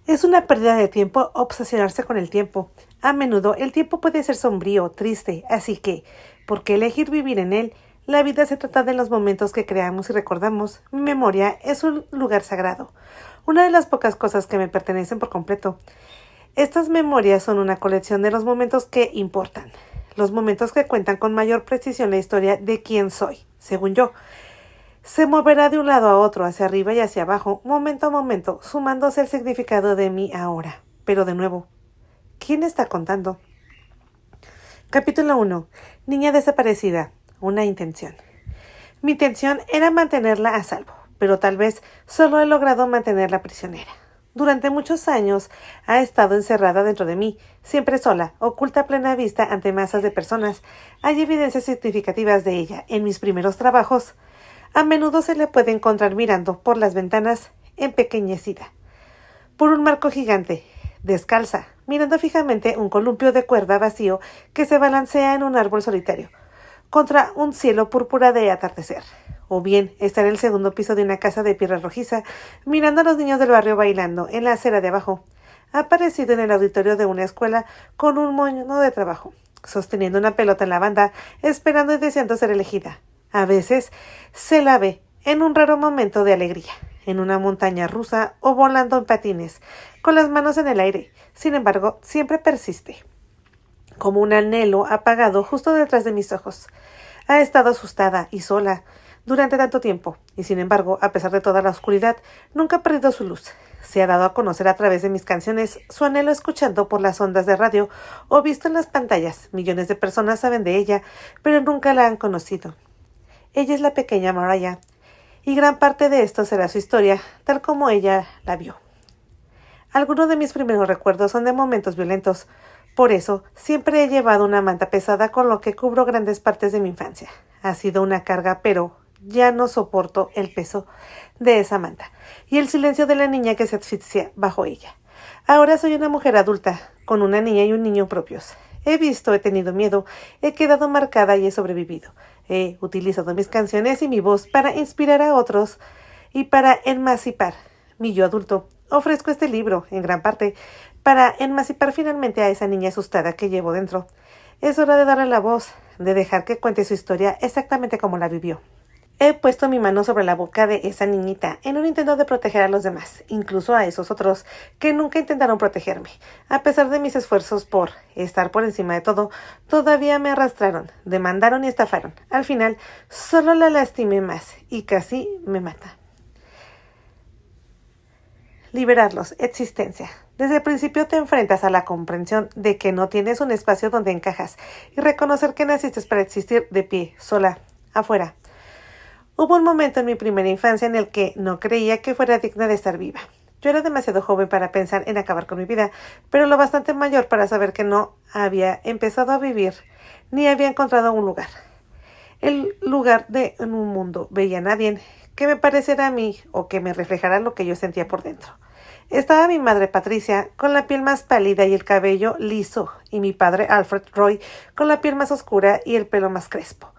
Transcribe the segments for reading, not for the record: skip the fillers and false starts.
Es una pérdida de tiempo obsesionarse con el tiempo. A menudo el tiempo puede ser sombrío, triste, así que, ¿por qué elegir vivir en él? La vida se trata de los momentos que creamos y recordamos. Mi memoria es un lugar sagrado, una de las pocas cosas que me pertenecen por completo. Estas memorias son una colección de los momentos que importan, los momentos que cuentan con mayor precisión la historia de quién soy, según yo. Se moverá de un lado a otro, hacia arriba y hacia abajo, momento a momento, sumándose el significado de mi ahora. Pero de nuevo, ¿quién está contando? Capítulo 1. Niña desaparecida. Una intención. Mi intención era mantenerla a salvo, pero tal vez solo he logrado mantenerla prisionera. Durante muchos años ha estado encerrada dentro de mí, siempre sola, oculta a plena vista ante masas de personas. Hay evidencias significativas de ella en mis primeros trabajos. A menudo se le puede encontrar mirando por las ventanas, empequeñecida, por un marco gigante, descalza, mirando fijamente un columpio de cuerda vacío que se balancea en un árbol solitario, contra un cielo púrpura de atardecer. O bien está en el segundo piso de una casa de piedra rojiza, mirando a los niños del barrio bailando en la acera de abajo. Ha aparecido en el auditorio de una escuela con un moño de trabajo, sosteniendo una pelota en la banda, esperando y deseando ser elegida. A veces se la ve en un raro momento de alegría, en una montaña rusa o volando en patines, con las manos en el aire. Sin embargo, siempre persiste, como un anhelo apagado justo detrás de mis ojos. Ha estado asustada y sola durante tanto tiempo, y sin embargo, a pesar de toda la oscuridad, nunca ha perdido su luz. Se ha dado a conocer a través de mis canciones, su anhelo escuchando por las ondas de radio o visto en las pantallas. Millones de personas saben de ella, pero nunca la han conocido. Ella es la pequeña Mariah, y gran parte de esto será su historia, tal como ella la vio. Algunos de mis primeros recuerdos son de momentos violentos. Por eso, siempre he llevado una manta pesada con lo que cubro grandes partes de mi infancia. Ha sido una carga, pero ya no soporto el peso de esa manta y el silencio de la niña que se asfixia bajo ella. Ahora soy una mujer adulta, con una niña y un niño propios. He visto, he tenido miedo, he quedado marcada y he sobrevivido. He utilizado mis canciones y mi voz para inspirar a otros y para emancipar mi yo adulto. Ofrezco este libro, en gran parte, para emancipar finalmente a esa niña asustada que llevo dentro. Es hora de darle la voz, de dejar que cuente su historia exactamente como la vivió. He puesto mi mano sobre la boca de esa niñita en un intento de proteger a los demás, incluso a esos otros que nunca intentaron protegerme. A pesar de mis esfuerzos por estar por encima de todo, todavía me arrastraron, demandaron y estafaron. Al final, solo la lastimé más y casi me mata. Liberarlos, existencia. Desde el principio te enfrentas a la comprensión de que no tienes un espacio donde encajas y reconocer que naciste para existir de pie, sola, afuera. Hubo un momento en mi primera infancia en el que no creía que fuera digna de estar viva. Yo era demasiado joven para pensar en acabar con mi vida, pero lo bastante mayor para saber que no había empezado a vivir ni había encontrado un lugar. El lugar de en un mundo. Veía a nadie que me pareciera a mí o que me reflejara lo que yo sentía por dentro. Estaba mi madre Patricia, con la piel más pálida y el cabello liso, y mi padre Alfred Roy, con la piel más oscura y el pelo más crespo.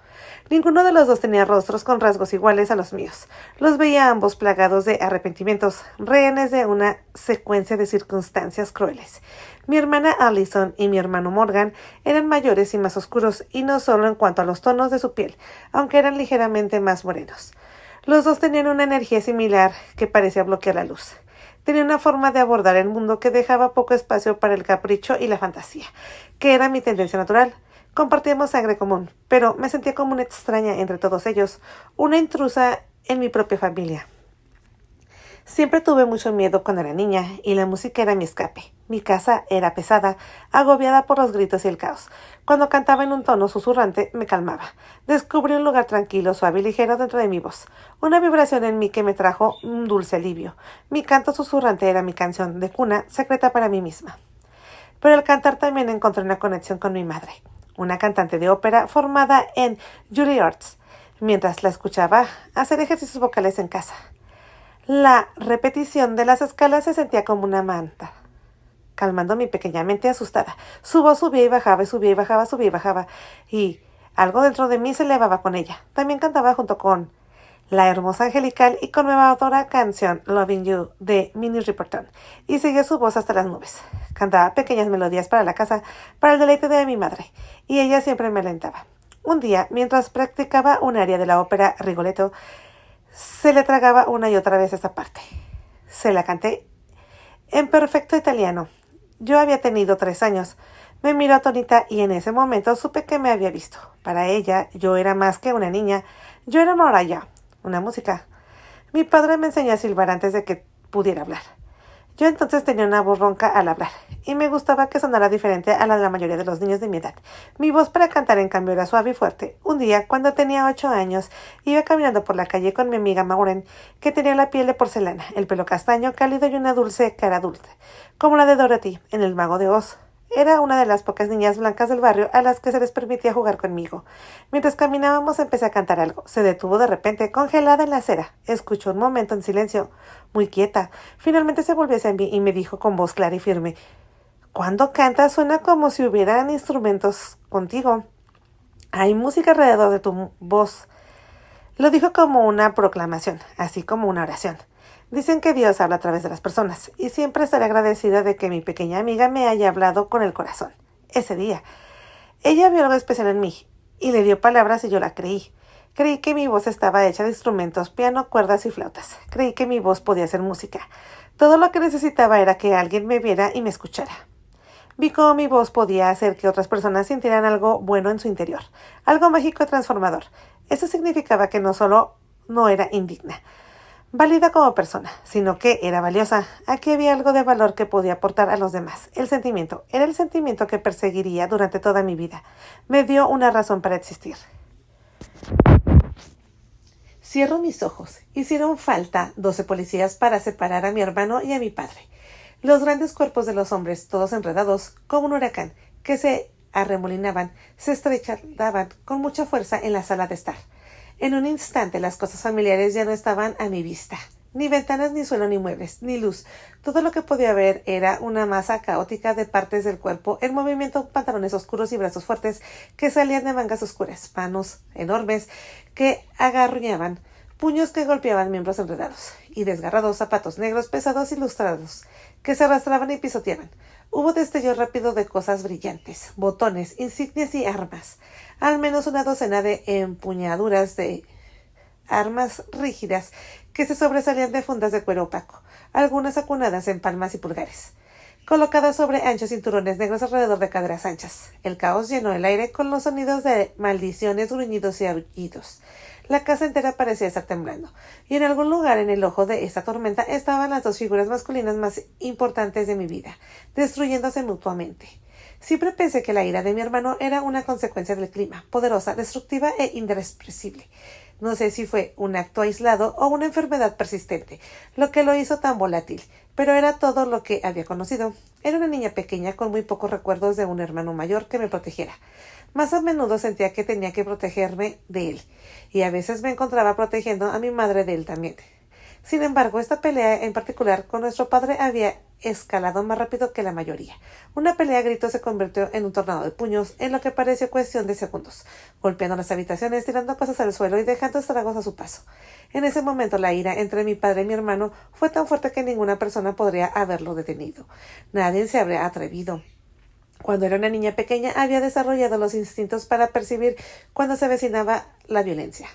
Ninguno de los dos tenía rostros con rasgos iguales a los míos. Los veía ambos plagados de arrepentimientos, rehenes de una secuencia de circunstancias crueles. Mi hermana Allison y mi hermano Morgan eran mayores y más oscuros, y no solo en cuanto a los tonos de su piel, aunque eran ligeramente más morenos. Los dos tenían una energía similar que parecía bloquear la luz. Tenía una forma de abordar el mundo que dejaba poco espacio para el capricho y la fantasía, que era mi tendencia natural. Compartíamos sangre común, pero me sentía como una extraña entre todos ellos, una intrusa en mi propia familia. Siempre tuve mucho miedo cuando era niña, y la música era mi escape. Mi casa era pesada, agobiada por los gritos y el caos. Cuando cantaba en un tono susurrante, me calmaba. Descubrí un lugar tranquilo, suave y ligero dentro de mi voz. Una vibración en mí que me trajo un dulce alivio. Mi canto susurrante era mi canción de cuna, secreta para mí misma. Pero al cantar también encontré una conexión con mi madre, una cantante de ópera formada en Juilliard, mientras la escuchaba hacer ejercicios vocales en casa. La repetición de las escalas se sentía como una manta, calmando mi pequeña mente asustada. Su voz subía y bajaba, y subía y bajaba, subía y bajaba, y algo dentro de mí se elevaba con ella. También cantaba junto con la hermosa angelical y conmovedora canción Loving You de Minnie Riperton, y seguía su voz hasta las nubes. Cantaba pequeñas melodías para la casa, para el deleite de mi madre, y ella siempre me alentaba. Un día, mientras practicaba un aria de la ópera Rigoletto, se le tragaba una y otra vez esa parte. Se la canté en perfecto italiano. Yo había tenido 3 años. Me miró atónita y en ese momento supe que me había visto. Para ella, yo era más que una niña. Yo era Mariah, una música. Mi padre me enseñó a silbar antes de que pudiera hablar. Yo entonces tenía una voz ronca al hablar, y me gustaba que sonara diferente a la de la mayoría de los niños de mi edad. Mi voz para cantar, en cambio, era suave y fuerte. Un día, cuando tenía 8 años, iba caminando por la calle con mi amiga Maureen, que tenía la piel de porcelana, el pelo castaño, cálido y una dulce cara dulce, como la de Dorothy en El Mago de Oz. Era una de las pocas niñas blancas del barrio a las que se les permitía jugar conmigo. Mientras caminábamos empecé a cantar algo. Se detuvo de repente, congelada en la acera. Escuchó un momento en silencio, muy quieta. Finalmente se volvió hacia mí y me dijo con voz clara y firme: «Cuando cantas suena como si hubieran instrumentos contigo. Hay música alrededor de tu voz». Lo dijo como una proclamación, así como una oración. Dicen que Dios habla a través de las personas, y siempre estaré agradecida de que mi pequeña amiga me haya hablado con el corazón. Ese día, ella vio algo especial en mí, y le dio palabras y yo la creí. Creí que mi voz estaba hecha de instrumentos, piano, cuerdas y flautas. Creí que mi voz podía ser música. Todo lo que necesitaba era que alguien me viera y me escuchara. Vi cómo mi voz podía hacer que otras personas sintieran algo bueno en su interior, algo mágico y transformador. Eso significaba que no solo no era indigna, válida como persona, sino que era valiosa. Aquí había algo de valor que podía aportar a los demás. El sentimiento era el sentimiento que perseguiría durante toda mi vida. Me dio una razón para existir. Cierro mis ojos. Hicieron falta 12 policías para separar a mi hermano y a mi padre. Los grandes cuerpos de los hombres, todos enredados, como un huracán, que se arremolinaban, se estrechaban con mucha fuerza en la sala de estar. En un instante las cosas familiares ya no estaban a mi vista. Ni ventanas, ni suelo, ni muebles, ni luz. Todo lo que podía ver era una masa caótica de partes del cuerpo en movimiento, pantalones oscuros y brazos fuertes que salían de mangas oscuras, manos enormes que agarruñaban, puños que golpeaban miembros enredados y desgarrados, zapatos negros pesados y lustrados que se arrastraban y pisoteaban. Hubo destello rápido de cosas brillantes, botones, insignias y armas. Al menos una docena de empuñaduras de armas rígidas que se sobresalían de fundas de cuero opaco, algunas acunadas en palmas y pulgares, colocadas sobre anchos cinturones negros alrededor de caderas anchas. El caos llenó el aire con los sonidos de maldiciones, gruñidos y aullidos. La casa entera parecía estar temblando, y en algún lugar en el ojo de esta tormenta estaban las 2 figuras masculinas más importantes de mi vida, destruyéndose mutuamente. Siempre pensé que la ira de mi hermano era una consecuencia del clima, poderosa, destructiva e inexpresible. No sé si fue un acto aislado o una enfermedad persistente, lo que lo hizo tan volátil, pero era todo lo que había conocido. Era una niña pequeña con muy pocos recuerdos de un hermano mayor que me protegiera. Más a menudo sentía que tenía que protegerme de él, y a veces me encontraba protegiendo a mi madre de él también. Sin embargo, esta pelea en particular con nuestro padre había escalado más rápido que la mayoría. Una pelea a gritos se convirtió en un tornado de puños en lo que pareció cuestión de segundos, golpeando las habitaciones, tirando cosas al suelo y dejando estragos a su paso. En ese momento la ira entre mi padre y mi hermano fue tan fuerte que ninguna persona podría haberlo detenido. Nadie se habría atrevido. Cuando era una niña pequeña había desarrollado los instintos para percibir cuando se avecinaba la violencia,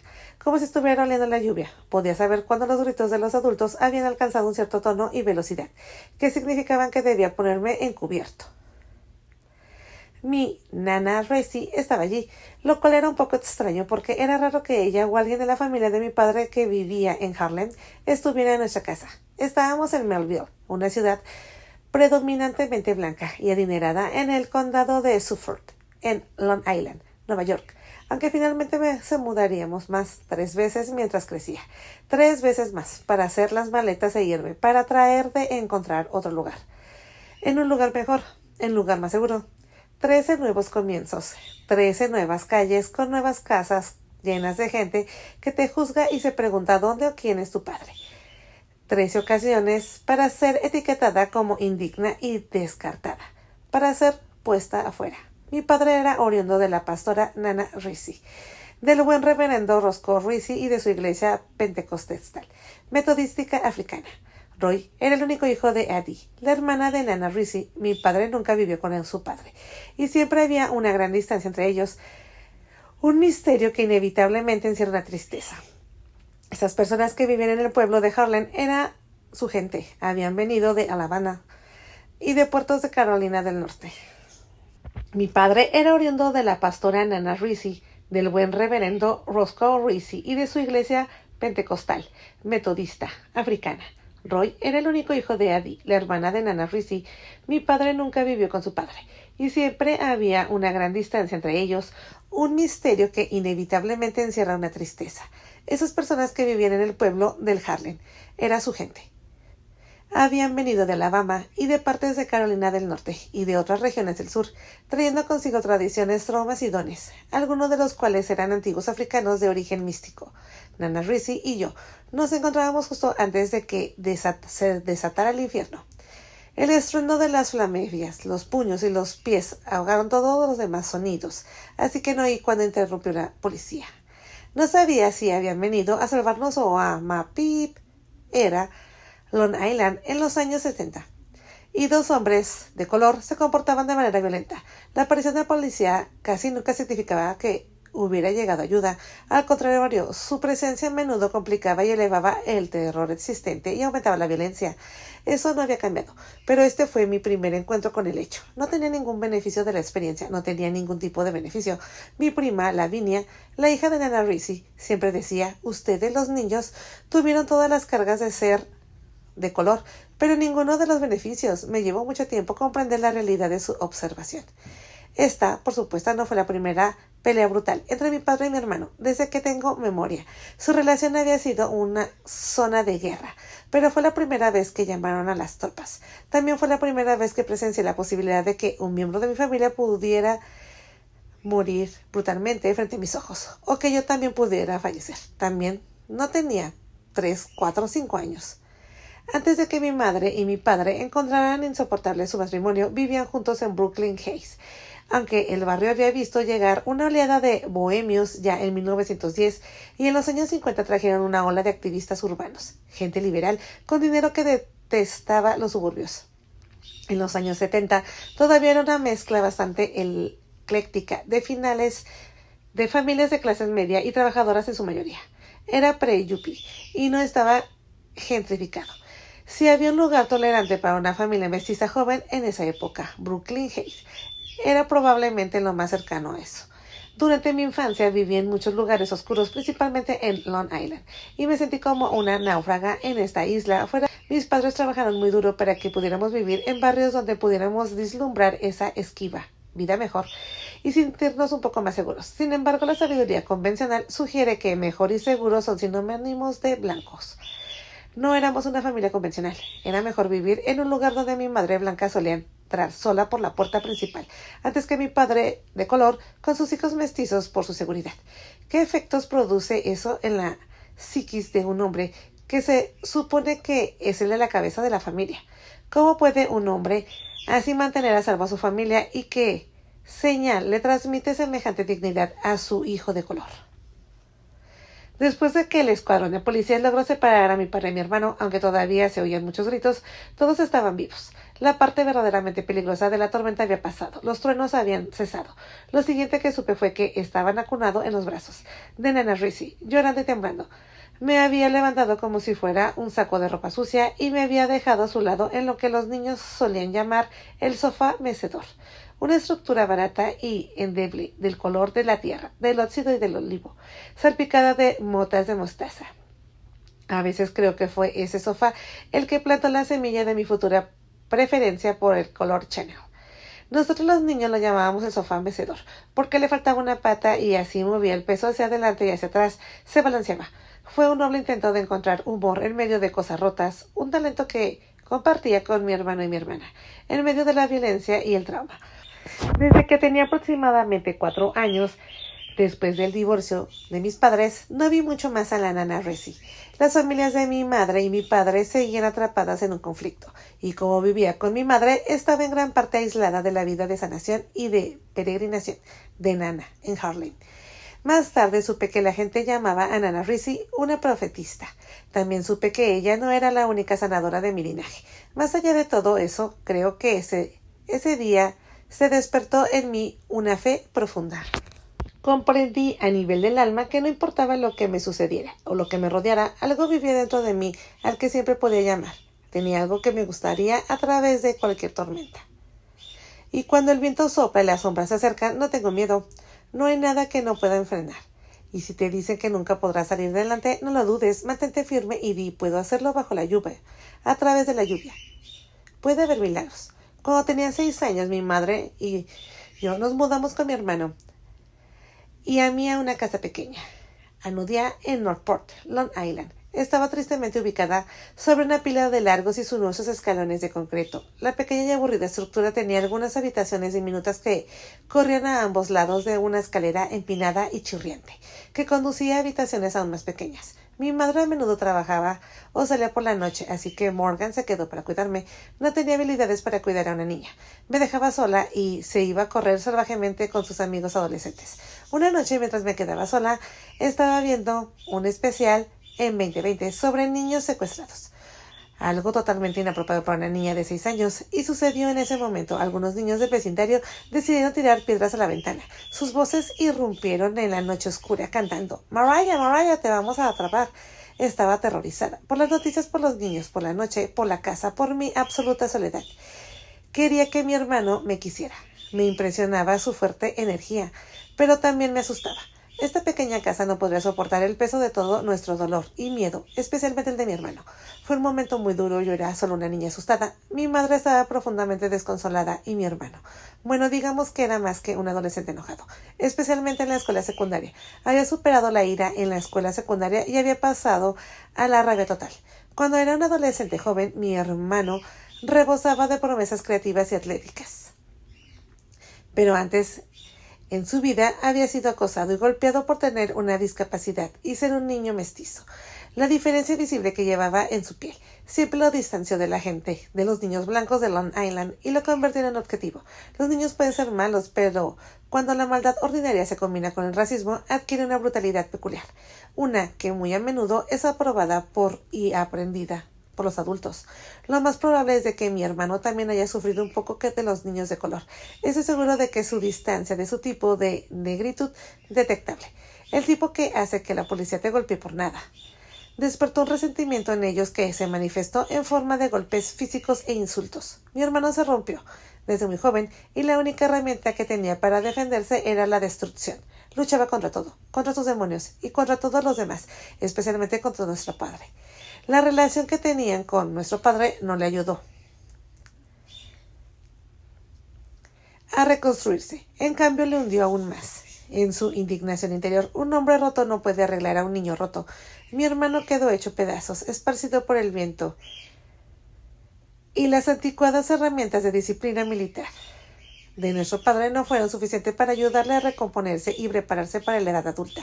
como si estuviera oliendo la lluvia. Podía saber cuando los gritos de los adultos habían alcanzado un cierto tono y velocidad, que significaban que debía ponerme encubierto. Mi nana Racy estaba allí, lo cual era un poco extraño porque era raro que ella o alguien de la familia de mi padre que vivía en Harlem estuviera en nuestra casa. Estábamos en Melville, una ciudad predominantemente blanca y adinerada en el condado de Suffolk, en Long Island, Nueva York, aunque finalmente se mudaríamos más 3 veces mientras crecía. 3 veces más para hacer las maletas e irme, para traer de encontrar otro lugar. En un lugar mejor, en un lugar más seguro. 13 nuevos comienzos, 13 nuevas calles con nuevas casas llenas de gente que te juzga y se pregunta dónde o quién es tu padre. 13 ocasiones para ser etiquetada como indigna y descartada, para ser puesta afuera. Mi padre era oriundo de la pastora Nana Racy, del buen reverendo Roscoe Rizzi y de su iglesia pentecostal, metodística africana. Roy era el único hijo de Addie, la hermana de Nana Rizzi. Mi padre nunca vivió con su padre, y siempre había una gran distancia entre ellos, un misterio que inevitablemente encierra una tristeza. Esas personas que vivían en el pueblo de Harlem era su gente, habían venido de Alabama y de puertos de Carolina del Norte. Mi padre era oriundo de la pastora Nana Rizzi, del buen reverendo Roscoe Rizzi y de su iglesia pentecostal, metodista, africana. Roy era el único hijo de Addie, la hermana de Nana Rizzi. Mi padre nunca vivió con su padre, y siempre había una gran distancia entre ellos, un misterio que inevitablemente encierra una tristeza. Esas personas que vivían en el pueblo del Harlem era su gente. Habían venido de Alabama y de partes de Carolina del Norte y de otras regiones del sur, trayendo consigo tradiciones, traumas y dones, algunos de los cuales eran antiguos africanos de origen místico. Nana Rizzi y yo nos encontrábamos justo antes de que se desatara el infierno. El estruendo de las flamarias, los puños y los pies ahogaron todos los demás sonidos, así que no oí cuando interrumpió la policía. No sabía si habían venido a salvarnos o a Mapip. Era Long Island en los años 70. Y dos hombres de color se comportaban de manera violenta. La aparición de la policía casi nunca significaba que hubiera llegado ayuda. Al contrario, su presencia a menudo complicaba y elevaba el terror existente y aumentaba la violencia. Eso no había cambiado, pero este fue mi primer encuentro con el hecho. No tenía ningún beneficio de la experiencia, no tenía ningún tipo de beneficio. Mi prima, Lavinia, la hija de Nana Rizzi, siempre decía: ustedes, los niños, tuvieron todas las cargas de ser de color, pero ninguno de los beneficios. Me llevó mucho tiempo comprender la realidad de su observación. Esta, por supuesto, no fue la primera pelea brutal entre mi padre y mi hermano, desde que tengo memoria. Su relación había sido una zona de guerra, pero fue la primera vez que llamaron a las tropas. También fue la primera vez que presencié la posibilidad de que un miembro de mi familia pudiera morir brutalmente frente a mis ojos, o que yo también pudiera fallecer. También no tenía 3, 4 o 5 años. Antes de que mi madre y mi padre encontraran insoportable su matrimonio, vivían juntos en Brooklyn Heights, aunque el barrio había visto llegar una oleada de bohemios ya en 1910 y en los años 50 trajeron una ola de activistas urbanos, gente liberal con dinero que detestaba los suburbios. En los años 70 todavía era una mezcla bastante ecléctica de familias de clase media y trabajadoras en su mayoría. Era pre-yuppie y no estaba gentrificado. Si había un lugar tolerante para una familia mestiza joven en esa época, Brooklyn Heights era probablemente lo más cercano a eso. Durante mi infancia viví en muchos lugares oscuros, principalmente en Long Island, y me sentí como una náufraga en esta isla. Mis padres trabajaron muy duro para que pudiéramos vivir en barrios donde pudiéramos vislumbrar esa esquiva vida mejor y sentirnos un poco más seguros. Sin embargo, la sabiduría convencional sugiere que mejor y seguro son sinónimos de blancos. No éramos una familia convencional. Era mejor vivir en un lugar donde mi madre blanca solía entrar sola por la puerta principal, antes que mi padre de color con sus hijos mestizos por su seguridad. ¿Qué efectos produce eso en la psiquis de un hombre que se supone que es el de la cabeza de la familia? ¿Cómo puede un hombre así mantener a salvo a su familia y qué señal le transmite semejante dignidad a su hijo de color? Después de que el escuadrón de policías logró separar a mi padre y mi hermano, aunque todavía se oían muchos gritos, todos estaban vivos. La parte verdaderamente peligrosa de la tormenta había pasado. Los truenos habían cesado. Lo siguiente que supe fue que estaban acunado en los brazos de Nana Rizzi, llorando y temblando. Me había levantado como si fuera un saco de ropa sucia y me había dejado a su lado en lo que los niños solían llamar el sofá mecedor. Una estructura barata y endeble del color de la tierra, del óxido y del olivo, salpicada de motas de mostaza. A veces creo que fue ese sofá el que plantó la semilla de mi futura preferencia por el color Chanel. Nosotros los niños lo llamábamos el sofá mecedor, porque le faltaba una pata y así movía el peso hacia adelante y hacia atrás, se balanceaba. Fue un noble intento de encontrar humor en medio de cosas rotas, un talento que compartía con mi hermano y mi hermana, en medio de la violencia y el trauma. Desde que tenía aproximadamente 4 años, después del divorcio de mis padres, no vi mucho más a la Nana Rizzi. Las familias de mi madre y mi padre seguían atrapadas en un conflicto, y como vivía con mi madre, estaba en gran parte aislada de la vida de sanación y de peregrinación de Nana en Harlem. Más tarde supe que la gente llamaba a Nana Rizzi una profetista. También supe que ella no era la única sanadora de mi linaje. Más allá de todo eso, creo que ese día se despertó en mí una fe profunda. Comprendí a nivel del alma que no importaba lo que me sucediera o lo que me rodeara, algo vivía dentro de mí al que siempre podía llamar. Tenía algo que me gustaría a través de cualquier tormenta. Y cuando el viento sopla y las sombras se acercan, no tengo miedo. No hay nada que no pueda enfrenar. Y si te dicen que nunca podrás salir adelante, no lo dudes, mantente firme y di, puedo hacerlo bajo la lluvia, a través de la lluvia. Puede haber milagros. Cuando tenía 6 años, mi madre y yo nos mudamos con mi hermano y a mí a una casa pequeña, anudía en Northport, Long Island. Estaba tristemente ubicada sobre una pila de largos y sinuosos escalones de concreto. La pequeña y aburrida estructura tenía algunas habitaciones diminutas que corrían a ambos lados de una escalera empinada y chirriante, que conducía a habitaciones aún más pequeñas. Mi madre a menudo trabajaba o salía por la noche, así que Morgan se quedó para cuidarme. No tenía habilidades para cuidar a una niña. Me dejaba sola y se iba a correr salvajemente con sus amigos adolescentes. Una noche, mientras me quedaba sola, estaba viendo un especial en 2020 sobre niños secuestrados. Algo totalmente inapropiado para una niña de 6 años, y sucedió en ese momento. Algunos niños del vecindario decidieron tirar piedras a la ventana. Sus voces irrumpieron en la noche oscura cantando: Mariah, Mariah, te vamos a atrapar. Estaba aterrorizada por las noticias, por los niños, por la noche, por la casa, por mi absoluta soledad. Quería que mi hermano me quisiera. Me impresionaba su fuerte energía, pero también me asustaba. Esta pequeña casa no podría soportar el peso de todo nuestro dolor y miedo, especialmente el de mi hermano. Fue un momento muy duro, yo era solo una niña asustada. Mi madre estaba profundamente desconsolada y mi hermano, bueno, digamos que era más que un adolescente enojado, especialmente en la escuela secundaria. Había superado la ira en la escuela secundaria y había pasado a la rabia total. Cuando era un adolescente joven, mi hermano rebosaba de promesas creativas y atléticas. Pero antes, en su vida, había sido acosado y golpeado por tener una discapacidad y ser un niño mestizo. La diferencia visible que llevaba en su piel siempre lo distanció de la gente, de los niños blancos de Long Island, y lo convirtió en un objetivo. Los niños pueden ser malos, pero cuando la maldad ordinaria se combina con el racismo, adquiere una brutalidad peculiar, una que muy a menudo es aprobada por y aprendida por los adultos. Lo más probable es de que mi hermano también haya sufrido un poco que de los niños de color. Estoy seguro de que su distancia de su tipo de negritud detectable, el tipo que hace que la policía te golpee por nada, despertó un resentimiento en ellos que se manifestó en forma de golpes físicos e insultos. Mi hermano se rompió desde muy joven y la única herramienta que tenía para defenderse era la destrucción. Luchaba contra todo, contra sus demonios y contra todos los demás, especialmente contra nuestro padre. La relación que tenían con nuestro padre no le ayudó a reconstruirse. En cambio, le hundió aún más. En su indignación interior, un hombre roto no puede arreglar a un niño roto. Mi hermano quedó hecho pedazos, esparcido por el viento y las anticuadas herramientas de disciplina militar de nuestro padre no fueron suficientes para ayudarle a recomponerse y prepararse para la edad adulta.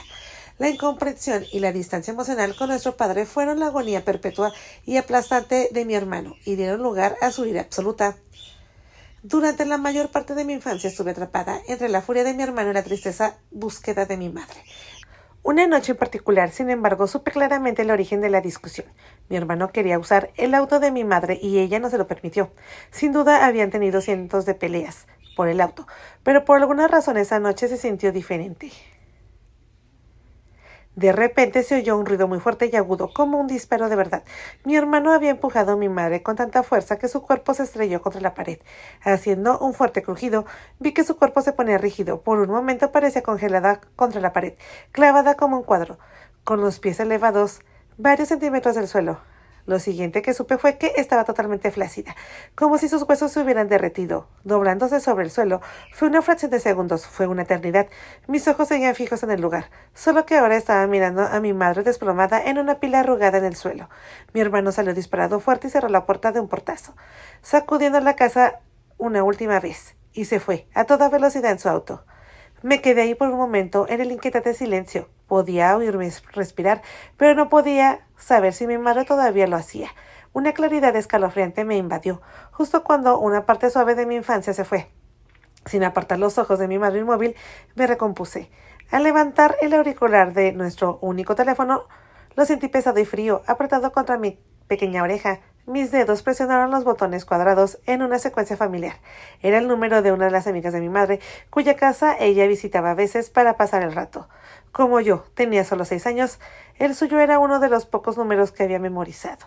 La incomprensión y la distancia emocional con nuestro padre fueron la agonía perpetua y aplastante de mi hermano y dieron lugar a su ira absoluta. Durante la mayor parte de mi infancia estuve atrapada entre la furia de mi hermano y la tristeza búsqueda de mi madre. Una noche en particular, sin embargo, supe claramente el origen de la discusión. Mi hermano quería usar el auto de mi madre y ella no se lo permitió. Sin duda habían tenido cientos de peleas por el auto, pero por alguna razón esa noche se sintió diferente. De repente se oyó un ruido muy fuerte y agudo, como un disparo de verdad. Mi hermano había empujado a mi madre con tanta fuerza que su cuerpo se estrelló contra la pared. Haciendo un fuerte crujido, vi que su cuerpo se ponía rígido. Por un momento parecía congelada contra la pared, clavada como un cuadro, con los pies elevados varios centímetros del suelo. Lo siguiente que supe fue que estaba totalmente flácida, como si sus huesos se hubieran derretido, doblándose sobre el suelo. Fue una fracción de segundos, fue una eternidad. Mis ojos seguían fijos en el lugar, solo que ahora estaba mirando a mi madre desplomada en una pila arrugada en el suelo. Mi hermano salió disparado fuerte y cerró la puerta de un portazo, sacudiendo la casa una última vez, y se fue a toda velocidad en su auto. Me quedé ahí por un momento en el inquietante silencio. Podía oírme respirar, pero no podía saber si mi madre todavía lo hacía. Una claridad escalofriante me invadió, justo cuando una parte suave de mi infancia se fue. Sin apartar los ojos de mi madre inmóvil, me recompuse. Al levantar el auricular de nuestro único teléfono, lo sentí pesado y frío, apretado contra mi pequeña oreja. Mis dedos presionaron los botones cuadrados en una secuencia familiar. Era el número de una de las amigas de mi madre, cuya casa ella visitaba a veces para pasar el rato. Como yo tenía solo 6 años, el suyo era uno de los pocos números que había memorizado.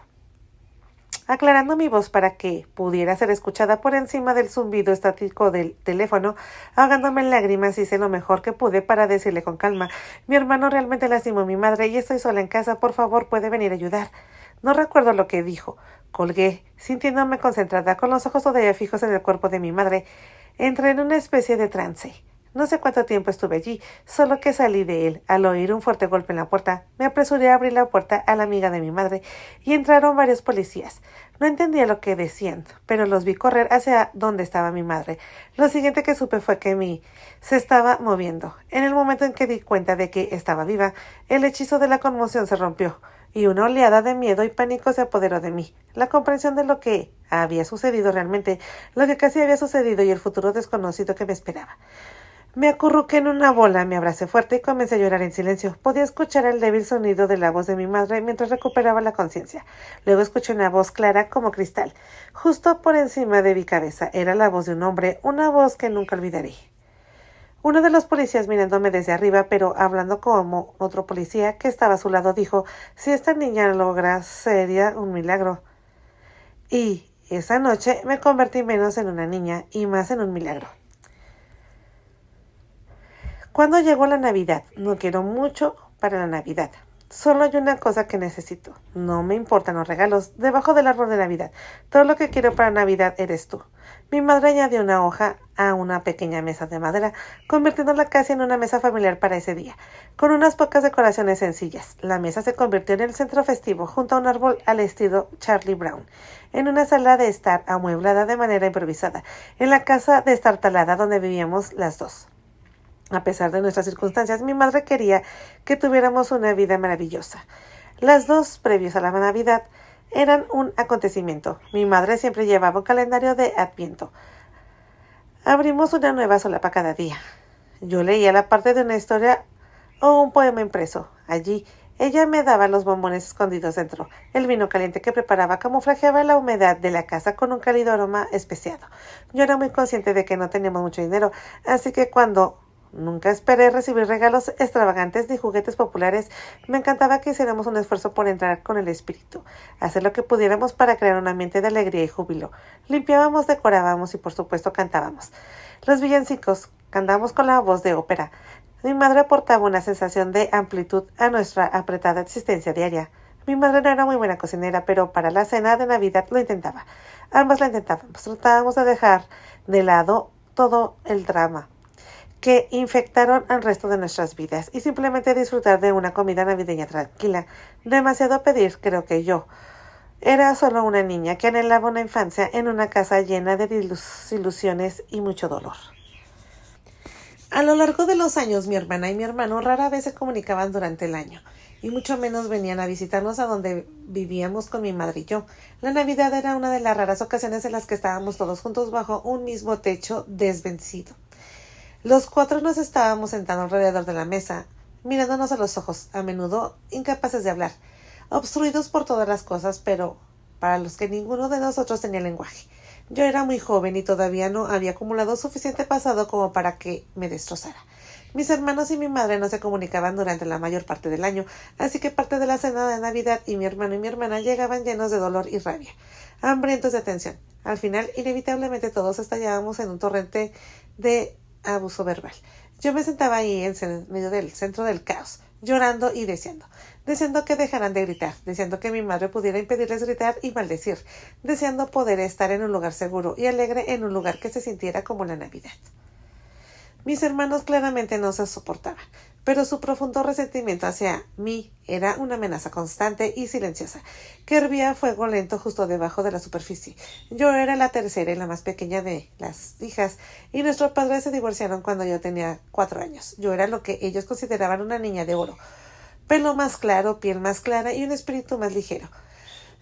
Aclarando mi voz para que pudiera ser escuchada por encima del zumbido estático del teléfono, ahogándome en lágrimas, hice lo mejor que pude para decirle con calma: mi hermano realmente lastimó a mi madre y estoy sola en casa, por favor, puede venir a ayudar. No recuerdo lo que dijo. Colgué, sintiéndome concentrada, con los ojos todavía fijos en el cuerpo de mi madre. Entré en una especie de trance. No sé cuánto tiempo estuve allí, solo que salí de él. Al oír un fuerte golpe en la puerta, me apresuré a abrir la puerta a la amiga de mi madre y entraron varios policías. No entendía lo que decían, pero los vi correr hacia donde estaba mi madre. Lo siguiente que supe fue que se estaba moviendo. En el momento en que di cuenta de que estaba viva, el hechizo de la conmoción se rompió y una oleada de miedo y pánico se apoderó de mí. La comprensión de lo que había sucedido realmente, lo que casi había sucedido y el futuro desconocido que me esperaba. Me acurruqué en una bola, me abracé fuerte y comencé a llorar en silencio. Podía escuchar el débil sonido de la voz de mi madre mientras recuperaba la conciencia. Luego escuché una voz clara como cristal, justo por encima de mi cabeza. Era la voz de un hombre, una voz que nunca olvidaré. Uno de los policías mirándome desde arriba, pero hablando como otro policía que estaba a su lado, dijo: si esta niña logra, sería un milagro. Y esa noche me convertí menos en una niña y más en un milagro. ¿Cuándo llegó la Navidad? No quiero mucho para la Navidad. Solo hay una cosa que necesito. No me importan los regalos debajo del árbol de Navidad. Todo lo que quiero para Navidad eres tú. Mi madre añadió una hoja a una pequeña mesa de madera, convirtiéndola casi en una mesa familiar para ese día, con unas pocas decoraciones sencillas. La mesa se convirtió en el centro festivo, junto a un árbol al estilo Charlie Brown, en una sala de estar amueblada de manera improvisada, en la casa destartalada donde vivíamos las dos. A pesar de nuestras circunstancias, mi madre quería que tuviéramos una vida maravillosa. Las dos, previos a la Navidad, eran un acontecimiento. Mi madre siempre llevaba un calendario de Adviento. Abrimos una nueva solapa cada día. Yo leía la parte de una historia o un poema impreso. Allí, ella me daba los bombones escondidos dentro. El vino caliente que preparaba camuflajeaba la humedad de la casa con un cálido aroma especiado. Yo era muy consciente de que no teníamos mucho dinero, así que nunca esperé recibir regalos extravagantes ni juguetes populares. Me encantaba que hiciéramos un esfuerzo por entrar con el espíritu, hacer lo que pudiéramos para crear un ambiente de alegría y júbilo. Limpiábamos, decorábamos y por supuesto cantábamos. Los villancicos cantábamos con la voz de ópera. Mi madre aportaba una sensación de amplitud a nuestra apretada existencia diaria. Mi madre no era muy buena cocinera, pero para la cena de Navidad lo intentaba. Ambas la intentábamos. Tratábamos de dejar de lado todo el drama que infectaron al resto de nuestras vidas y simplemente disfrutar de una comida navideña tranquila. Demasiado pedir, creo que yo. Era solo una niña que anhelaba una infancia en una casa llena de ilusiones y mucho dolor. A lo largo de los años, mi hermana y mi hermano rara vez se comunicaban durante el año, y mucho menos venían a visitarnos a donde vivíamos con mi madre y yo. La Navidad era una de las raras ocasiones en las que estábamos todos juntos bajo un mismo techo desvencido. Los 4 nos estábamos sentando alrededor de la mesa, mirándonos a los ojos, a menudo incapaces de hablar, obstruidos por todas las cosas, pero para los que ninguno de nosotros tenía lenguaje. Yo era muy joven y todavía no había acumulado suficiente pasado como para que me destrozara. Mis hermanos y mi madre no se comunicaban durante la mayor parte del año, así que parte de la cena de Navidad y mi hermano y mi hermana llegaban llenos de dolor y rabia, hambrientos de atención. Al final, inevitablemente todos estallábamos en un torrente de abuso verbal. Yo me sentaba ahí en medio del centro del caos, llorando y deseando que dejaran de gritar, deseando que mi madre pudiera impedirles gritar y maldecir, deseando poder estar en un lugar seguro y alegre, en un lugar que se sintiera como la Navidad. Mis hermanos claramente no se soportaban, pero su profundo resentimiento hacia mí era una amenaza constante y silenciosa, que hervía a fuego lento justo debajo de la superficie. Yo era la tercera y la más pequeña de las hijas, y nuestros padres se divorciaron cuando yo tenía 4 años. Yo era lo que ellos consideraban una niña de oro, pelo más claro, piel más clara y un espíritu más ligero.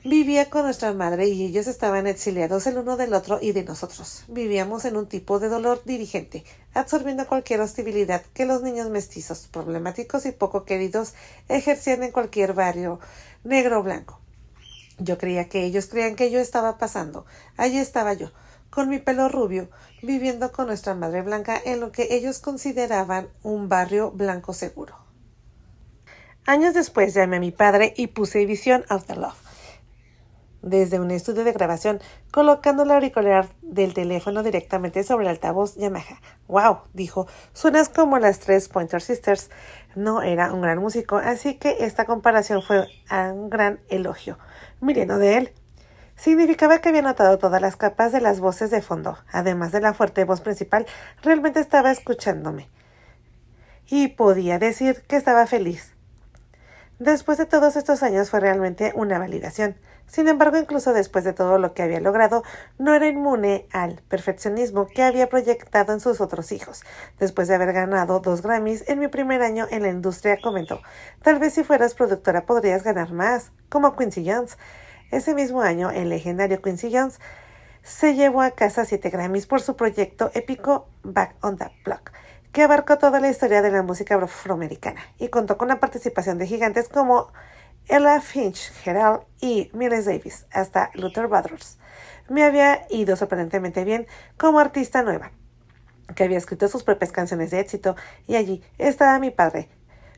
Vivía con nuestra madre y ellos estaban exiliados el uno del otro y de nosotros. Vivíamos en un tipo de dolor dirigente, absorbiendo cualquier hostilidad que los niños mestizos, problemáticos y poco queridos ejercían en cualquier barrio negro o blanco. Yo creía que ellos creían que yo estaba pasando. Allí estaba yo, con mi pelo rubio, viviendo con nuestra madre blanca en lo que ellos consideraban un barrio blanco seguro. Años después llamé a mi padre y puse Vision of the Love desde un estudio de grabación, colocando el auricular del teléfono directamente sobre el altavoz Yamaha. «Wow», dijo, «suenas como las tres Pointer Sisters». No era un gran músico, así que esta comparación fue un gran elogio. Mirando de él. Significaba que había notado todas las capas de las voces de fondo, además de la fuerte voz principal. Realmente estaba escuchándome. Y podía decir que estaba feliz. Después de todos estos años fue realmente una validación. Sin embargo, incluso después de todo lo que había logrado, no era inmune al perfeccionismo que había proyectado en sus otros hijos. Después de haber ganado 2 Grammys en mi primer año en la industria, comentó, «Tal vez si fueras productora podrías ganar más, como Quincy Jones». Ese mismo año, el legendario Quincy Jones se llevó a casa 7 Grammys por su proyecto épico Back on the Block, que abarcó toda la historia de la música afroamericana y contó con la participación de gigantes como Ella Fitzgerald y Miles Davis, hasta Luther Vandross. Me había ido sorprendentemente bien como artista nueva, que había escrito sus propias canciones de éxito, y allí estaba mi padre,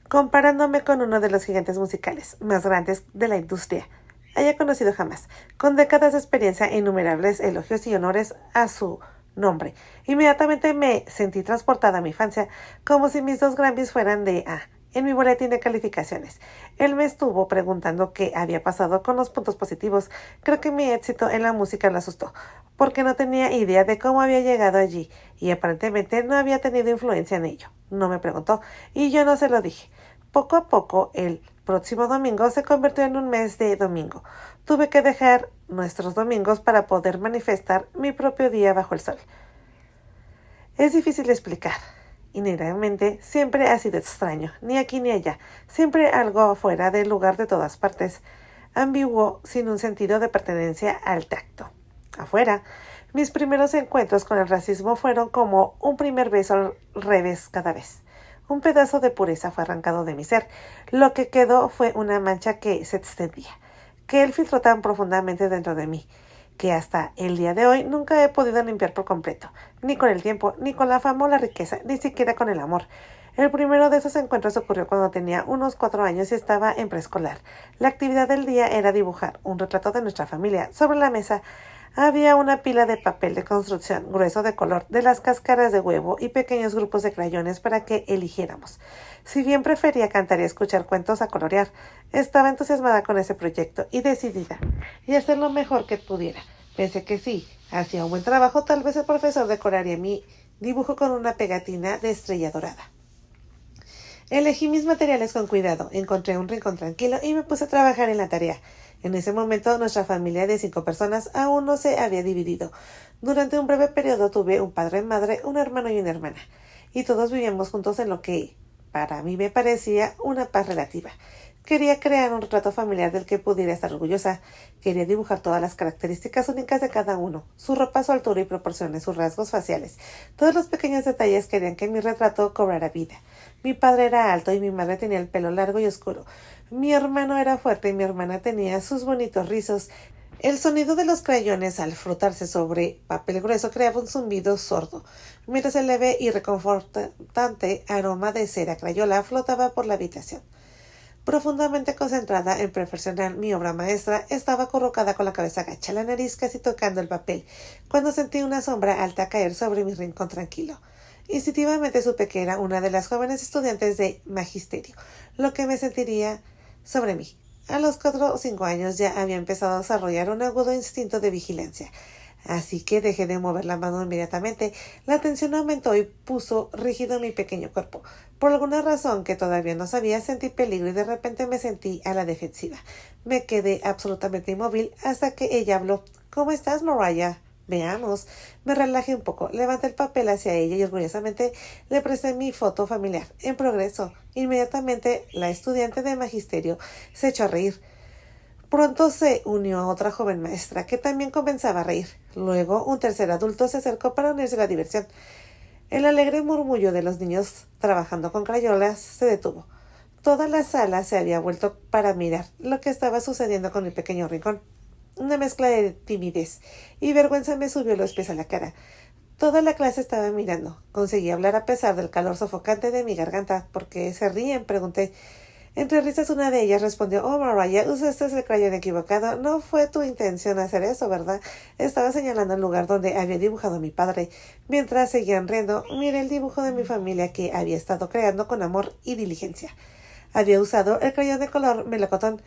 comparándome con uno de los gigantes musicales más grandes de la industria haya conocido jamás, con décadas de experiencia e innumerables elogios y honores a su nombre. Inmediatamente me sentí transportada a mi infancia, como si mis 2 Grammys fueran de A en mi boletín de calificaciones. Él me estuvo preguntando qué había pasado con los puntos positivos. Creo que mi éxito en la música lo asustó, porque no tenía idea de cómo había llegado allí, y aparentemente no había tenido influencia en ello. No me preguntó, y yo no se lo dije. Poco a poco, el próximo domingo se convirtió en un mes de domingo. Tuve que dejar nuestros domingos para poder manifestar mi propio día bajo el sol. Es difícil explicar. Inevitablemente, siempre ha sido extraño, ni aquí ni allá, siempre algo fuera del lugar de todas partes, ambiguo, sin un sentido de pertenencia al tacto. Afuera, mis primeros encuentros con el racismo fueron como un primer beso al revés cada vez. Un pedazo de pureza fue arrancado de mi ser. Lo que quedó fue una mancha que se extendía, que él filtró tan profundamente dentro de mí, que hasta el día de hoy nunca he podido limpiar por completo, ni con el tiempo, ni con la fama o la riqueza, ni siquiera con el amor. El primero de esos encuentros ocurrió cuando tenía unos 4 años y estaba en preescolar. La actividad del día era dibujar un retrato de nuestra familia. Sobre la mesa había una pila de papel de construcción grueso de color, de las cáscaras de huevo y pequeños grupos de crayones para que eligiéramos. Si bien prefería cantar y escuchar cuentos a colorear, estaba entusiasmada con ese proyecto y decidida y hacer lo mejor que pudiera. Pensé que sí, hacía un buen trabajo, tal vez el profesor decoraría mi dibujo con una pegatina de estrella dorada. Elegí mis materiales con cuidado, encontré un rincón tranquilo y me puse a trabajar en la tarea. En ese momento, nuestra familia de 5 personas aún no se había dividido. Durante un breve periodo tuve un padre, madre, un hermano y una hermana, y todos vivíamos juntos en lo que, para mí, me parecía una paz relativa. Quería crear un retrato familiar del que pudiera estar orgullosa. Quería dibujar todas las características únicas de cada uno, su ropa, su altura y proporciones, sus rasgos faciales. Todos los pequeños detalles querían que mi retrato cobrara vida. Mi padre era alto y mi madre tenía el pelo largo y oscuro. Mi hermano era fuerte y mi hermana tenía sus bonitos rizos. El sonido de los crayones al frotarse sobre papel grueso creaba un zumbido sordo, mientras el leve y reconfortante aroma de cera crayola flotaba por la habitación. Profundamente concentrada en perfeccionar mi obra maestra, estaba colocada con la cabeza agacha, la nariz casi tocando el papel, cuando sentí una sombra alta caer sobre mi rincón tranquilo. Instintivamente supe que era una de las jóvenes estudiantes de magisterio, lo que me sentiría sobre mí. A los 4 o 5 años ya había empezado a desarrollar un agudo instinto de vigilancia. Así que dejé de mover la mano inmediatamente. La tensión aumentó y puso rígido mi pequeño cuerpo. Por alguna razón que todavía no sabía, sentí peligro y de repente me sentí a la defensiva. Me quedé absolutamente inmóvil hasta que ella habló. «¿Cómo estás, Mariah?» «Veamos». Me relajé un poco, levanté el papel hacia ella y orgullosamente le presté mi foto familiar en progreso. Inmediatamente la estudiante de magisterio se echó a reír. Pronto se unió otra joven maestra que también comenzaba a reír. Luego un tercer adulto se acercó para unirse a la diversión. El alegre murmullo de los niños trabajando con crayolas se detuvo. Toda la sala se había vuelto para mirar lo que estaba sucediendo con mi pequeño rincón. Una mezcla de timidez y vergüenza me subió los pies a la cara. Toda la clase estaba mirando. Conseguí hablar a pesar del calor sofocante de mi garganta. ¿Por qué se ríen?, pregunté. Entre risas una de ellas respondió: «Oh, Mariah, usaste el crayón equivocado. No fue tu intención hacer eso, ¿verdad?» Estaba señalando el lugar donde había dibujado a mi padre. Mientras seguían riendo, miré el dibujo de mi familia que había estado creando con amor y diligencia. Había usado el crayón de color melocotón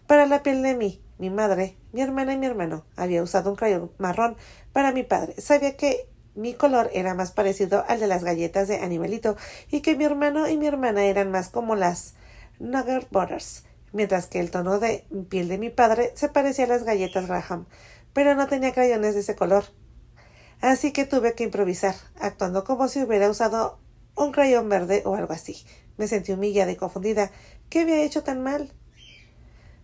para la piel de mi madre, mi hermana y mi hermano. Había usado un crayón marrón para mi padre. Sabía que mi color era más parecido al de las galletas de animalito y que mi hermano y mi hermana eran más como las Nugget Butters, mientras que el tono de piel de mi padre se parecía a las galletas Graham, pero no tenía crayones de ese color. Así que tuve que improvisar, actuando como si hubiera usado un crayón verde o algo así. Me sentí humillada y confundida. ¿Qué había hecho tan mal?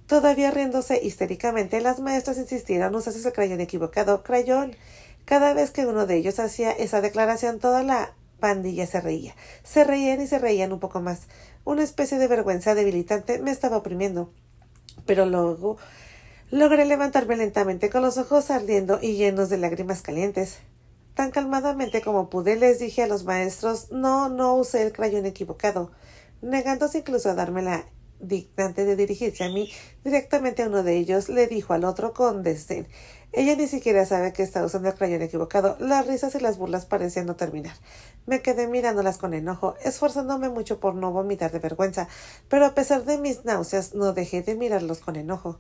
Todavía riéndose histéricamente, las maestras insistieron: «Usaste el crayón equivocado, crayón». Cada vez que uno de ellos hacía esa declaración, toda la pandilla se reía. Se reían y se reían un poco más. Una especie de vergüenza debilitante me estaba oprimiendo. Pero luego logré levantarme lentamente con los ojos ardiendo y llenos de lágrimas calientes. Tan calmadamente como pude les dije a los maestros: no usé el crayón equivocado, negándose incluso a darme la dignante de dirigirse a mí. Directamente a uno de ellos le dijo al otro con desdén: «Ella ni siquiera sabe que está usando el crayón equivocado». Las risas y las burlas parecían no terminar. Me quedé mirándolas con enojo, esforzándome mucho por no vomitar de vergüenza, pero a pesar de mis náuseas no dejé de mirarlos con enojo.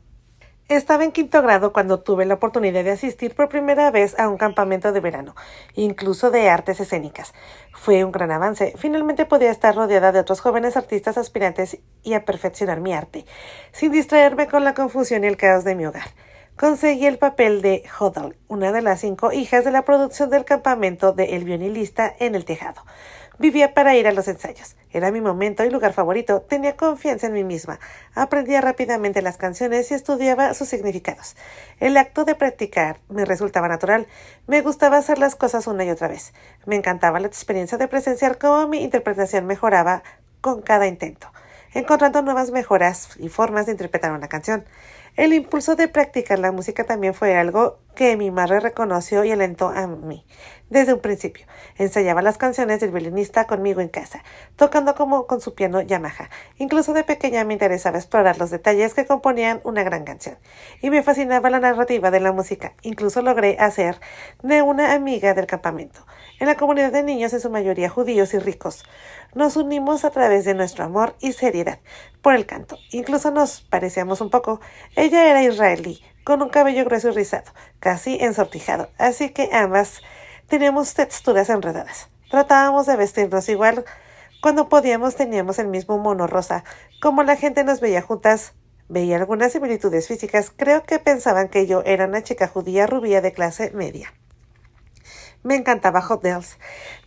Estaba en quinto grado cuando tuve la oportunidad de asistir por primera vez a un campamento de verano, incluso de artes escénicas. Fue un gran avance. Finalmente podía estar rodeada de otros jóvenes artistas aspirantes y a perfeccionar mi arte, sin distraerme con la confusión y el caos de mi hogar. Conseguí el papel de Huddle, una de las 5 hijas de la producción del campamento de El Violinista en el Tejado. Vivía para ir a los ensayos. Era mi momento y lugar favorito. Tenía confianza en mí misma. Aprendía rápidamente las canciones y estudiaba sus significados. El acto de practicar me resultaba natural. Me gustaba hacer las cosas una y otra vez. Me encantaba la experiencia de presenciar cómo mi interpretación mejoraba con cada intento, encontrando nuevas mejoras y formas de interpretar una canción. El impulso de practicar la música también fue algo que mi madre reconoció y alentó a mí. Desde un principio, ensayaba las canciones del violinista conmigo en casa, tocando como con su piano Yamaha. Incluso de pequeña me interesaba explorar los detalles que componían una gran canción. Y me fascinaba la narrativa de la música. Incluso logré hacer de una amiga del campamento. En la comunidad de niños, en su mayoría judíos y ricos, nos unimos a través de nuestro amor y seriedad por el canto. Incluso nos parecíamos un poco. Ella era israelí, con un cabello grueso y rizado, casi ensortijado, así que ambas teníamos texturas enredadas. Tratábamos de vestirnos igual. Cuando podíamos teníamos el mismo mono rosa. Como la gente nos veía juntas, veía algunas similitudes físicas. Creo que pensaban que yo era una chica judía rubia de clase media. Me encantaba Hot Nails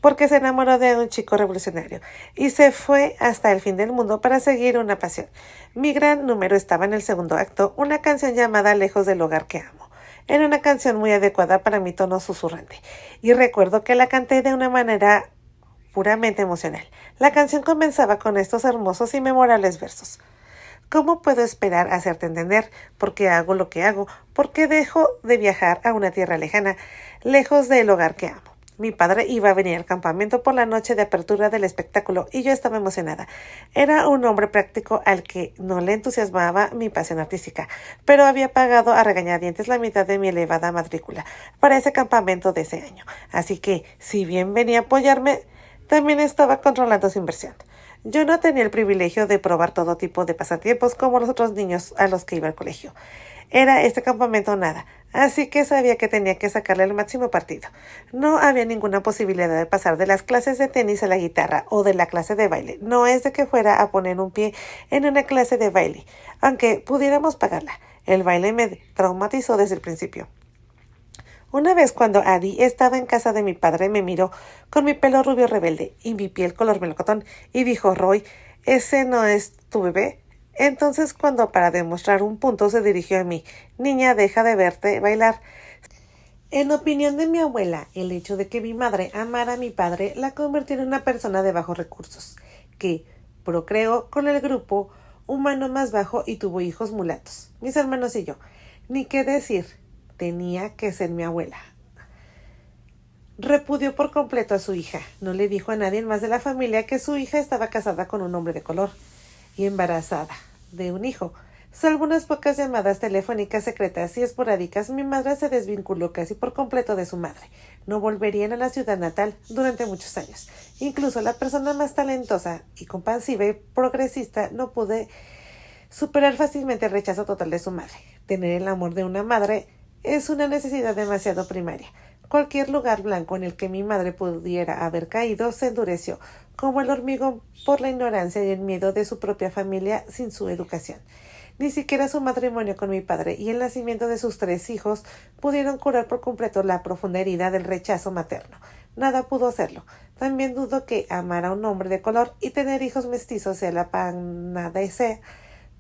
porque se enamoró de un chico revolucionario y se fue hasta el fin del mundo para seguir una pasión. Mi gran número estaba en el segundo acto, una canción llamada Lejos del hogar que amo. Era una canción muy adecuada para mi tono susurrante y recuerdo que la canté de una manera puramente emocional. La canción comenzaba con estos hermosos y memorables versos. ¿Cómo puedo esperar hacerte entender por qué hago lo que hago? ¿Por qué dejo de viajar a una tierra lejana, lejos del hogar que amo? Mi padre iba a venir al campamento por la noche de apertura del espectáculo y yo estaba emocionada. Era un hombre práctico al que no le entusiasmaba mi pasión artística, pero había pagado a regañadientes la mitad de mi elevada matrícula para ese campamento de ese año. Así que, si bien venía a apoyarme, también estaba controlando su inversión. Yo no tenía el privilegio de probar todo tipo de pasatiempos como los otros niños a los que iba al colegio. Era este campamento nada, así que sabía que tenía que sacarle el máximo partido. No había ninguna posibilidad de pasar de las clases de tenis a la guitarra o de la clase de baile. No es de que fuera a poner un pie en una clase de baile, aunque pudiéramos pagarla. El baile me traumatizó desde el principio. Una vez cuando Adi estaba en casa de mi padre me miró con mi pelo rubio rebelde y mi piel color melocotón y dijo: «Roy, ¿ese no es tu bebé?» Entonces, cuando para demostrar un punto se dirigió a mí, niña, deja de verte bailar. En opinión de mi abuela, el hecho de que mi madre amara a mi padre la convirtió en una persona de bajos recursos, que procreó con el grupo humano más bajo y tuvo hijos mulatos, mis hermanos y yo. Ni qué decir, tenía que ser mi abuela. Repudió por completo a su hija. No le dijo a nadie más de la familia que su hija estaba casada con un hombre de color y embarazada de un hijo. Salvo unas pocas llamadas telefónicas secretas y esporádicas, mi madre se desvinculó casi por completo de su madre. No volverían a la ciudad natal durante muchos años. Incluso la persona más talentosa y compasiva y progresista no pude superar fácilmente el rechazo total de su madre. Tener el amor de una madre es una necesidad demasiado primaria. Cualquier lugar blanco en el que mi madre pudiera haber caído se endureció, como el hormigón por la ignorancia y el miedo de su propia familia sin su educación. Ni siquiera su matrimonio con mi padre y el nacimiento de sus 3 hijos pudieron curar por completo la profunda herida del rechazo materno. Nada pudo hacerlo. También dudo que amar a un hombre de color y tener hijos mestizos sea la panacea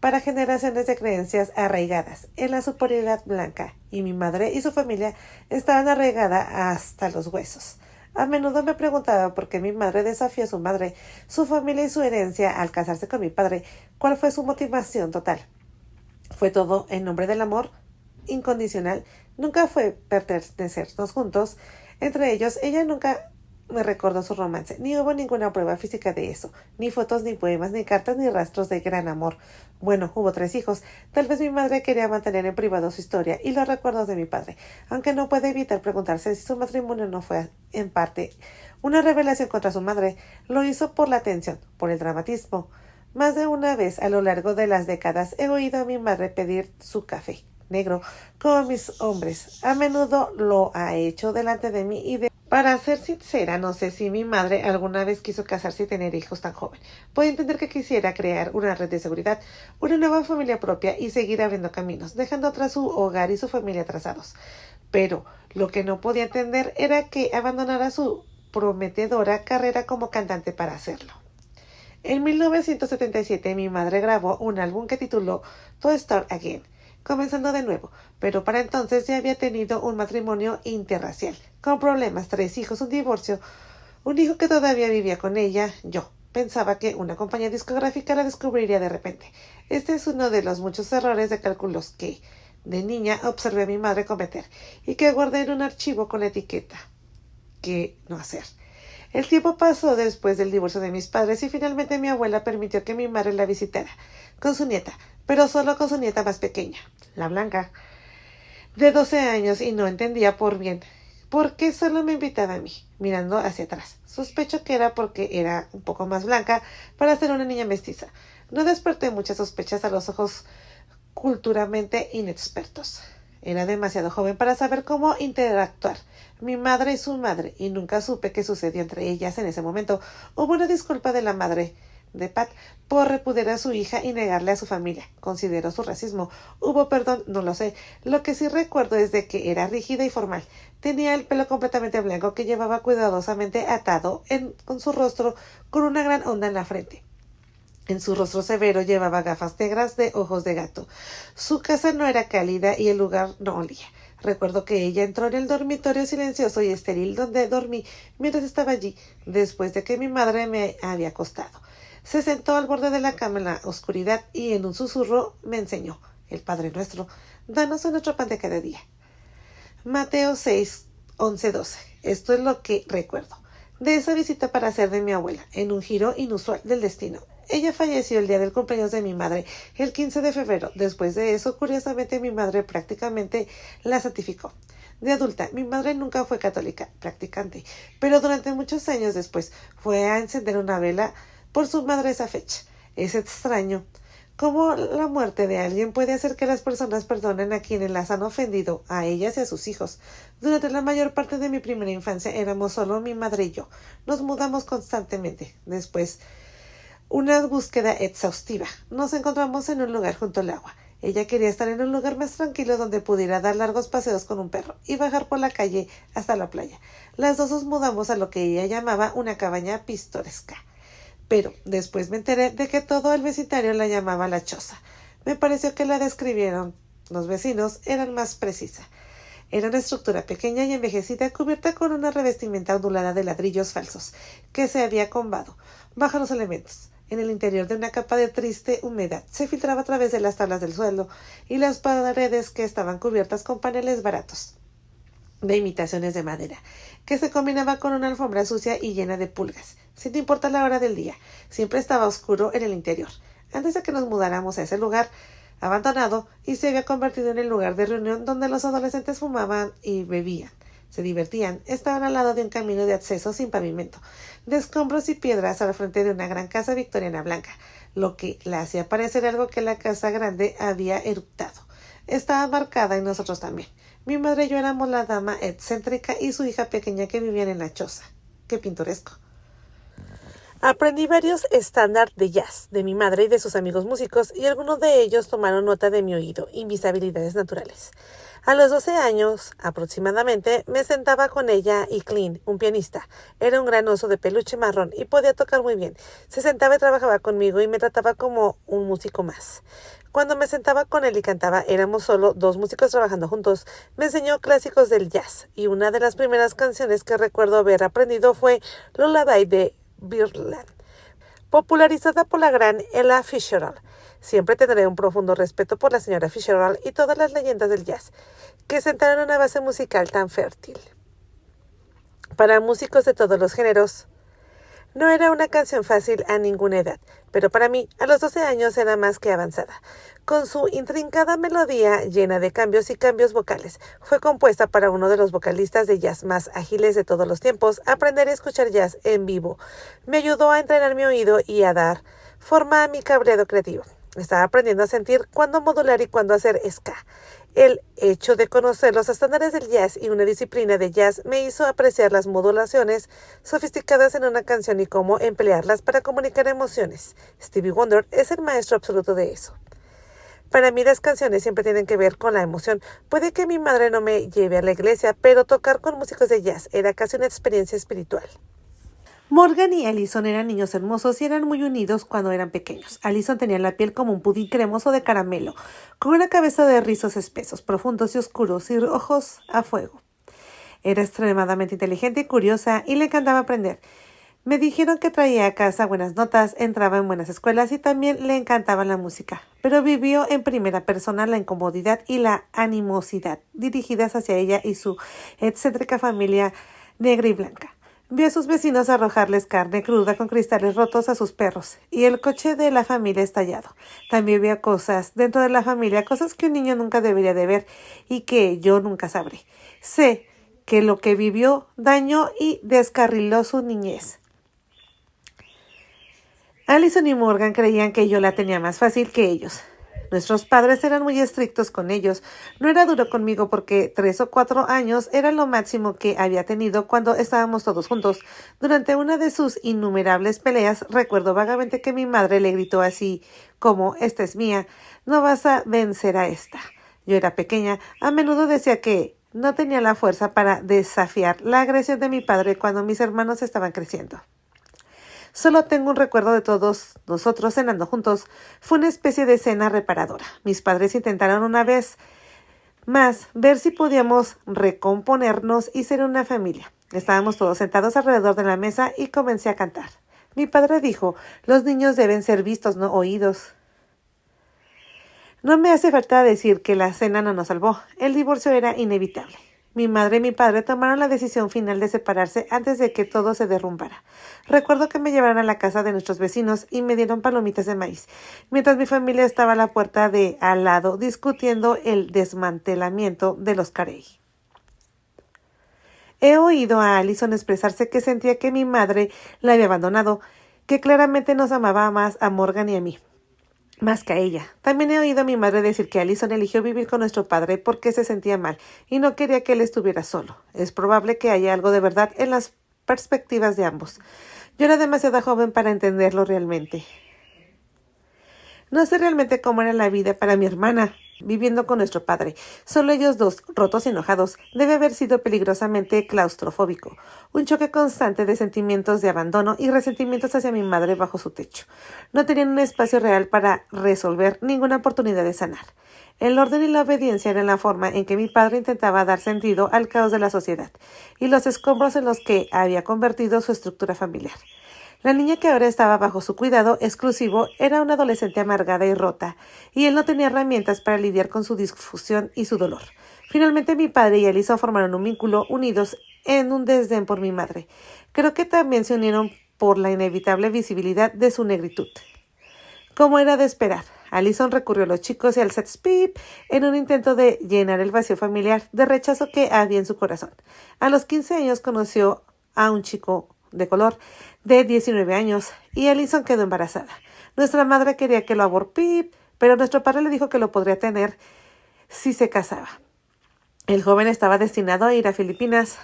para generaciones de creencias arraigadas en la superioridad blanca, y mi madre y su familia estaban arraigadas hasta los huesos. A menudo me preguntaba por qué mi madre desafió a su madre, su familia y su herencia al casarse con mi padre. ¿Cuál fue su motivación total? ¿Fue todo en nombre del amor incondicional? Nunca fue pertenecernos juntos. Entre ellos, ella nunca me recordó su romance, ni hubo ninguna prueba física de eso, ni fotos, ni poemas, ni cartas, ni rastros de gran amor. Bueno, hubo 3 hijos. Tal vez mi madre quería mantener en privado su historia y los recuerdos de mi padre, aunque no puede evitar preguntarse si su matrimonio no fue, en parte, una revelación contra su madre. Lo hizo por la atención, por el dramatismo. Más de una vez a lo largo de las décadas he oído a mi madre pedir su café negro, como mis hombres. A menudo lo ha hecho delante de mí y Para ser sincera, no sé si mi madre alguna vez quiso casarse y tener hijos tan joven. Puedo entender que quisiera crear una red de seguridad, una nueva familia propia y seguir abriendo caminos, dejando atrás su hogar y su familia atrasados. Pero lo que no podía entender era que abandonara su prometedora carrera como cantante para hacerlo. En 1977 mi madre grabó un álbum que tituló To Start Again, comenzando de nuevo, pero para entonces ya había tenido un matrimonio interracial, con problemas, 3 hijos, un divorcio, un hijo que todavía vivía con ella. Yo pensaba que una compañía discográfica la descubriría de repente. Este es uno de los muchos errores de cálculos que, de niña, observé a mi madre cometer y que guardé en un archivo con la etiqueta ¿qué no hacer? El tiempo pasó después del divorcio de mis padres y finalmente mi abuela permitió que mi madre la visitara con su nieta, pero solo con su nieta más pequeña, la Blanca, de 12 años, y no entendía por qué solo me invitaba a mí, mirando hacia atrás. Sospecho que era porque era un poco más blanca para ser una niña mestiza. No desperté muchas sospechas a los ojos culturalmente inexpertos. Era demasiado joven para saber cómo interactuar. Mi madre y su madre, y nunca supe qué sucedió entre ellas en ese momento. Hubo una disculpa de la madre de Pat por repudiar a su hija y negarle a su familia. Consideró su racismo. Hubo perdón, no lo sé. Lo que sí recuerdo es de que era rígida y formal. Tenía el pelo completamente blanco que llevaba cuidadosamente atado con su rostro con una gran onda en la frente. En su rostro severo llevaba gafas negras de ojos de gato. Su casa no era cálida y el lugar no olía. Recuerdo que ella entró en el dormitorio silencioso y estéril donde dormí mientras estaba allí, después de que mi madre me había acostado. Se sentó al borde de la cama en la oscuridad y en un susurro me enseñó, el Padre Nuestro, danos nuestro pan de cada día. Mateo 6, 11, 12. Esto es lo que recuerdo de esa visita para hacer de mi abuela, en un giro inusual del destino. Ella falleció el día del cumpleaños de mi madre, el 15 de febrero. Después de eso, curiosamente, mi madre prácticamente la santificó. De adulta, mi madre nunca fue católica practicante, pero durante muchos años después fue a encender una vela por su madre esa fecha. Es extraño cómo la muerte de alguien puede hacer que las personas perdonen a quienes las han ofendido, a ellas y a sus hijos. Durante la mayor parte de mi primera infancia éramos solo mi madre y yo. Nos mudamos constantemente. Después, una búsqueda exhaustiva. Nos encontramos en un lugar junto al agua. Ella quería estar en un lugar más tranquilo donde pudiera dar largos paseos con un perro y bajar por la calle hasta la playa. Las dos nos mudamos a lo que ella llamaba una cabaña pintoresca. Pero después me enteré de que todo el vecindario la llamaba La Choza. Me pareció que la describieron los vecinos eran más precisa. Era una estructura pequeña y envejecida cubierta con una revestimienta ondulada de ladrillos falsos que se había combado bajo los elementos. En el interior de una capa de triste humedad se filtraba a través de las tablas del suelo y las paredes que estaban cubiertas con paneles baratos de imitaciones de madera, que se combinaba con una alfombra sucia y llena de pulgas. Sin importar la hora del día, siempre estaba oscuro en el interior. Antes de que nos mudáramos a ese lugar abandonado, y se había convertido en el lugar de reunión donde los adolescentes fumaban y bebían. Se divertían. Estaban al lado de un camino de acceso sin pavimento, de escombros y piedras al frente de una gran casa victoriana blanca, lo que la hacía parecer algo que la casa grande había eructado. Estaba marcada y nosotros también. Mi madre y yo éramos la dama excéntrica y su hija pequeña que vivían en la choza. ¡Qué pintoresco! Aprendí varios estándares de jazz de mi madre y de sus amigos músicos, y algunos de ellos tomaron nota de mi oído y mis habilidades naturales. A los 12 años, aproximadamente, me sentaba con ella y Clint, un pianista. Era un gran oso de peluche marrón y podía tocar muy bien. Se sentaba y trabajaba conmigo y me trataba como un músico más. Cuando me sentaba con él y cantaba, éramos solo dos músicos trabajando juntos. Me enseñó clásicos del jazz, y una de las primeras canciones que recuerdo haber aprendido fue Lullaby de Birdland, popularizada por la gran Ella Fitzgerald. Siempre tendré un profundo respeto por la señora Fitzgerald y todas las leyendas del jazz, que sentaron una base musical tan fértil. Para músicos de todos los géneros, no era una canción fácil a ninguna edad, pero para mí, a los 12 años, era más que avanzada. Con su intrincada melodía llena de cambios y cambios vocales, fue compuesta para uno de los vocalistas de jazz más ágiles de todos los tiempos. Aprender a escuchar jazz en vivo me ayudó a entrenar mi oído y a dar forma a mi cableado creativo. Estaba aprendiendo a sentir cuándo modular y cuándo hacer ska. El hecho de conocer los estándares del jazz y una disciplina de jazz me hizo apreciar las modulaciones sofisticadas en una canción y cómo emplearlas para comunicar emociones. Stevie Wonder es el maestro absoluto de eso. Para mí las canciones siempre tienen que ver con la emoción. Puede que mi madre no me lleve a la iglesia, pero tocar con músicos de jazz era casi una experiencia espiritual. Morgan y Allison eran niños hermosos y eran muy unidos cuando eran pequeños. Allison tenía la piel como un pudín cremoso de caramelo, con una cabeza de rizos espesos, profundos y oscuros, y ojos a fuego. Era extremadamente inteligente y curiosa, y le encantaba aprender. Me dijeron que traía a casa buenas notas, entraba en buenas escuelas y también le encantaba la música, pero vivió en primera persona la incomodidad y la animosidad dirigidas hacia ella y su excéntrica familia negra y blanca. Vio a sus vecinos arrojarles carne cruda con cristales rotos a sus perros y el coche de la familia estallado. También vio cosas dentro de la familia, cosas que un niño nunca debería de ver y que yo nunca sabré. Sé que lo que vivió dañó y descarriló su niñez. Allison y Morgan creían que yo la tenía más fácil que ellos. Nuestros padres eran muy estrictos con ellos. No era duro conmigo porque 3 o 4 años era lo máximo que había tenido cuando estábamos todos juntos. Durante una de sus innumerables peleas, recuerdo vagamente que mi madre le gritó así como: «Esta es mía, no vas a vencer a esta». Yo era pequeña, a menudo decía que no tenía la fuerza para desafiar la agresión de mi padre cuando mis hermanos estaban creciendo. Solo tengo un recuerdo de todos nosotros cenando juntos. Fue una especie de cena reparadora. Mis padres intentaron una vez más ver si podíamos recomponernos y ser una familia. Estábamos todos sentados alrededor de la mesa y comencé a cantar. Mi padre dijo: «Los niños deben ser vistos, no oídos». No me hace falta decir que la cena no nos salvó. El divorcio era inevitable. Mi madre y mi padre tomaron la decisión final de separarse antes de que todo se derrumbara. Recuerdo que me llevaron a la casa de nuestros vecinos y me dieron palomitas de maíz, mientras mi familia estaba a la puerta de al lado discutiendo el desmantelamiento de los Carey. He oído a Allison expresarse que sentía que mi madre la había abandonado, que claramente nos amaba más a Morgan y a mí, más que a ella. También he oído a mi madre decir que Allison eligió vivir con nuestro padre porque se sentía mal y no quería que él estuviera solo. Es probable que haya algo de verdad en las perspectivas de ambos. Yo era demasiado joven para entenderlo realmente. No sé realmente cómo era la vida para mi hermana viviendo con nuestro padre. Solo ellos dos, rotos y enojados. Debe haber sido peligrosamente claustrofóbico. Un choque constante de sentimientos de abandono y resentimientos hacia mi madre bajo su techo. No tenían un espacio real para resolver, ninguna oportunidad de sanar. El orden y la obediencia eran la forma en que mi padre intentaba dar sentido al caos de la sociedad y los escombros en los que había convertido su estructura familiar. La niña que ahora estaba bajo su cuidado exclusivo era una adolescente amargada y rota, y él no tenía herramientas para lidiar con su disfusión y su dolor. Finalmente mi padre y Alison formaron un vínculo unidos en un desdén por mi madre. Creo que también se unieron por la inevitable visibilidad de su negritud. Como era de esperar, Alison recurrió a los chicos y al sex pip en un intento de llenar el vacío familiar de rechazo que había en su corazón. A los 15 años conoció a un chico de color de 19 años y Alison quedó embarazada. Nuestra madre quería que lo abortara, pero nuestro padre le dijo que lo podría tener si se casaba. El joven estaba destinado a ir a Filipinas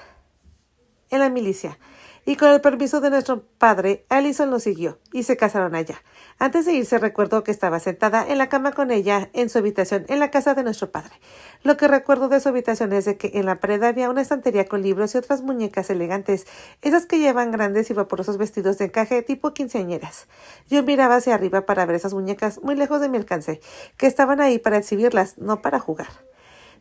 en la milicia y con el permiso de nuestro padre, Alison lo siguió y se casaron allá. Antes de irse recuerdo que estaba sentada en la cama con ella en su habitación en la casa de nuestro padre. Lo que recuerdo de su habitación es de que en la pared había una estantería con libros y otras muñecas elegantes, esas que llevan grandes y vaporosos vestidos de encaje tipo quinceañeras. Yo miraba hacia arriba para ver esas muñecas muy lejos de mi alcance, que estaban ahí para exhibirlas, no para jugar.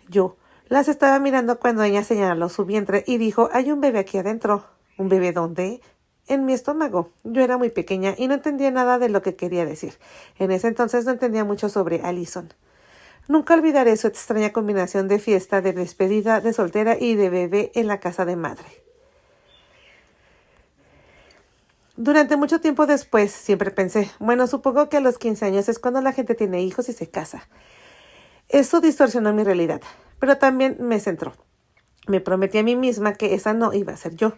Yo las estaba mirando cuando ella señaló su vientre y dijo, «Hay un bebé aquí adentro». ¿Un bebé dónde? En mi estómago. Yo era muy pequeña y no entendía nada de lo que quería decir. En ese entonces no entendía mucho sobre Alison. Nunca olvidaré su extraña combinación de fiesta, de despedida, de soltera y de bebé en la casa de madre. Durante mucho tiempo después siempre pensé, bueno, supongo que a los 15 años es cuando la gente tiene hijos y se casa. Eso distorsionó mi realidad, pero también me centró. Me prometí a mí misma que esa no iba a ser yo.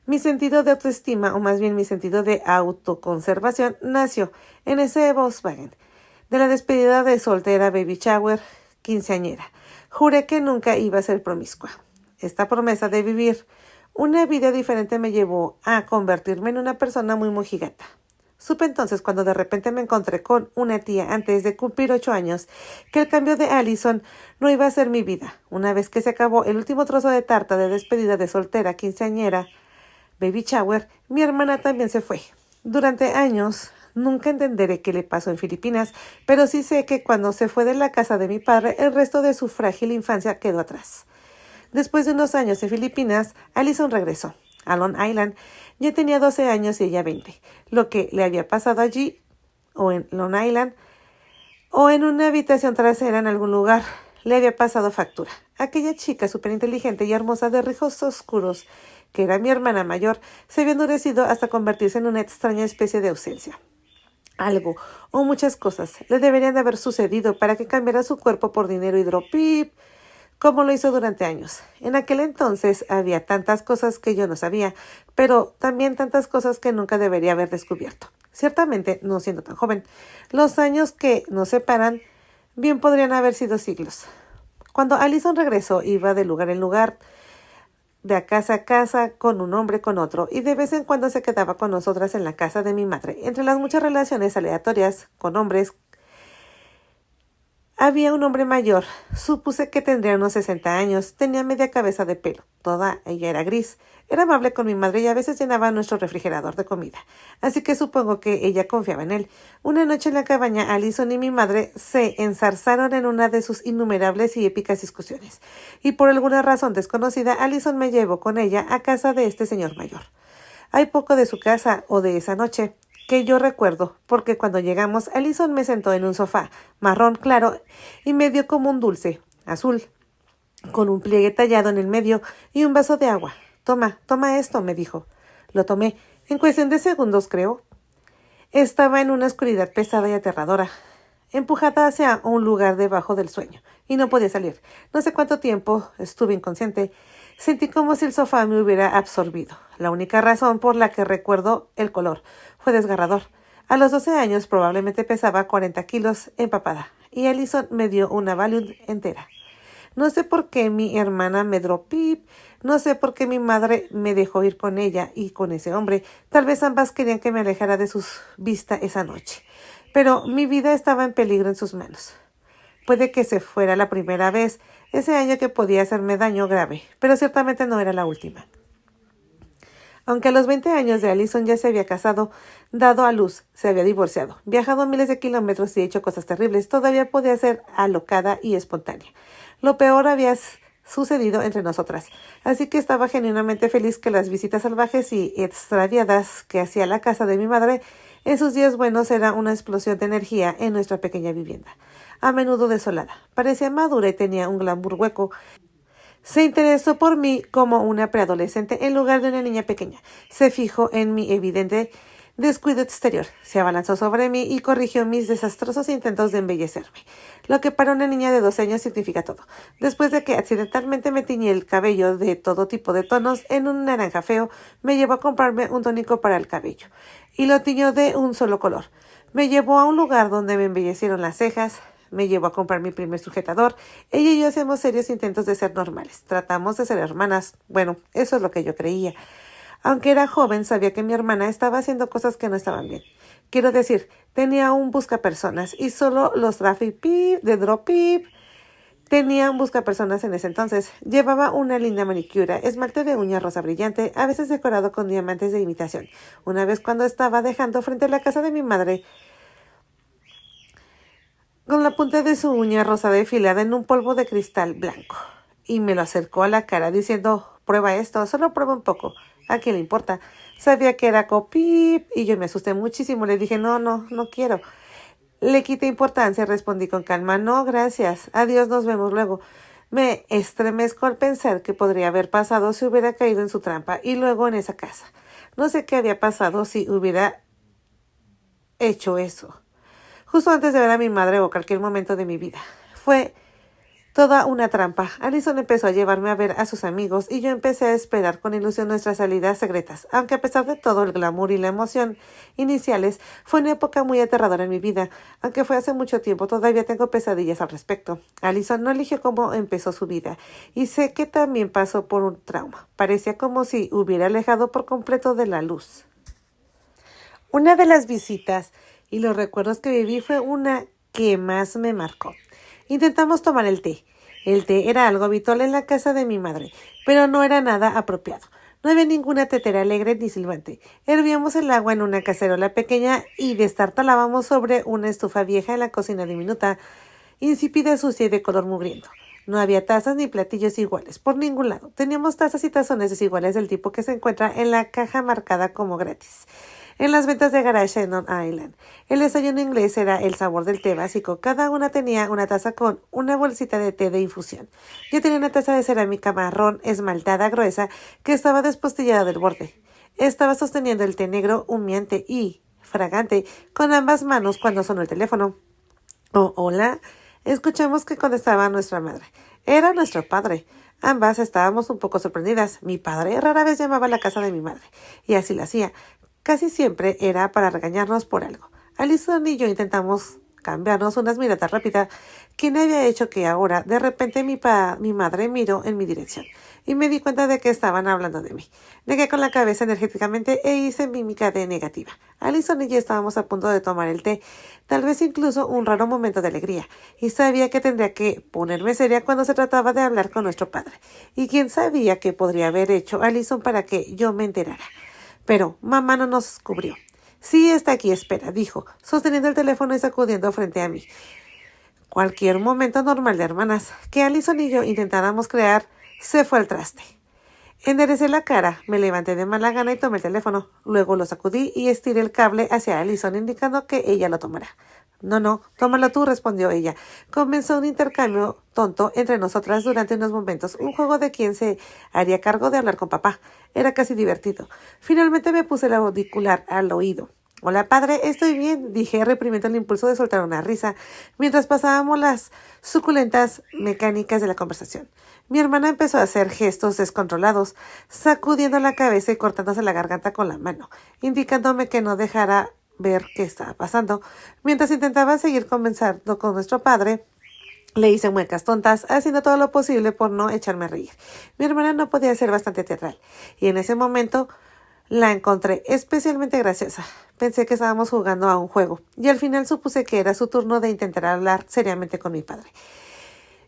Mi sentido de autoestima, o más bien mi sentido de autoconservación, nació en ese Volkswagen, de la despedida de soltera, baby shower, quinceañera. Juré que nunca iba a ser promiscua. Esta promesa de vivir una vida diferente me llevó a convertirme en una persona muy mojigata. Supe entonces, cuando de repente me encontré con una tía antes de cumplir 8 años, que el cambio de Alison no iba a ser mi vida. Una vez que se acabó el último trozo de tarta de despedida de soltera, quinceañera, baby shower, mi hermana también se fue. Durante años nunca entenderé qué le pasó en Filipinas, pero sí sé que cuando se fue de la casa de mi padre, el resto de su frágil infancia quedó atrás. Después de unos años en Filipinas, Alison regresó a Long Island. Yo tenía 12 años y ella 20. Lo que le había pasado allí, o en Long Island, o en una habitación trasera en algún lugar, le había pasado factura. Aquella chica súper inteligente y hermosa de rizos oscuros, que era mi hermana mayor, se había endurecido hasta convertirse en una extraña especie de ausencia. Algo, o muchas cosas, le deberían de haber sucedido para que cambiara su cuerpo por dinero hidropip, como lo hizo durante años. En aquel entonces había tantas cosas que yo no sabía, pero también tantas cosas que nunca debería haber descubierto. Ciertamente, no siendo tan joven, los años que nos separan bien podrían haber sido siglos. Cuando Alison regresó, iba de lugar en lugar, de casa a casa, con un hombre, con otro, y de vez en cuando se quedaba con nosotras en la casa de mi madre. Entre las muchas relaciones aleatorias con hombres, había un hombre mayor. Supuse que tendría unos 60 años. Tenía media cabeza de pelo. Toda ella era gris. Era amable con mi madre y a veces llenaba nuestro refrigerador de comida. Así que supongo que ella confiaba en él. Una noche en la cabaña, Alison y mi madre se enzarzaron en una de sus innumerables y épicas discusiones. Y por alguna razón desconocida, Alison me llevó con ella a casa de este señor mayor. Hay poco de su casa o de esa noche que yo recuerdo, porque cuando llegamos, Alison me sentó en un sofá marrón claro y me dio como un dulce azul, con un pliegue tallado en el medio y un vaso de agua. Toma esto, me dijo. Lo tomé. En cuestión de segundos, creo. Estaba en una oscuridad pesada y aterradora, empujada hacia un lugar debajo del sueño, y no podía salir. No sé cuánto tiempo estuve inconsciente. Sentí como si el sofá me hubiera absorbido. La única razón por la que recuerdo el color fue desgarrador. A los 12 años probablemente pesaba 40 kilos empapada, y Alison me dio una Valium entera. No sé por qué mi hermana me dropip, no sé por qué mi madre me dejó ir con ella y con ese hombre. Tal vez ambas querían que me alejara de sus vistas esa noche, pero mi vida estaba en peligro en sus manos. Puede que se fuera la primera vez ese año que podía hacerme daño grave, pero ciertamente no era la última. Aunque a los 20 años de Allison ya se había casado, dado a luz, se había divorciado, viajado miles de kilómetros y hecho cosas terribles, todavía podía ser alocada y espontánea. Lo peor había sucedido entre nosotras, así que estaba genuinamente feliz que las visitas salvajes y extraviadas que hacía la casa de mi madre en sus días buenos era una explosión de energía en nuestra pequeña vivienda, a menudo desolada. Parecía madura y tenía un glamour hueco. Se interesó por mí como una preadolescente en lugar de una niña pequeña. Se fijó en mi evidente descuido exterior. Se abalanzó sobre mí y corrigió mis desastrosos intentos de embellecerme, lo que para una niña de 12 años significa todo. Después de que accidentalmente me tiñí el cabello de todo tipo de tonos en un naranja feo, me llevó a comprarme un tónico para el cabello y lo tiñó de un solo color. Me llevó a un lugar donde me embellecieron las cejas. Me llevó a comprar mi primer sujetador. Ella y yo hacemos serios intentos de ser normales. Tratamos de ser hermanas. Bueno, eso es lo que yo creía. Aunque era joven, sabía que mi hermana estaba haciendo cosas que no estaban bien. Quiero decir, tenía un buscapersonas y solo los traffic pip de drop pip tenía un buscapersonas en ese entonces. Llevaba una linda manicura, esmalte de uña rosa brillante, a veces decorado con diamantes de imitación. Una vez cuando estaba dejando frente a la casa de mi madre, con la punta de su uña rosa desfilada en un polvo de cristal blanco, y me lo acercó a la cara diciendo, prueba esto, solo prueba un poco, ¿a quién le importa? Sabía que era copip y yo me asusté muchísimo, le dije, no quiero. Le quité importancia, respondí con calma, no, gracias, adiós, nos vemos luego. Me estremezco al pensar que podría haber pasado si hubiera caído en su trampa y luego en esa casa. No sé qué había pasado si hubiera hecho eso justo antes de ver a mi madre o cualquier momento de mi vida. Fue toda una trampa. Allison empezó a llevarme a ver a sus amigos y yo empecé a esperar con ilusión nuestras salidas secretas. Aunque a pesar de todo el glamour y la emoción iniciales, fue una época muy aterradora en mi vida. Aunque fue hace mucho tiempo, todavía tengo pesadillas al respecto. Allison no eligió cómo empezó su vida y sé que también pasó por un trauma. Parecía como si hubiera alejado por completo de la luz. Una de las visitas y los recuerdos que viví fue una que más me marcó. Intentamos tomar el té. El té era algo habitual en la casa de mi madre, pero no era nada apropiado. No había ninguna tetera alegre ni silbante. Hervíamos el agua en una cacerola pequeña y destartalábamos sobre una estufa vieja en la cocina diminuta, insípida, sucia y de color mugriento. No había tazas ni platillos iguales, por ningún lado. Teníamos tazas y tazones desiguales del tipo que se encuentra en la caja marcada como gratis en las ventas de garage en Long Island. El desayuno inglés era el sabor del té básico. Cada una tenía una taza con una bolsita de té de infusión. Yo tenía una taza de cerámica marrón esmaltada gruesa que estaba despostillada del borde. Estaba sosteniendo el té negro humeante y fragante con ambas manos cuando sonó el teléfono. Oh, hola. Escuchamos que contestaba nuestra madre. Era nuestro padre. Ambas estábamos un poco sorprendidas. Mi padre rara vez llamaba a la casa de mi madre, y así lo hacía. Casi siempre era para regañarnos por algo. Allison y yo intentamos cambiarnos unas miradas rápidas que no había hecho que ahora, de repente, mi madre miró en mi dirección y me di cuenta de que estaban hablando de mí. Negué con la cabeza energéticamente e hice mímica de negativa. Allison y yo estábamos a punto de tomar el té, tal vez incluso un raro momento de alegría, y sabía que tendría que ponerme seria cuando se trataba de hablar con nuestro padre. ¿Y quién sabía qué podría haber hecho Allison para que yo me enterara? Pero mamá no nos cubrió. Sí, está aquí, espera, dijo, sosteniendo el teléfono y sacudiendo frente a mí. Cualquier momento normal de hermanas que Allison y yo intentáramos crear se fue al traste. Enderecé la cara, me levanté de mala gana y tomé el teléfono. Luego lo sacudí y estiré el cable hacia Allison, indicando que ella lo tomara. No, tómalo tú, respondió ella. Comenzó un intercambio tonto entre nosotras durante unos momentos, un juego de quién se haría cargo de hablar con papá. Era casi divertido. Finalmente me puse el auricular al oído. Hola, padre, estoy bien, dije, reprimiendo el impulso de soltar una risa, mientras pasábamos las suculentas mecánicas de la conversación. Mi hermana empezó a hacer gestos descontrolados, sacudiendo la cabeza y cortándose la garganta con la mano, indicándome que no dejara ver qué estaba pasando. Mientras intentaba seguir conversando con nuestro padre, le hice muecas tontas, haciendo todo lo posible por no echarme a reír. Mi hermana no podía ser bastante teatral, y en ese momento la encontré especialmente graciosa. Pensé que estábamos jugando a un juego y al final supuse que era su turno de intentar hablar seriamente con mi padre.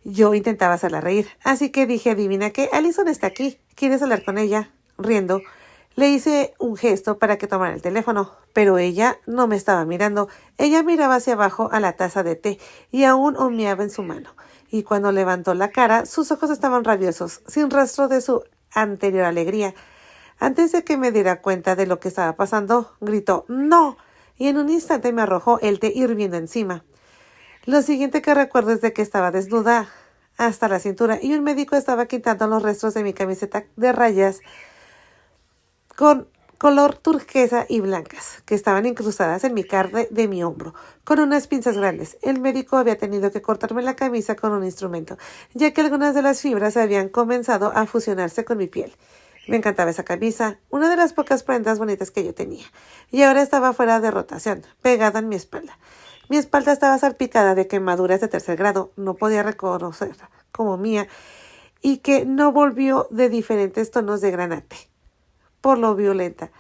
Yo intentaba hacerla reír, así que dije, adivina qué, Allison está aquí, ¿quieres hablar con ella? Riendo, le hice un gesto para que tomara el teléfono, pero ella no me estaba mirando. Ella miraba hacia abajo a la taza de té y aún humeaba en su mano. Y cuando levantó la cara, sus ojos estaban rabiosos, sin rastro de su anterior alegría. Antes de que me diera cuenta de lo que estaba pasando, gritó ¡No! Y en un instante me arrojó el té hirviendo encima. Lo siguiente que recuerdo es de que estaba desnuda hasta la cintura y un médico estaba quitando los restos de mi camiseta de rayas con color turquesa y blancas, que estaban incrustadas en mi carne de mi hombro, con unas pinzas grandes. El médico había tenido que cortarme la camisa con un instrumento, ya que algunas de las fibras habían comenzado a fusionarse con mi piel. Me encantaba esa camisa, una de las pocas prendas bonitas que yo tenía, y ahora estaba fuera de rotación, pegada en mi espalda. Mi espalda estaba salpicada de quemaduras de 3er grado, no podía reconocerla como mía, y que no volvió de diferentes tonos de granate, por lo violenta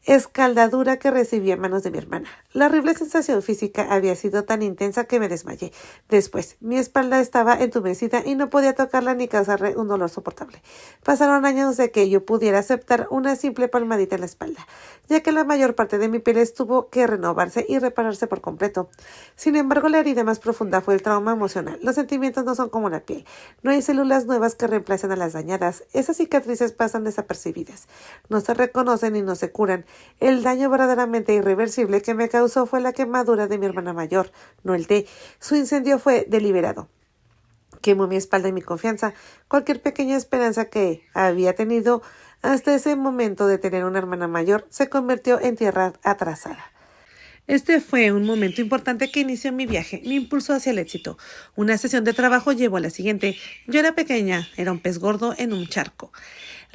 escaldadura que recibí a manos de mi hermana. La horrible sensación física había sido tan intensa que me desmayé. Después, mi espalda estaba entumecida y no podía tocarla ni causarle un dolor soportable. Pasaron años de que yo pudiera aceptar una simple palmadita en la espalda, ya que la mayor parte de mi piel tuvo que renovarse y repararse por completo. Sin embargo, la herida más profunda fue el trauma emocional. Los sentimientos no son como la piel. No hay células nuevas que reemplacen a las dañadas. Esas cicatrices pasan desapercibidas. No se reconocen y no se curan. El daño verdaderamente irreversible que me causó fue la quemadura de mi hermana mayor, no el té. Su incendio fue deliberado. Quemó mi espalda y mi confianza. Cualquier pequeña esperanza que había tenido hasta ese momento de tener una hermana mayor se convirtió en tierra atrasada. Este fue un momento importante que inició mi viaje, me impulsó hacia el éxito. Una sesión de trabajo llevó a la siguiente. Yo era pequeña, era un pez gordo en un charco.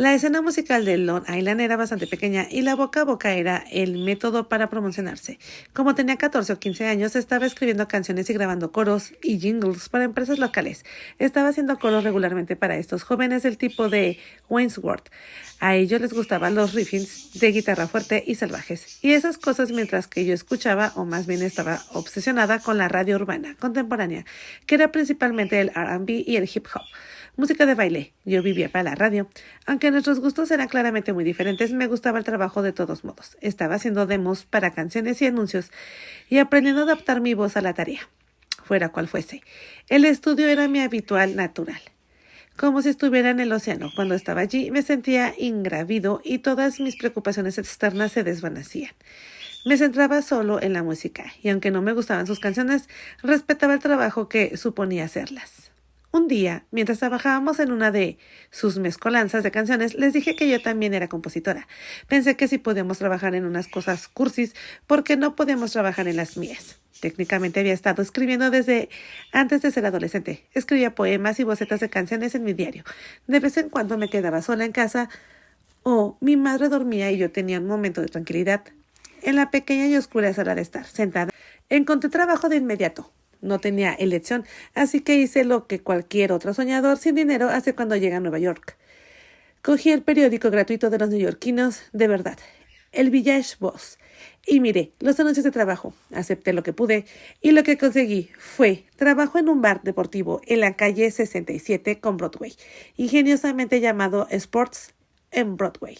La escena musical de Long Island era bastante pequeña y la boca a boca era el método para promocionarse. Como tenía 14 o 15 años, estaba escribiendo canciones y grabando coros y jingles para empresas locales. Estaba haciendo coros regularmente para estos jóvenes del tipo de Wainsworth. A ellos les gustaban los riffs de guitarra fuerte y salvajes. Y esas cosas mientras que yo escuchaba, o más bien estaba obsesionada con la radio urbana contemporánea, que era principalmente el R&B y el hip hop. Música de baile. Yo vivía para la radio. Aunque nuestros gustos eran claramente muy diferentes, me gustaba el trabajo de todos modos. Estaba haciendo demos para canciones y anuncios y aprendiendo a adaptar mi voz a la tarea, fuera cual fuese. El estudio era mi habitual natural. Como si estuviera en el océano. Cuando estaba allí me sentía ingrávido y todas mis preocupaciones externas se desvanecían. Me centraba solo en la música y aunque no me gustaban sus canciones, respetaba el trabajo que suponía hacerlas. Un día, mientras trabajábamos en una de sus mezcolanzas de canciones, les dije que yo también era compositora. Pensé que si podíamos trabajar en unas cosas cursis, ¿por qué no podíamos trabajar en las mías? Técnicamente había estado escribiendo desde antes de ser adolescente. Escribía poemas y bocetas de canciones en mi diario. De vez en cuando me quedaba sola en casa o mi madre dormía y yo tenía un momento de tranquilidad. En la pequeña y oscura sala de estar, sentada, encontré trabajo de inmediato. No tenía elección, así que hice lo que cualquier otro soñador sin dinero hace cuando llega a Nueva York. Cogí el periódico gratuito de los neoyorquinos, de verdad, el Village Voice, y miré los anuncios de trabajo. Acepté lo que pude y lo que conseguí fue trabajo en un bar deportivo en la calle 67 con Broadway, ingeniosamente llamado Sports en Broadway.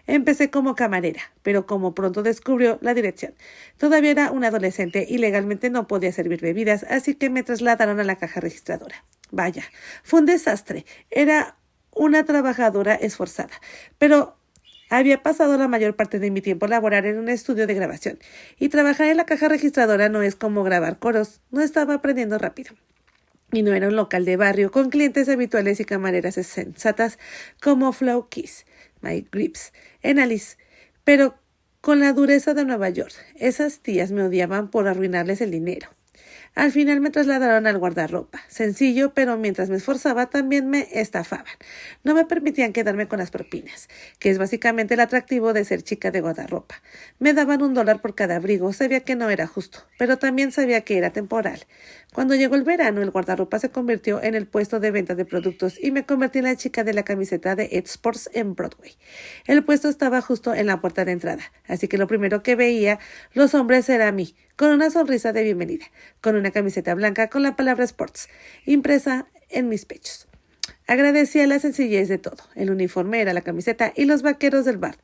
Empecé como camarera, pero como pronto descubrió la dirección. Todavía era una adolescente y legalmente no podía servir bebidas, así que me trasladaron a la caja registradora. Vaya, fue un desastre. Era una trabajadora esforzada, pero había pasado la mayor parte de mi tiempo laborar en un estudio de grabación, y trabajar en la caja registradora no es como grabar coros. No estaba aprendiendo rápido. Y no era un local de barrio con clientes habituales y camareras sensatas como Flo Kiss, My Grips, en Alice, pero con la dureza de Nueva York. Esas tías me odiaban por arruinarles el dinero. Al final me trasladaron al guardarropa. Sencillo, pero mientras me esforzaba también me estafaban. No me permitían quedarme con las propinas, que es básicamente el atractivo de ser chica de guardarropa. Me daban $1 por cada abrigo, sabía que no era justo, pero también sabía que era temporal. Cuando llegó el verano, el guardarropa se convirtió en el puesto de venta de productos y me convertí en la chica de la camiseta de Ed Sports en Broadway. El puesto estaba justo en la puerta de entrada, así que lo primero que veía los hombres era a mí, con una sonrisa de bienvenida, con una camiseta blanca con la palabra Sports impresa en mis pechos. Agradecía la sencillez de todo. El uniforme era la camiseta y los vaqueros del bar.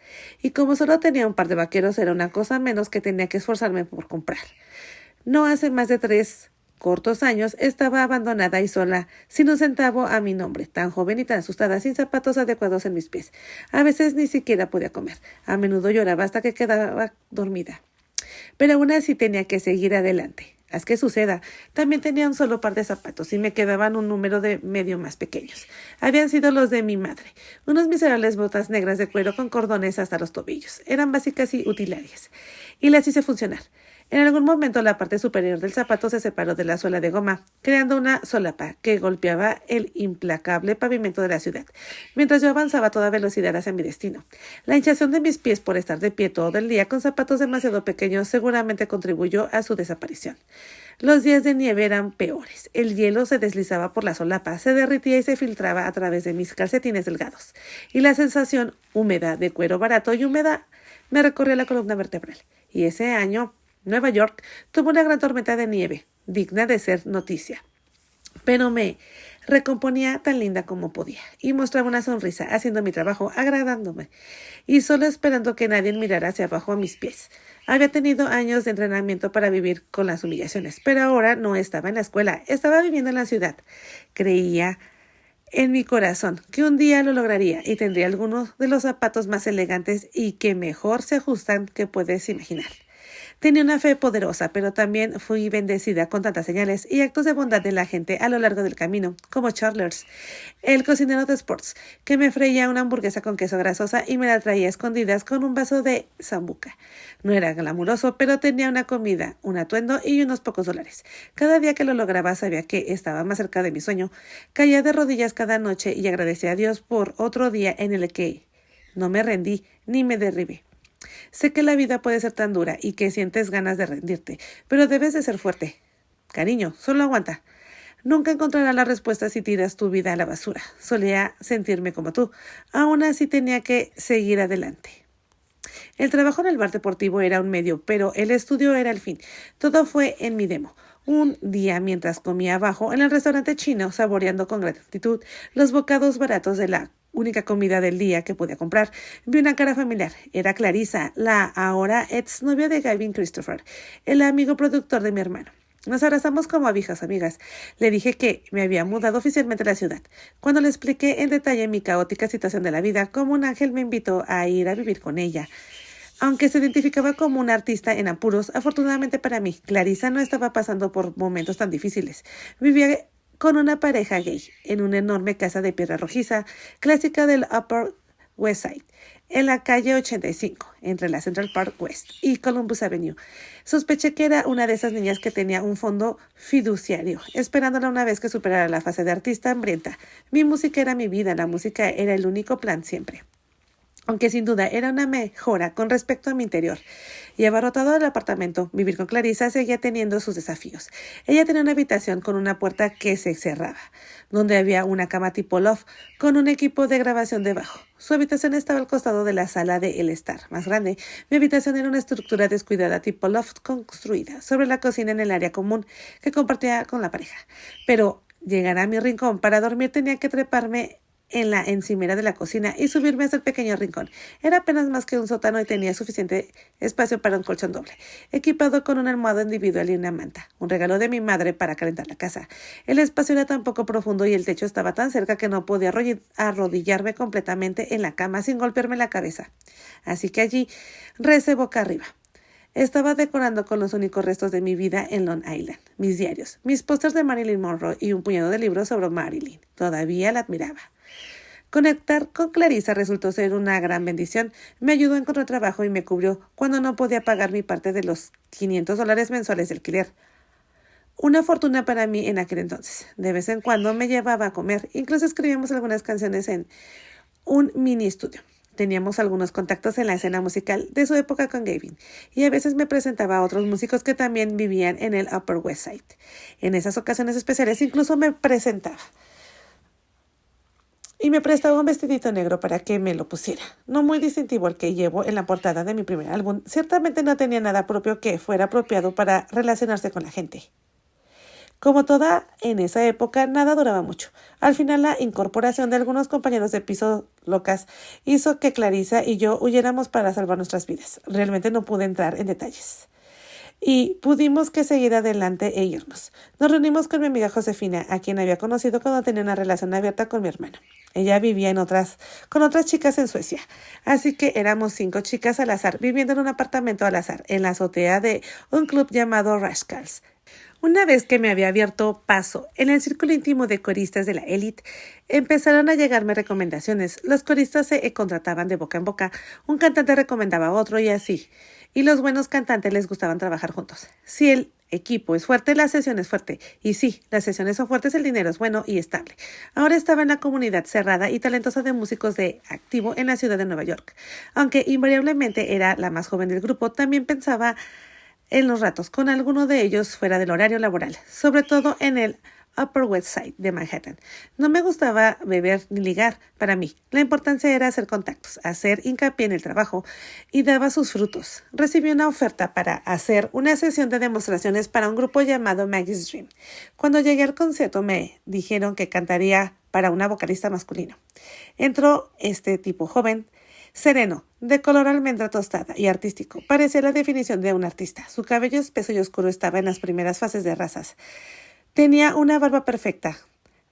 Y como solo tenía un par de vaqueros, era una cosa menos que tenía que esforzarme por comprar. No hace más de 3 cortos años estaba abandonada y sola, sin un centavo a mi nombre, tan joven y tan asustada, sin zapatos adecuados en mis pies. A veces ni siquiera podía comer. A menudo lloraba hasta que quedaba dormida. Pero aún así tenía que seguir adelante. Haz que suceda. También tenía un solo par de zapatos y me quedaban un número de medio más pequeños. Habían sido los de mi madre. Unos miserables botas negras de cuero con cordones hasta los tobillos. Eran básicas y utilitarias. Y las hice funcionar. En algún momento la parte superior del zapato se separó de la suela de goma, creando una solapa que golpeaba el implacable pavimento de la ciudad, mientras yo avanzaba a toda velocidad hacia mi destino. La hinchazón de mis pies por estar de pie todo el día con zapatos demasiado pequeños seguramente contribuyó a su desaparición. Los días de nieve eran peores. El hielo se deslizaba por la solapa, se derritía y se filtraba a través de mis calcetines delgados, y la sensación húmeda de cuero barato y húmeda me recorría la columna vertebral. Y ese año Nueva York tuvo una gran tormenta de nieve, digna de ser noticia. Pero me recomponía tan linda como podía y mostraba una sonrisa, haciendo mi trabajo, agradándome y solo esperando que nadie mirara hacia abajo a mis pies. Había tenido años de entrenamiento para vivir con las humillaciones, pero ahora no estaba en la escuela, estaba viviendo en la ciudad. Creía en mi corazón que un día lo lograría y tendría algunos de los zapatos más elegantes y que mejor se ajustan que puedes imaginar. Tenía una fe poderosa, pero también fui bendecida con tantas señales y actos de bondad de la gente a lo largo del camino, como Charles, el cocinero de Sports, que me freía una hamburguesa con queso grasosa y me la traía a escondidas con un vaso de sambuca. No era glamuroso, pero tenía una comida, un atuendo y unos pocos $. Cada día que lo lograba sabía que estaba más cerca de mi sueño. Caía de rodillas cada noche y agradecía a Dios por otro día en el que no me rendí ni me derribé. Sé que la vida puede ser tan dura y que sientes ganas de rendirte, pero debes de ser fuerte. Cariño, solo aguanta. Nunca encontrarás la respuesta si tiras tu vida a la basura. Solía sentirme como tú. Aún así tenía que seguir adelante. El trabajo en el bar deportivo era un medio, pero el estudio era el fin. Todo fue en mi demo. Un día, mientras comía abajo en el restaurante chino, saboreando con gratitud los bocados baratos de la única comida del día que podía comprar, vi una cara familiar. Era Clarissa, la ahora exnovia de Gavin Christopher, el amigo productor de mi hermano. Nos abrazamos como a viejas amigas. Le dije que me había mudado oficialmente a la ciudad. Cuando le expliqué en detalle mi caótica situación de la vida, como un ángel me invitó a ir a vivir con ella. Aunque se identificaba como una artista en apuros, afortunadamente para mí, Clarissa no estaba pasando por momentos tan difíciles. Vivía con una pareja gay en una enorme casa de piedra rojiza, clásica del Upper West Side, en la calle 85, entre la Central Park West y Columbus Avenue. Sospeché que era una de esas niñas que tenía un fondo fiduciario, esperándola una vez que superara la fase de artista hambrienta. Mi música era mi vida, la música era el único plan siempre. Aunque sin duda era una mejora con respecto a mi interior. Y abarrotado el apartamento, vivir con Clarissa seguía teniendo sus desafíos. Ella tenía una habitación con una puerta que se cerraba, donde había una cama tipo loft con un equipo de grabación debajo. Su habitación estaba al costado de la sala de El Estar, más grande. Mi habitación era una estructura descuidada tipo loft construida sobre la cocina en el área común que compartía con la pareja. Pero llegar a mi rincón para dormir tenía que treparme en la encimera de la cocina y subirme hasta el pequeño rincón. Era apenas más que un sótano y tenía suficiente espacio para un colchón doble, equipado con una almohada individual y una manta, un regalo de mi madre para calentar la casa. El espacio era tan poco profundo y el techo estaba tan cerca que no podía arrodillarme completamente en la cama sin golpearme la cabeza. Así que allí recé boca arriba. Estaba decorando con los únicos restos de mi vida en Long Island, mis diarios, mis pósters de Marilyn Monroe y un puñado de libros sobre Marilyn. Todavía la admiraba. Conectar con Clarissa resultó ser una gran bendición. Me ayudó a encontrar trabajo y me cubrió cuando no podía pagar mi parte de los $500 mensuales de alquiler. una fortuna para mí en aquel entonces. De vez en cuando me llevaba a comer, incluso escribíamos algunas canciones en un mini estudio. Teníamos algunos contactos en la escena musical de su época con Gavin, y a veces me presentaba a otros músicos que también vivían en el Upper West Side. En esas ocasiones especiales incluso me presentaba. Y me prestaba un vestidito negro para que me lo pusiera. No muy distintivo al que llevo en la portada de mi primer álbum. Ciertamente no tenía nada propio que fuera apropiado para relacionarse con la gente. Como toda en esa época, nada duraba mucho. Al final, la incorporación de algunos compañeros de piso locas hizo que Clarissa y yo huyéramos para salvar nuestras vidas. Realmente no pude entrar en detalles. Y pudimos que seguir adelante e irnos. Nos reunimos con mi amiga Josefina, a quien había conocido cuando tenía una relación abierta con mi hermano. Ella vivía con otras chicas en Suecia, así que éramos 5 chicas al azar, viviendo en un apartamento al azar, en la azotea de un club llamado Rascals. Una vez que me había abierto paso en el círculo íntimo de coristas de la élite, empezaron a llegarme recomendaciones. Los coristas se contrataban de boca en boca, un cantante recomendaba a otro y así. Y los buenos cantantes les gustaban trabajar juntos. Si el equipo es fuerte, la sesión es fuerte. Y sí, las sesiones son fuertes, el dinero es bueno y estable. Ahora estaba en la comunidad cerrada y talentosa de músicos de activo en la ciudad de Nueva York. Aunque invariablemente era la más joven del grupo, también pensaba en los ratos con alguno de ellos fuera del horario laboral, sobre todo en el Upper West Side de Manhattan. No me gustaba beber ni ligar. Para mí, la importancia era hacer contactos, hacer hincapié en el trabajo, y daba sus frutos. Recibí una oferta para hacer una sesión de demostraciones para un grupo llamado Maggie's Dream. Cuando llegué al concierto me dijeron que cantaría para una vocalista masculino. Entró este tipo joven, sereno, de color almendra tostada y artístico. Parecía la definición de un artista. Su cabello espeso y oscuro estaba en las primeras fases de razas. Tenía una barba perfecta,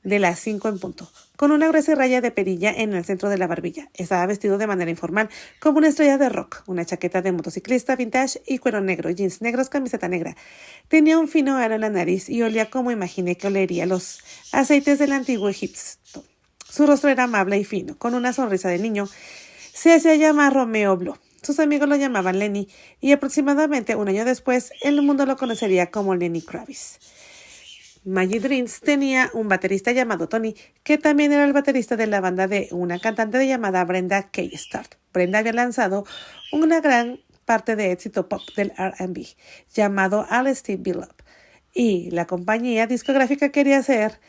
de las 5 en punto, con una gruesa raya de perilla en el centro de la barbilla. Estaba vestido de manera informal, como una estrella de rock, una chaqueta de motociclista vintage y cuero negro, jeans negros, camiseta negra. Tenía un fino aro en la nariz y olía como imaginé que olería los aceites del antiguo Egipto. Su rostro era amable y fino, con una sonrisa de niño. Se hacía llamar Romeo Blue. Sus amigos lo llamaban Lenny, y aproximadamente un año después, el mundo lo conocería como Lenny Kravitz. Maggie Dreams tenía un baterista llamado Tony, que también era el baterista de la banda de una cantante llamada Brenda K. Starr. Brenda había lanzado una gran parte de éxito pop del R&B, llamado I'll Still Be Love, y la compañía discográfica quería hacer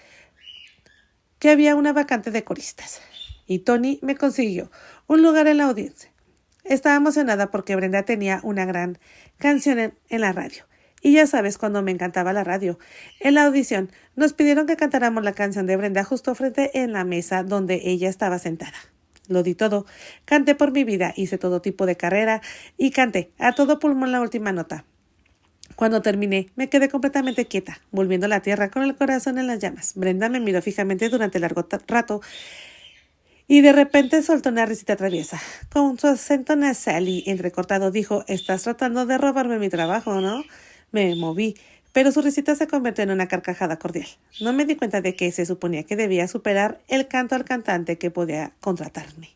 que había una vacante de coristas. Y Tony me consiguió un lugar en la audiencia. Estaba emocionada porque Brenda tenía una gran canción en la radio. Y ya sabes cuando me encantaba la radio. En la audición nos pidieron que cantáramos la canción de Brenda justo frente en la mesa donde ella estaba sentada. Lo di todo. Canté por mi vida, hice todo tipo de carrera y canté a todo pulmón la última nota. Cuando terminé, me quedé completamente quieta, volviendo a la tierra con el corazón en las llamas. Brenda me miró fijamente durante largo rato y de repente soltó una risita traviesa. Con su acento nasal y entrecortado dijo: «Estás tratando de robarme mi trabajo, ¿no?» Me moví, pero su risita se convirtió en una carcajada cordial. No me di cuenta de que se suponía que debía superar el canto al cantante que podía contratarme.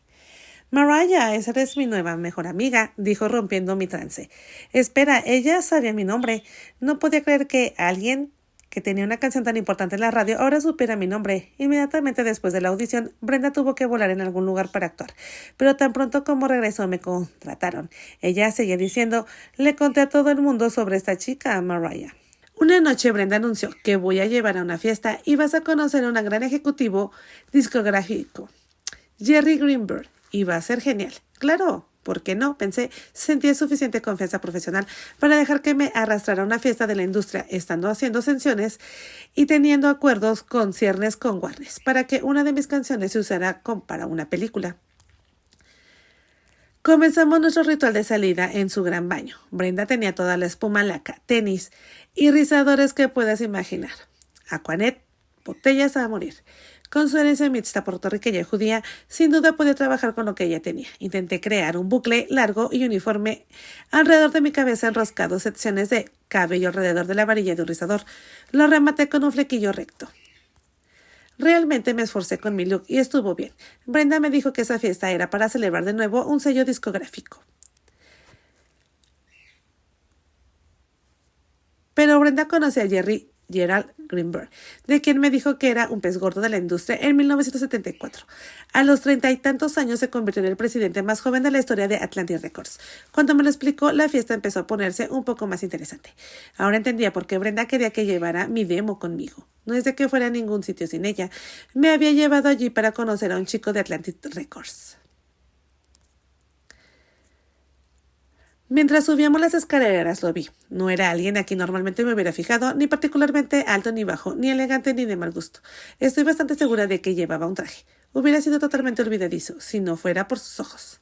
«Mariah, esa es mi nueva mejor amiga», dijo rompiendo mi trance. «Espera, ella sabía mi nombre. No podía creer que alguien que tenía una canción tan importante en la radio ahora supiera mi nombre». Inmediatamente después de la audición, Brenda tuvo que volar en algún lugar para actuar, pero tan pronto como regresó me contrataron. Ella seguía diciendo: «Le conté a todo el mundo sobre esta chica, Mariah». Una noche Brenda anunció: «Que voy a llevar a una fiesta y vas a conocer a un gran ejecutivo discográfico, Jerry Greenberg, y va a ser genial». Claro, ¿por qué no? Pensé. Sentía suficiente confianza profesional para dejar que me arrastrara a una fiesta de la industria, estando haciendo sesiones y teniendo acuerdos con ciernes con Warner para que una de mis canciones se usara para una película. Comenzamos nuestro ritual de salida en su gran baño. Brenda tenía toda la espuma laca, tenis y rizadores que puedas imaginar. Aquanet, botellas a morir. Con su herencia mixta puertorriqueña y judía, sin duda podía trabajar con lo que ella tenía. Intenté crear un bucle largo y uniforme alrededor de mi cabeza, enroscado secciones de cabello alrededor de la varilla de un rizador. Lo rematé con un flequillo recto. Realmente me esforcé con mi look y estuvo bien. Brenda me dijo que esa fiesta era para celebrar de nuevo un sello discográfico. Pero Brenda conocía a Jerry Gerald Greenberg, de quien me dijo que era un pez gordo de la industria en 1974. A los 30 y tantos años se convirtió en el presidente más joven de la historia de Atlantic Records. Cuando me lo explicó, la fiesta empezó a ponerse un poco más interesante. Ahora entendía por qué Brenda quería que llevara mi demo conmigo. No es de que fuera a ningún sitio sin ella. Me había llevado allí para conocer a un chico de Atlantic Records. Mientras subíamos las escaleras lo vi. No era alguien a quien normalmente me hubiera fijado, ni particularmente alto ni bajo, ni elegante ni de mal gusto. Estoy bastante segura de que llevaba un traje. Hubiera sido totalmente olvidadizo, si no fuera por sus ojos.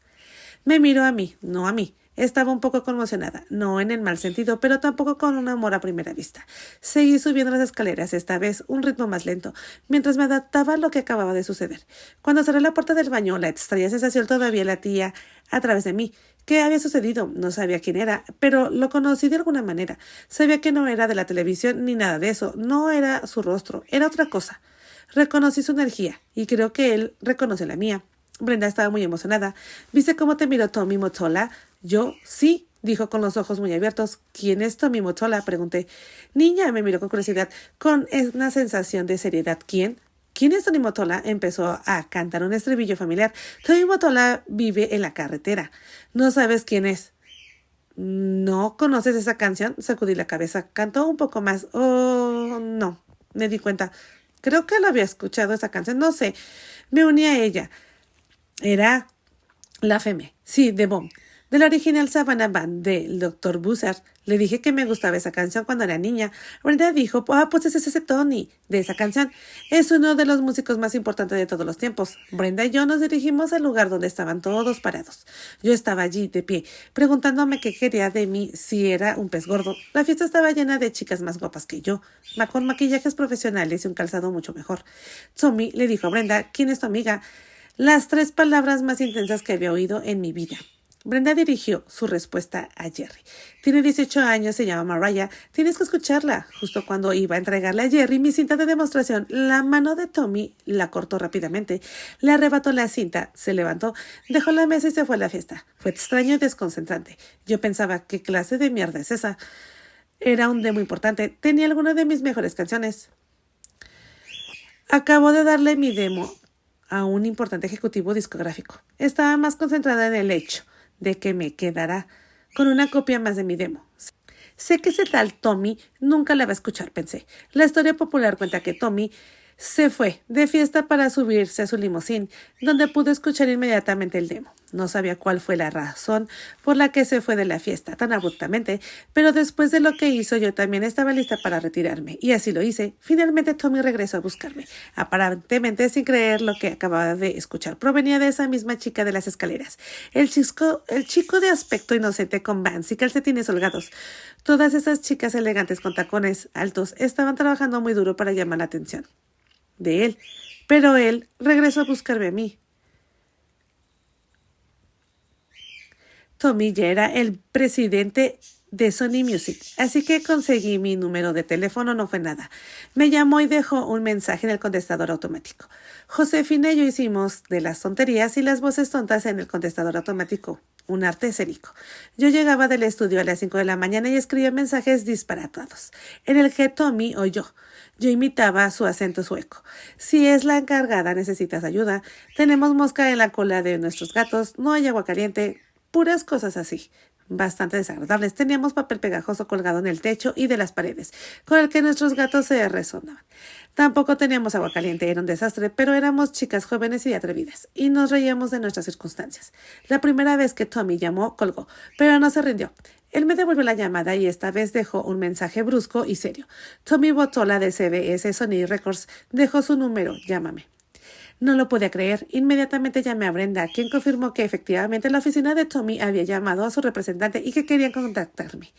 Me miró a mí, no a mí. Estaba un poco conmocionada, no en el mal sentido, pero tampoco con un amor a primera vista. Seguí subiendo las escaleras, esta vez un ritmo más lento, mientras me adaptaba a lo que acababa de suceder. Cuando cerré la puerta del baño, la extraña sensación todavía latía a través de mí. ¿Qué había sucedido? No sabía quién era, pero lo conocí de alguna manera. Sabía que no era de la televisión ni nada de eso, no era su rostro, era otra cosa. Reconocí su energía, y creo que él reconoció la mía. Brenda estaba muy emocionada. ¿Viste cómo te miró Tommy Mottola? Yo, sí, dijo con los ojos muy abiertos. ¿Quién es Tommy Mottola? Pregunté. Niña, me miró con curiosidad, con una sensación de seriedad. ¿Quién? ¿Quién es Tommy Mottola? Empezó a cantar un estribillo familiar. Tommy Mottola vive en la carretera. ¿No sabes quién es? ¿No conoces esa canción? Sacudí la cabeza. Cantó un poco más. Oh, no. Me di cuenta. Creo que lo había escuchado esa canción. No sé. Me uní a ella. Era La Femme. Sí, de Bomb. Del original Savannah Band del Dr. Buzzard. Le dije que me gustaba esa canción cuando era niña. Brenda dijo, pues ese es ese Tony de esa canción. Es uno de los músicos más importantes de todos los tiempos. Brenda y yo nos dirigimos al lugar donde estaban todos parados. Yo estaba allí, de pie, preguntándome qué quería de mí si era un pez gordo. La fiesta estaba llena de chicas más guapas que yo, con maquillajes profesionales y un calzado mucho mejor. Tommy le dijo a Brenda, ¿quién es tu amiga? Las 3 palabras más intensas que había oído en mi vida. Brenda dirigió su respuesta a Jerry. Tiene 18 años, se llama Mariah. Tienes que escucharla. Justo cuando iba a entregarle a Jerry mi cinta de demostración, la mano de Tommy la cortó rápidamente. Le arrebató la cinta, se levantó, dejó la mesa y se fue a la fiesta. Fue extraño y desconcentrante. Yo pensaba, ¿qué clase de mierda es esa? Era un demo importante. Tenía alguna de mis mejores canciones. Acabo de darle mi demo a un importante ejecutivo discográfico. Estaba más concentrada en el hecho de que me quedará con una copia más de mi demo. Sé que ese tal Tommy nunca la va a escuchar, pensé. La historia popular cuenta que Tommy se fue de fiesta para subirse a su limusín, donde pudo escuchar inmediatamente el demo. No sabía cuál fue la razón por la que se fue de la fiesta tan abruptamente, pero después de lo que hizo yo también estaba lista para retirarme, y así lo hice. Finalmente Tommy regresó a buscarme, aparentemente sin creer lo que acababa de escuchar. Provenía de esa misma chica de las escaleras, el chico de aspecto inocente con Vans y calcetines holgados. Todas esas chicas elegantes con tacones altos estaban trabajando muy duro para llamar la atención de él, pero él regresó a buscarme a mí. Tommy ya era el presidente de Sony Music, así que conseguí mi número de teléfono, no fue nada. Me llamó y dejó un mensaje en el contestador automático. Josefina y yo hicimos de las tonterías y las voces tontas en el contestador automático un arte escénico. Yo llegaba del estudio a las 5 de la mañana y escribía mensajes disparatados, en el que Tommy oyó. Yo imitaba su acento sueco. Si es la encargada, necesitas ayuda. Tenemos mosca en la cola de nuestros gatos, no hay agua caliente, puras cosas así. Bastante desagradables. Teníamos papel pegajoso colgado en el techo y de las paredes, con el que nuestros gatos se resonaban. Tampoco teníamos agua caliente, era un desastre, pero éramos chicas jóvenes y atrevidas, y nos reíamos de nuestras circunstancias. La primera vez que Tommy llamó, colgó, pero no se rindió. Él me devolvió la llamada y esta vez dejó un mensaje brusco y serio. Tommy Mottola de CBS Sony Records dejó su número, llámame. No lo podía creer. Inmediatamente llamé a Brenda, quien confirmó que efectivamente la oficina de Tommy había llamado a su representante y que querían contactarme.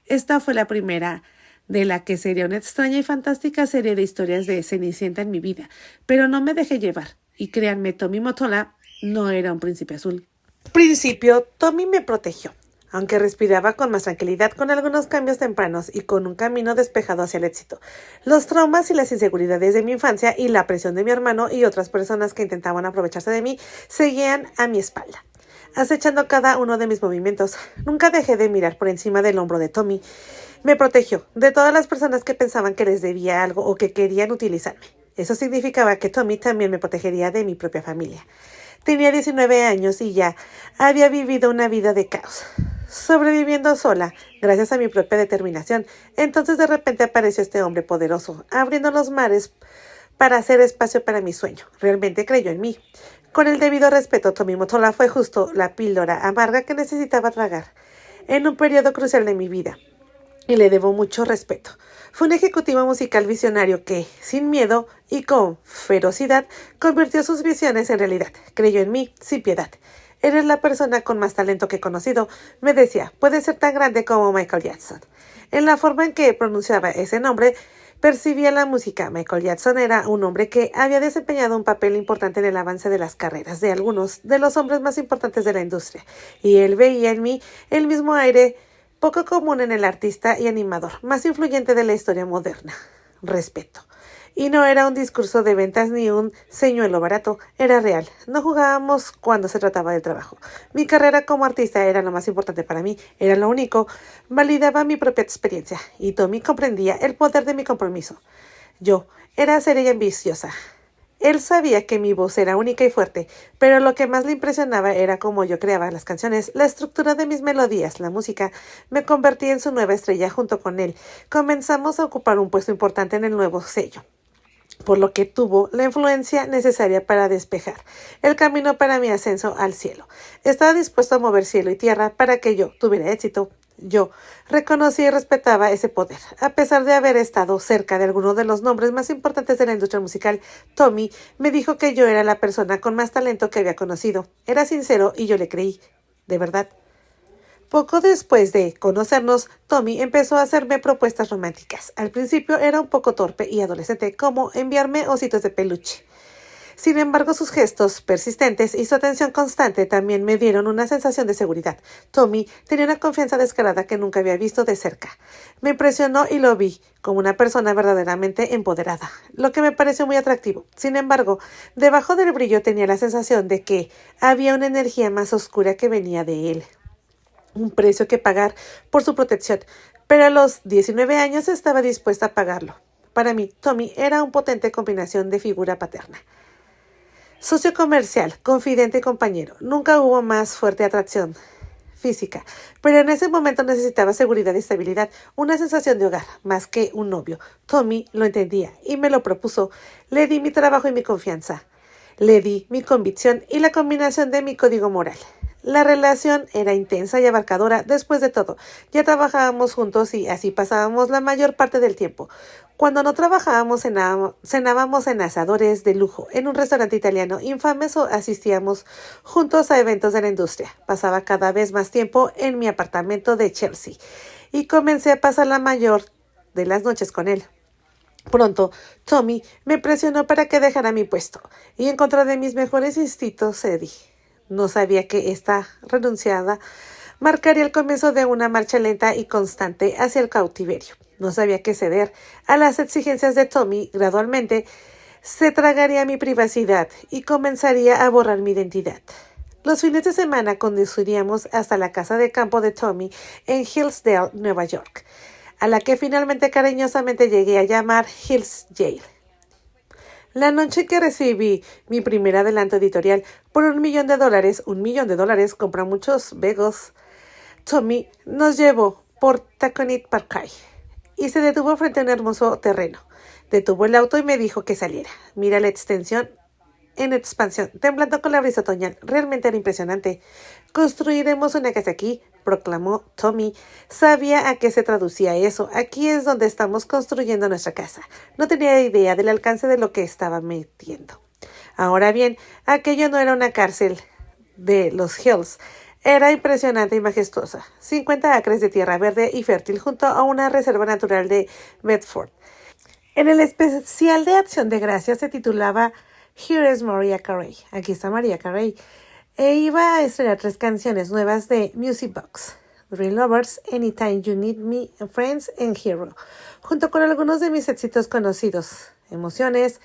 Esta fue la primera de la que sería una extraña y fantástica serie de historias de Cenicienta en mi vida, pero no me dejé llevar. Y créanme, Tommy Mottola no era un príncipe azul. Al principio, Tommy me protegió, aunque respiraba con más tranquilidad, con algunos cambios tempranos y con un camino despejado hacia el éxito. Los traumas y las inseguridades de mi infancia y la presión de mi hermano y otras personas que intentaban aprovecharse de mí seguían a mi espalda, acechando cada uno de mis movimientos. Nunca dejé de mirar por encima del hombro de Tommy. Me protegió de todas las personas que pensaban que les debía algo o que querían utilizarme. Eso significaba que Tommy también me protegería de mi propia familia. Tenía 19 años y ya había vivido una vida de caos, sobreviviendo sola, gracias a mi propia determinación. Entonces de repente apareció este hombre poderoso, abriendo los mares para hacer espacio para mi sueño. Realmente creyó en mí. Con el debido respeto, Tommy Mottola fue justo la píldora amarga que necesitaba tragar en un periodo crucial de mi vida, y le debo mucho respeto. Fue un ejecutivo musical visionario que, sin miedo y con ferocidad, convirtió sus visiones en realidad. Creyó en mí sin piedad. Eres la persona con más talento que he conocido, me decía. Puedes ser tan grande como Michael Jackson. En la forma en que pronunciaba ese nombre, percibía la música. Michael Jackson era un hombre que había desempeñado un papel importante en el avance de las carreras de algunos de los hombres más importantes de la industria, y él veía en mí el mismo aire poco común en el artista y animador más influyente de la historia moderna. Respeto. Y no era un discurso de ventas ni un señuelo barato, era real. No jugábamos cuando se trataba del trabajo. Mi carrera como artista era lo más importante para mí, era lo único. Validaba mi propia experiencia y Tommy comprendía el poder de mi compromiso. Yo era seria y ambiciosa. Él sabía que mi voz era única y fuerte, pero lo que más le impresionaba era cómo yo creaba las canciones, la estructura de mis melodías, la música. Me convertí en su nueva estrella junto con él. Comenzamos a ocupar un puesto importante en el nuevo sello, por lo que tuvo la influencia necesaria para despejar el camino para mi ascenso al cielo. Estaba dispuesto a mover cielo y tierra para que yo tuviera éxito. Yo reconocía y respetaba ese poder. A pesar de haber estado cerca de algunos de los nombres más importantes de la industria musical, Tommy me dijo que yo era la persona con más talento que había conocido. Era sincero y yo le creí. De verdad. Poco después de conocernos, Tommy empezó a hacerme propuestas románticas. Al principio era un poco torpe y adolescente, como enviarme ositos de peluche. Sin embargo, sus gestos persistentes y su atención constante también me dieron una sensación de seguridad. Tommy tenía una confianza descarada que nunca había visto de cerca. Me impresionó y lo vi como una persona verdaderamente empoderada, lo que me pareció muy atractivo. Sin embargo, debajo del brillo tenía la sensación de que había una energía más oscura que venía de él. Un precio que pagar por su protección, pero a los 19 años estaba dispuesta a pagarlo. Para mí, Tommy era una potente combinación de figura paterna. Socio comercial, confidente y compañero. Nunca hubo más fuerte atracción física, pero en ese momento necesitaba seguridad y estabilidad, una sensación de hogar, más que un novio. Tommy lo entendía y me lo propuso. Le di mi trabajo y mi confianza. Le di mi convicción y la combinación de mi código moral. La relación era intensa y abarcadora. Después de todo, ya trabajábamos juntos y así pasábamos la mayor parte del tiempo. Cuando no trabajábamos, cenábamos en asadores de lujo, en un restaurante italiano infames, o asistíamos juntos a eventos de la industria. Pasaba cada vez más tiempo en mi apartamento de Chelsea y comencé a pasar la mayor de las noches con él. Pronto, Tommy me presionó para que dejara mi puesto y en contra de mis mejores instintos cedí. No sabía que esta renunciada marcaría el comienzo de una marcha lenta y constante hacia el cautiverio. No sabía que ceder a las exigencias de Tommy gradualmente se tragaría mi privacidad y comenzaría a borrar mi identidad. Los fines de semana conduciríamos hasta la casa de campo de Tommy en Hillsdale, Nueva York, a la que finalmente cariñosamente llegué a llamar Hills Jail. La noche que recibí mi primer adelanto editorial por $1 millón, $1 millón compra muchos begos, Tommy nos llevó por Taconic Parkway y se detuvo frente a un hermoso terreno. Detuvo el auto y me dijo que saliera. Mira la extensión en expansión, temblando con la brisa otoñal. Realmente era impresionante. Construiremos una casa aquí, proclamó Tommy. Sabía a qué se traducía eso. Aquí es donde estamos construyendo nuestra casa. No tenía idea del alcance de lo que estaba metiendo. Ahora bien, aquello no era una cárcel de los Hills. Era impresionante y majestuosa. 50 acres de tierra verde y fértil junto a una reserva natural de Bedford. En el especial de Acción de Gracias se titulaba Here is Mariah Carey. Aquí está Mariah Carey. E iba a estrenar 3 canciones nuevas de Music Box: Dream Lovers, Anytime You Need Me, Friends and Hero, junto con algunos de mis éxitos conocidos, Emociones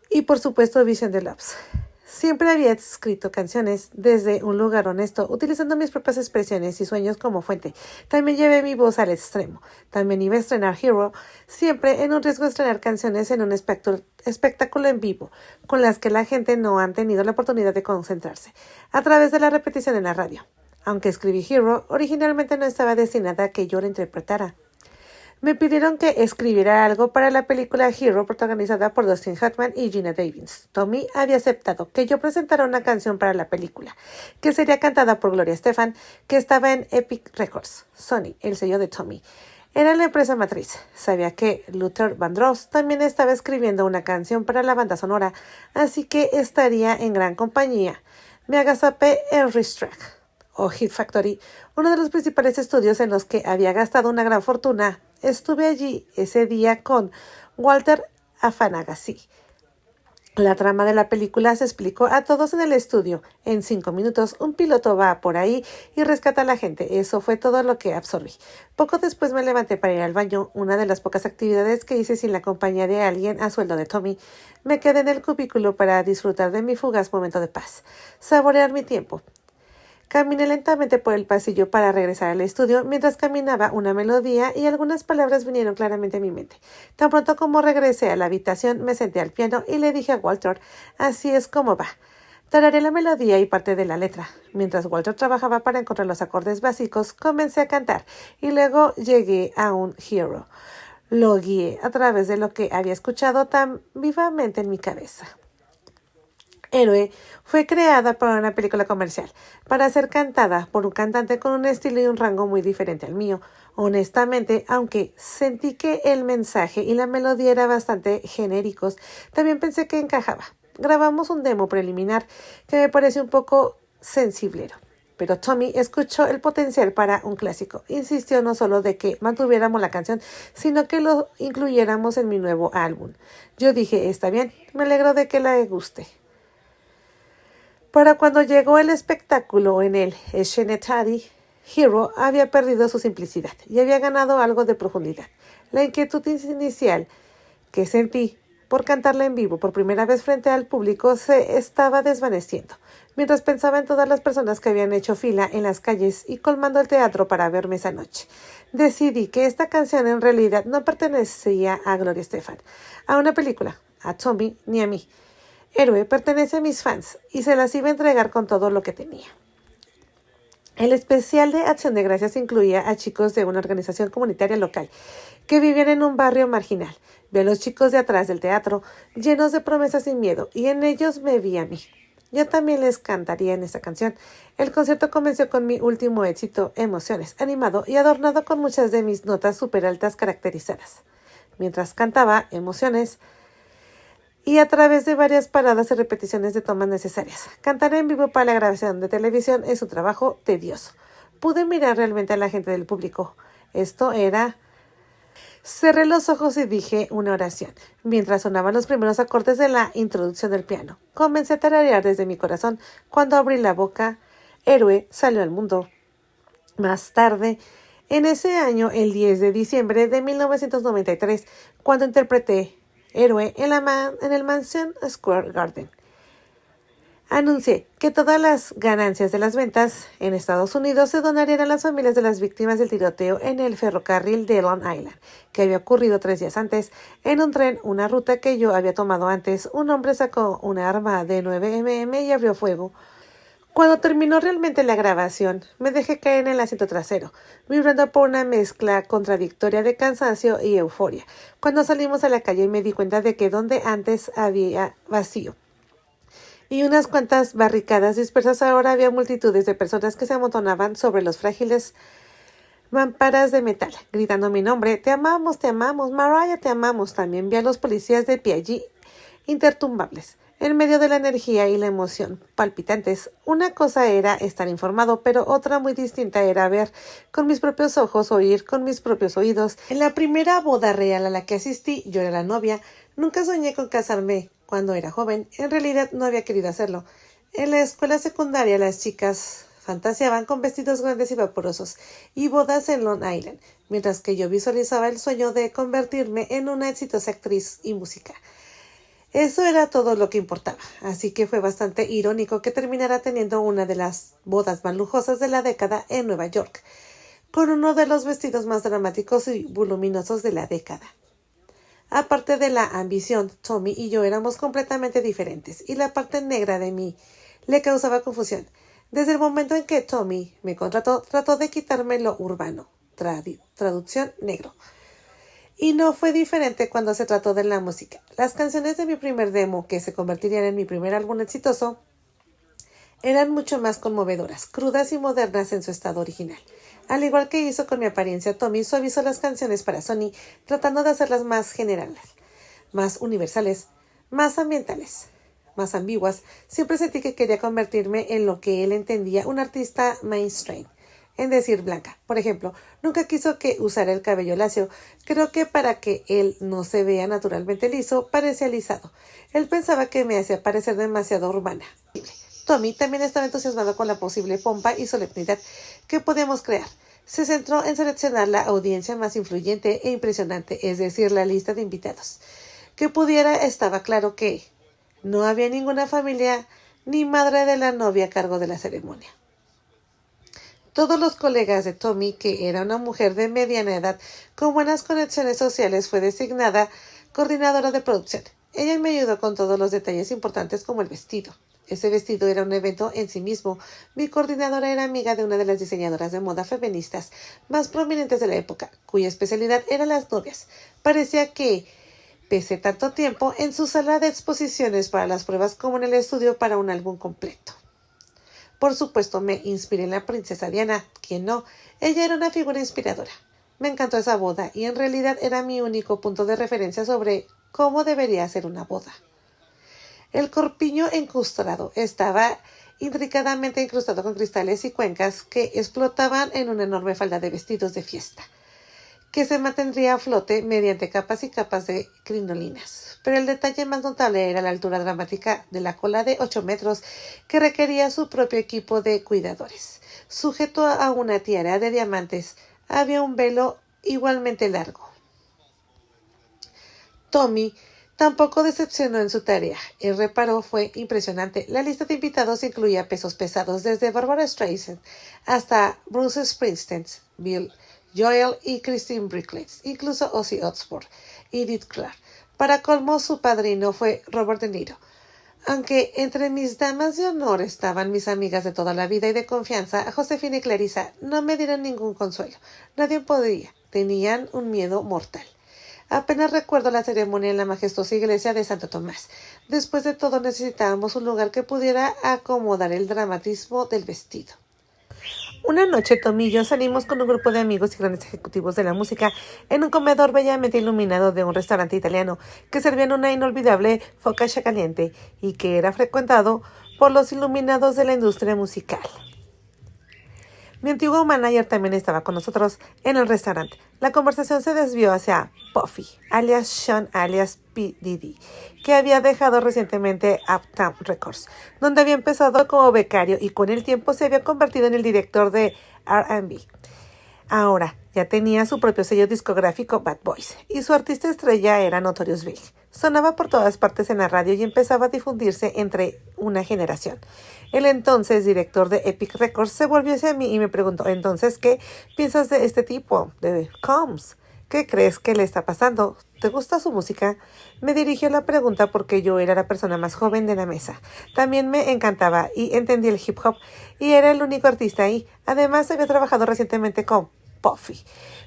y por supuesto Vision de Loves. Siempre había escrito canciones desde un lugar honesto, utilizando mis propias expresiones y sueños como fuente. También llevé mi voz al extremo. También iba a estrenar Hero, siempre en un riesgo de estrenar canciones en un espectáculo en vivo, con las que la gente no han tenido la oportunidad de concentrarse, a través de la repetición en la radio. Aunque escribí Hero, originalmente no estaba destinada a que yo la interpretara. Me pidieron que escribiera algo para la película Hero, protagonizada por Dustin Hoffman y Geena Davis. Tommy había aceptado que yo presentara una canción para la película, que sería cantada por Gloria Estefan, que estaba en Epic Records, Sony, el sello de Tommy. Era la empresa matriz. Sabía que Luther Vandross también estaba escribiendo una canción para la banda sonora, así que estaría en gran compañía. Me agazapé en Racetrack o Hit Factory, uno de los principales estudios en los que había gastado una gran fortuna. Estuve allí ese día con Walter Afanasy. La trama de la película se explicó a todos en el estudio. En 5 minutos, un piloto va por ahí y rescata a la gente. Eso fue todo lo que absorbí. Poco después me levanté para ir al baño, una de las pocas actividades que hice sin la compañía de alguien a sueldo de Tommy. Me quedé en el cubículo para disfrutar de mi fugaz momento de paz, saborear mi tiempo. Caminé lentamente por el pasillo para regresar al estudio. Mientras caminaba, una melodía y algunas palabras vinieron claramente a mi mente. Tan pronto como regresé a la habitación, me senté al piano y le dije a Walter, así es como va. Tarareé la melodía y parte de la letra. Mientras Walter trabajaba para encontrar los acordes básicos, comencé a cantar y luego llegué a un Hero. Lo guié a través de lo que había escuchado tan vivamente en mi cabeza. Héroe fue creada para una película comercial, para ser cantada por un cantante con un estilo y un rango muy diferente al mío. Honestamente, aunque sentí que el mensaje y la melodía eran bastante genéricos, también pensé que encajaba. Grabamos un demo preliminar que me pareció un poco sensiblero. Pero Tommy escuchó el potencial para un clásico. Insistió no solo de que mantuviéramos la canción, sino que lo incluyéramos en mi nuevo álbum. Yo dije, está bien, me alegro de que le guste. Para cuando llegó el espectáculo en el Scenetary, Hero había perdido su simplicidad y había ganado algo de profundidad. La inquietud inicial que sentí por cantarla en vivo por primera vez frente al público se estaba desvaneciendo, mientras pensaba en todas las personas que habían hecho fila en las calles y colmando el teatro para verme esa noche. Decidí que esta canción en realidad no pertenecía a Gloria Estefan, a una película, a Tommy ni a mí. Héroe pertenece a mis fans y se las iba a entregar con todo lo que tenía. El especial de Acción de Gracias incluía a chicos de una organización comunitaria local que vivían en un barrio marginal. Vi a los chicos de atrás del teatro llenos de promesas y miedo y en ellos me vi a mí. Yo también les cantaría en esa canción. El concierto comenzó con mi último éxito, Emociones, animado y adornado con muchas de mis notas súper altas caracterizadas. Mientras cantaba Emociones, y a través de varias paradas y repeticiones de tomas necesarias. Cantar en vivo para la grabación de televisión es un trabajo tedioso. Pude mirar realmente a la gente del público. Esto era... Cerré los ojos y dije una oración, mientras sonaban los primeros acordes de la introducción del piano. Comencé a tararear desde mi corazón. Cuando abrí la boca, Héroe salió al mundo. Más tarde, en ese año, el 10 de diciembre de 1993, cuando interpreté Héroe en el Madison Square Garden, anuncié que todas las ganancias de las ventas en Estados Unidos se donarían a las familias de las víctimas del tiroteo en el ferrocarril de Long Island, que había ocurrido 3 días antes. En un tren, una ruta que yo había tomado antes, un hombre sacó una arma de 9 mm y abrió fuego. Cuando terminó realmente la grabación, me dejé caer en el asiento trasero, vibrando por una mezcla contradictoria de cansancio y euforia. Cuando salimos a la calle me di cuenta de que donde antes había vacío y unas cuantas barricadas dispersas, ahora había multitudes de personas que se amontonaban sobre los frágiles mamparas de metal, gritando mi nombre. Te amamos, Mariah, te amamos. También vi a los policías de pie allí, intertumbables. En medio de la energía y la emoción palpitantes, una cosa era estar informado, pero otra muy distinta era ver con mis propios ojos, oír con mis propios oídos. En la primera boda real a la que asistí, yo era la novia. Nunca soñé con casarme cuando era joven. En realidad no había querido hacerlo. En la escuela secundaria las chicas fantaseaban con vestidos grandes y vaporosos y bodas en Long Island, mientras que yo visualizaba el sueño de convertirme en una exitosa actriz y música. Eso era todo lo que importaba, así que fue bastante irónico que terminara teniendo una de las bodas más lujosas de la década en Nueva York, con uno de los vestidos más dramáticos y voluminosos de la década. Aparte de la ambición, Tommy y yo éramos completamente diferentes, y la parte negra de mí le causaba confusión. Desde el momento en que Tommy me contrató, trató de quitarme lo urbano, traducción negro. Y no fue diferente cuando se trató de la música. Las canciones de mi primer demo, que se convertirían en mi primer álbum exitoso, eran mucho más conmovedoras, crudas y modernas en su estado original. Al igual que hizo con mi apariencia, Tommy suavizó las canciones para Sony, tratando de hacerlas más generales, más universales, más ambientales, más ambiguas. Siempre sentí que quería convertirme en lo que él entendía un artista mainstream, en decir blanca. Por ejemplo, nunca quiso que usara el cabello lacio. Creo que para que él no se vea naturalmente liso, parecía alisado. Él pensaba que me hacía parecer demasiado urbana. Tommy también estaba entusiasmado con la posible pompa y solemnidad que podíamos crear. Se centró en seleccionar la audiencia más influyente e impresionante, es decir, la lista de invitados. Que pudiera, estaba claro que no había ninguna familia ni madre de la novia a cargo de la ceremonia. Todos los colegas de Tommy, que era una mujer de mediana edad con buenas conexiones sociales, fue designada coordinadora de producción. Ella me ayudó con todos los detalles importantes como el vestido. Ese vestido era un evento en sí mismo. Mi coordinadora era amiga de una de las diseñadoras de moda feministas más prominentes de la época, cuya especialidad eran las novias. Parecía que pesé tanto tiempo en su sala de exposiciones para las pruebas como en el estudio para un álbum completo. Por supuesto, me inspiré en la princesa Diana. ¿Quién no? Ella era una figura inspiradora. Me encantó esa boda y en realidad era mi único punto de referencia sobre cómo debería ser una boda. El corpiño encrustado estaba intricadamente incrustado con cristales y cuencas que explotaban en una enorme falda de vestidos de fiesta, que se mantendría a flote mediante capas y capas de crinolinas. Pero el detalle más notable era la altura dramática de la cola de 8 metros que requería su propio equipo de cuidadores. Sujeto a una tiara de diamantes, había un velo igualmente largo. Tommy tampoco decepcionó en su tarea. El reparo fue impresionante. La lista de invitados incluía pesos pesados desde Barbara Streisand hasta Bruce Springsteen, Bill Joel y Christine Brinkley, incluso Ozzy Osbourne y Edith Clark. Para colmo, su padrino fue Robert De Niro. Aunque entre mis damas de honor estaban mis amigas de toda la vida y de confianza, Josefina y Clarissa no me dieron ningún consuelo. Nadie podía. Tenían un miedo mortal. Apenas recuerdo la ceremonia en la majestuosa iglesia de Santo Tomás. Después de todo, necesitábamos un lugar que pudiera acomodar el dramatismo del vestido. Una noche, Tommy y yo salimos con un grupo de amigos y grandes ejecutivos de la música en un comedor bellamente iluminado de un restaurante italiano que servían una inolvidable focaccia caliente y que era frecuentado por los iluminados de la industria musical. Mi antiguo manager también estaba con nosotros en el restaurante. La conversación se desvió hacia Puffy, alias Sean, alias P. Diddy, que había dejado recientemente Uptown Records, donde había empezado como becario y con el tiempo se había convertido en el director de R&B. Ahora ya tenía su propio sello discográfico Bad Boys y su artista estrella era Notorious Big. Sonaba por todas partes en la radio y empezaba a difundirse entre una generación. El entonces director de Epic Records se volvió hacia mí y me preguntó, ¿entonces qué piensas de este tipo, de Combs? ¿Qué crees que le está pasando? ¿Te gusta su música? Me dirigió la pregunta porque yo era la persona más joven de la mesa. También me encantaba y entendí el hip hop y era el único artista ahí. Además, había trabajado recientemente con Puffy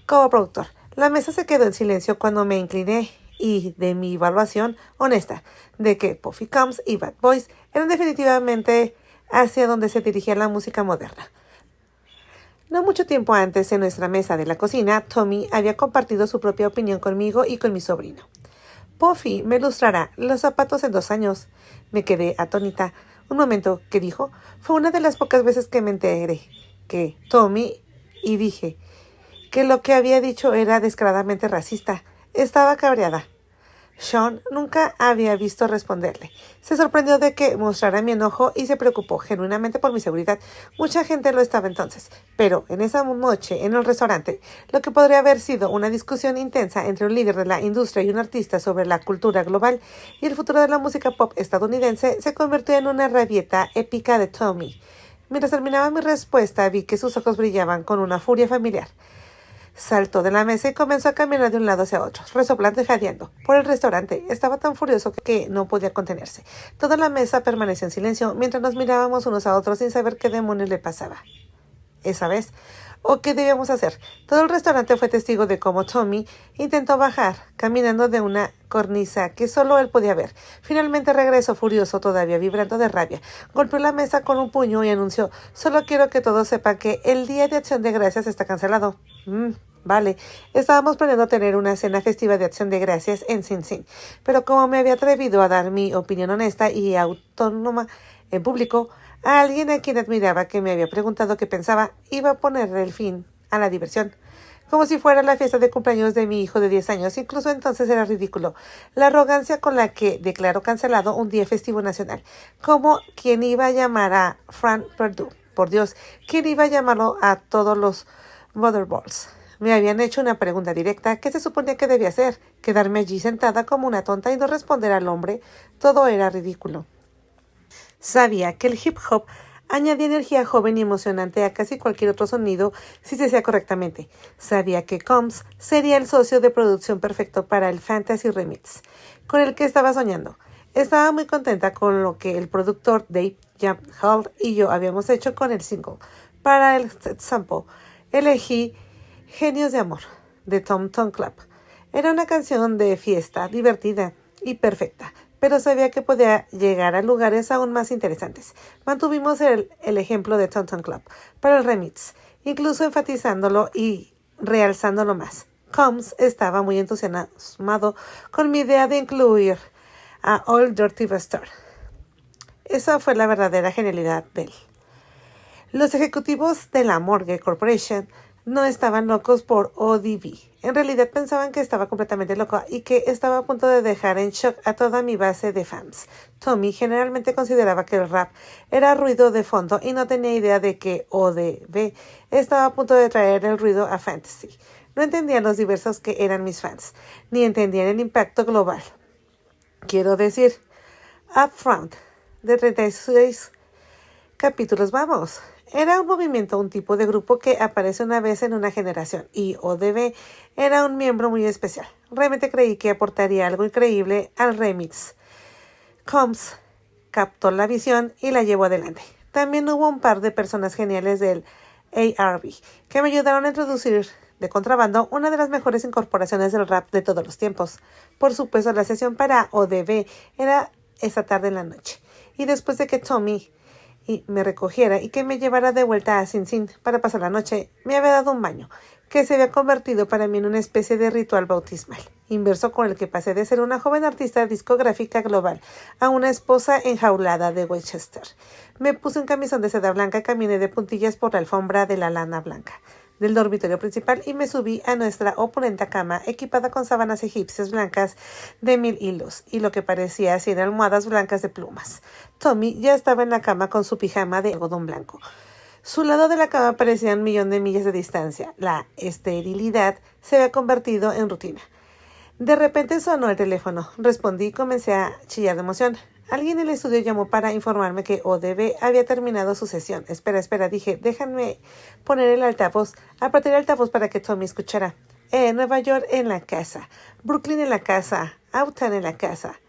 como productor. La mesa se quedó en silencio cuando me incliné y de mi evaluación honesta de que Puffy Combs y Bad Boys eran definitivamente hacia donde se dirigía la música moderna. No mucho tiempo antes, en nuestra mesa de la cocina, Tommy había compartido su propia opinión conmigo y con mi sobrino. Puffy me lustrará los zapatos en 2 años. Me quedé atónita. Un momento, ¿qué dijo? Fue una de las pocas veces que me enteré que Tommy y dije que lo que había dicho era descaradamente racista. Estaba cabreada. Sean nunca había visto responderle. Se sorprendió de que mostrara mi enojo y se preocupó genuinamente por mi seguridad. Mucha gente lo estaba entonces, pero en esa noche en el restaurante, lo que podría haber sido una discusión intensa entre un líder de la industria y un artista sobre la cultura global y el futuro de la música pop estadounidense se convirtió en una rabieta épica de Tommy. Mientras terminaba mi respuesta, vi que sus ojos brillaban con una furia familiar. Saltó de la mesa y comenzó a caminar de un lado hacia otro, resoplando y jadeando. Por el restaurante estaba tan furioso que no podía contenerse. Toda la mesa permaneció en silencio mientras nos mirábamos unos a otros sin saber qué demonios le pasaba esa vez o qué debíamos hacer. Todo el restaurante fue testigo de cómo Tommy intentó bajar, caminando de una cornisa que solo él podía ver. Finalmente regresó furioso, todavía vibrando de rabia. Golpeó la mesa con un puño y anunció: «Solo quiero que todos sepan que el Día de Acción de Gracias está cancelado». Vale, estábamos planeando tener una cena festiva de Acción de Gracias en Sing Sing, pero como me había atrevido a dar mi opinión honesta y autónoma en público, a alguien a quien admiraba que me había preguntado qué pensaba, iba a ponerle el fin a la diversión. Como si fuera la fiesta de cumpleaños de mi hijo de 10 años, incluso entonces era ridículo. La arrogancia con la que declaró cancelado un día festivo nacional. Como quien iba a llamar a Frank Perdue. Por Dios, ¿quién iba a llamarlo a todos los Mothersballs? Me habían hecho una pregunta directa. ¿Qué se suponía que debía hacer? ¿Quedarme allí sentada como una tonta y no responder al hombre? Todo era ridículo. Sabía que el hip hop añadía energía joven y emocionante a casi cualquier otro sonido si se hacía correctamente. Sabía que Combs sería el socio de producción perfecto para el Fantasy Remix, con el que estaba soñando. Estaba muy contenta con lo que el productor Dave Jam Hall y yo habíamos hecho con el single. Para el sample, elegí Genios de Amor, de Tom Tom Club. Era una canción de fiesta, divertida y perfecta, pero sabía que podía llegar a lugares aún más interesantes. Mantuvimos el ejemplo de Tom Tom Club para el remix, incluso enfatizándolo y realzándolo más. Combs estaba muy entusiasmado con mi idea de incluir a Old Dirty Bastard. Esa fue la verdadera genialidad de él. Los ejecutivos de la Morgue Corporation no estaban locos por ODB. En realidad pensaban que estaba completamente loco y que estaba a punto de dejar en shock a toda mi base de fans. Tommy generalmente consideraba que el rap era ruido de fondo y no tenía idea de que ODB estaba a punto de traer el ruido a Fantasy. No entendían los diversos que eran mis fans, ni entendían el impacto global. Quiero decir, Upfront, de 36 capítulos, vamos. Era un movimiento, un tipo de grupo que aparece una vez en una generación, y ODB era un miembro muy especial. Realmente creí que aportaría algo increíble al remix. Combs captó la visión y la llevó adelante. También hubo un par de personas geniales del ARB que me ayudaron a introducir de contrabando una de las mejores incorporaciones del rap de todos los tiempos. Por supuesto, la sesión para ODB era esa tarde en la noche, y después de que Tommy me recogiera y que me llevara de vuelta a Sing Sing para pasar la noche, me había dado un baño, que se había convertido para mí en una especie de ritual bautismal, inverso con el que pasé de ser una joven artista discográfica global a una esposa enjaulada de Westchester. Me puse un camisón de seda blanca y caminé de puntillas por la alfombra de la lana blanca del dormitorio principal y me subí a nuestra opulenta cama equipada con sábanas egipcias blancas de 1000 hilos y lo que parecía 100 almohadas blancas de plumas. Tommy ya estaba en la cama con su pijama de algodón blanco. Su lado de la cama parecía 1.000.000 de millas de distancia. La esterilidad se había convertido en rutina. De repente sonó el teléfono. Respondí y comencé a chillar de emoción. Alguien en el estudio llamó para informarme que ODB había terminado su sesión. Espera, dije, déjame poner el altavoz. Aparté el altavoz para que Tommy escuchara. Nueva York en la casa. Brooklyn en la casa. Uptown en la casa.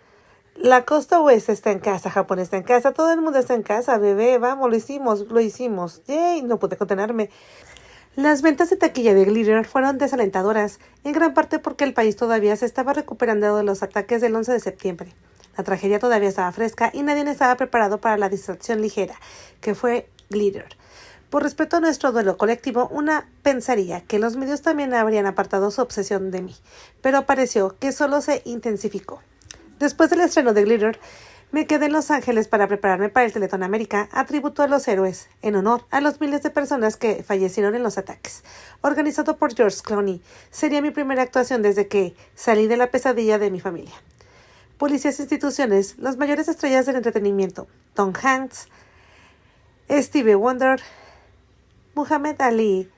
La costa oeste está en casa, Japón está en casa, todo el mundo está en casa, bebé, vamos, lo hicimos. ¡Yay! No pude contenerme. Las ventas de taquilla de Glitter fueron desalentadoras, en gran parte porque el país todavía se estaba recuperando de los ataques del 11 de septiembre. La tragedia todavía estaba fresca y nadie estaba preparado para la distracción ligera, que fue Glitter. Por respeto a nuestro duelo colectivo, una pensaría que los medios también habrían apartado su obsesión de mí, pero pareció que solo se intensificó. Después del estreno de Glitter, me quedé en Los Ángeles para prepararme para el Teletón América, atributo a los héroes, en honor a los miles de personas que fallecieron en los ataques. Organizado por George Clooney, sería mi primera actuación desde que salí de la pesadilla de mi familia. policías e instituciones, las mayores estrellas del entretenimiento, Tom Hanks, Stevie Wonder, Muhammad Ali,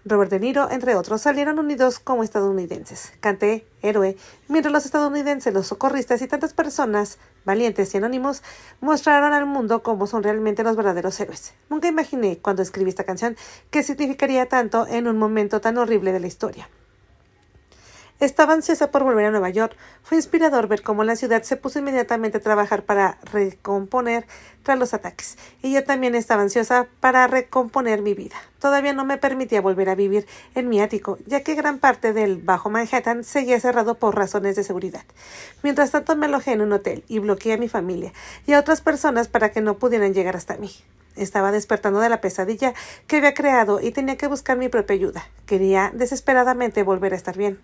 Robert De Niro, entre otros, salieron unidos como estadounidenses. Canté héroe, mientras los estadounidenses, los socorristas y tantas personas valientes y anónimos mostraron al mundo cómo son realmente los verdaderos héroes. Nunca imaginé, cuando escribí esta canción, que significaría tanto en un momento tan horrible de la historia. Estaba ansiosa por volver a Nueva York. Fue inspirador ver cómo la ciudad se puso inmediatamente a trabajar para recomponer tras los ataques. Y yo también estaba ansiosa para recomponer mi vida. Todavía no me permitía volver a vivir en mi ático, ya que gran parte del Bajo Manhattan seguía cerrado por razones de seguridad. Mientras tanto me alojé en un hotel y bloqueé a mi familia y a otras personas para que no pudieran llegar hasta mí. Estaba despertando de la pesadilla que había creado y tenía que buscar mi propia ayuda. Quería desesperadamente volver a estar bien.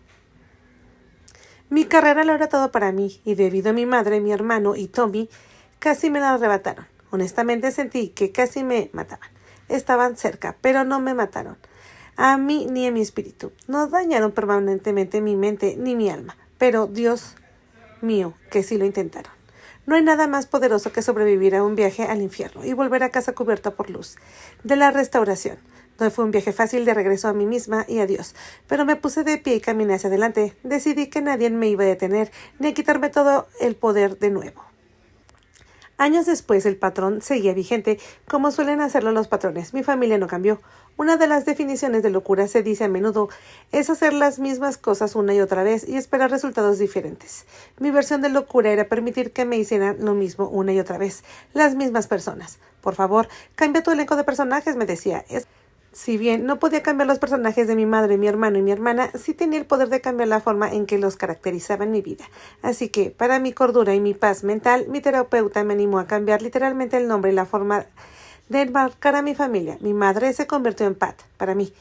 Mi carrera lo era todo para mí, y debido a mi madre, mi hermano y Tommy, casi me la arrebataron. Honestamente sentí que casi me mataban. Estaban cerca, pero no me mataron. A mí ni a mi espíritu. No dañaron permanentemente mi mente ni mi alma. Pero, Dios mío, que sí lo intentaron. No hay nada más poderoso que sobrevivir a un viaje al infierno y volver a casa cubierta por luz. De la restauración. No fue un viaje fácil de regreso a mí misma y a Dios, pero me puse de pie y caminé hacia adelante. Decidí que nadie me iba a detener ni a quitarme todo el poder de nuevo. Años después, el patrón seguía vigente, como suelen hacerlo los patrones. Mi familia no cambió. Una de las definiciones de locura, se dice a menudo, es hacer las mismas cosas una y otra vez y esperar resultados diferentes. Mi versión de locura era permitir que me hicieran lo mismo una y otra vez, las mismas personas. Por favor, cambia tu elenco de personajes, me decía. Si bien no podía cambiar los personajes de mi madre, mi hermano y mi hermana, sí tenía el poder de cambiar la forma en que los caracterizaba en mi vida. Así que, para mi cordura y mi paz mental, mi terapeuta me animó a cambiar literalmente el nombre y la forma de enmarcar a mi familia. Mi madre se convirtió en Pat, para mí,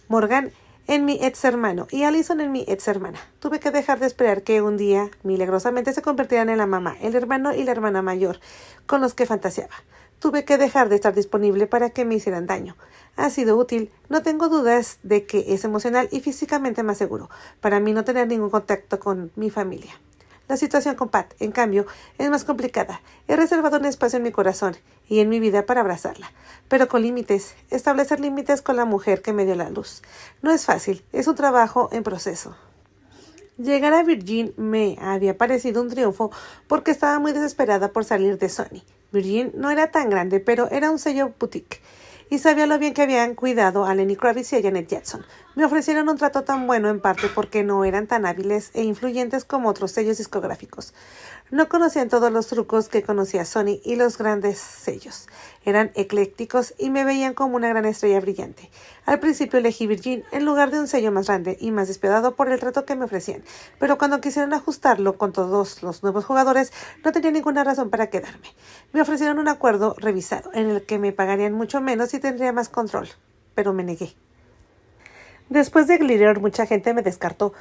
Morgan en mi ex hermano y Allison en mi ex hermana. Tuve que dejar de esperar que un día, milagrosamente, se convirtieran en la mamá, el hermano y la hermana mayor con los que fantaseaba. Tuve que dejar de estar disponible para que me hicieran daño. Ha sido útil. No tengo dudas de que es emocional y físicamente más seguro para mí no tener ningún contacto con mi familia. La situación con Pat, en cambio, es más complicada. He reservado un espacio en mi corazón y en mi vida para abrazarla, pero con límites. Establecer límites con la mujer que me dio la luz. No es fácil, es un trabajo en proceso. Llegar a Virgin me había parecido un triunfo porque estaba muy desesperada por salir de Sony. Virgin no era tan grande, pero era un sello boutique. Y sabía lo bien que habían cuidado a Lenny Kravitz y a Janet Jackson. Me ofrecieron un trato tan bueno en parte porque no eran tan hábiles e influyentes como otros sellos discográficos. No conocían todos los trucos que conocía Sony y los grandes sellos. Eran eclécticos y me veían como una gran estrella brillante. Al principio elegí Virgin en lugar de un sello más grande y más despiadado por el trato que me ofrecían, pero cuando quisieron ajustarlo con todos los nuevos jugadores, no tenía ninguna razón para quedarme. Me ofrecieron un acuerdo revisado en el que me pagarían mucho menos y tendría más control, pero me negué. Después de Glitter, mucha gente me descartó,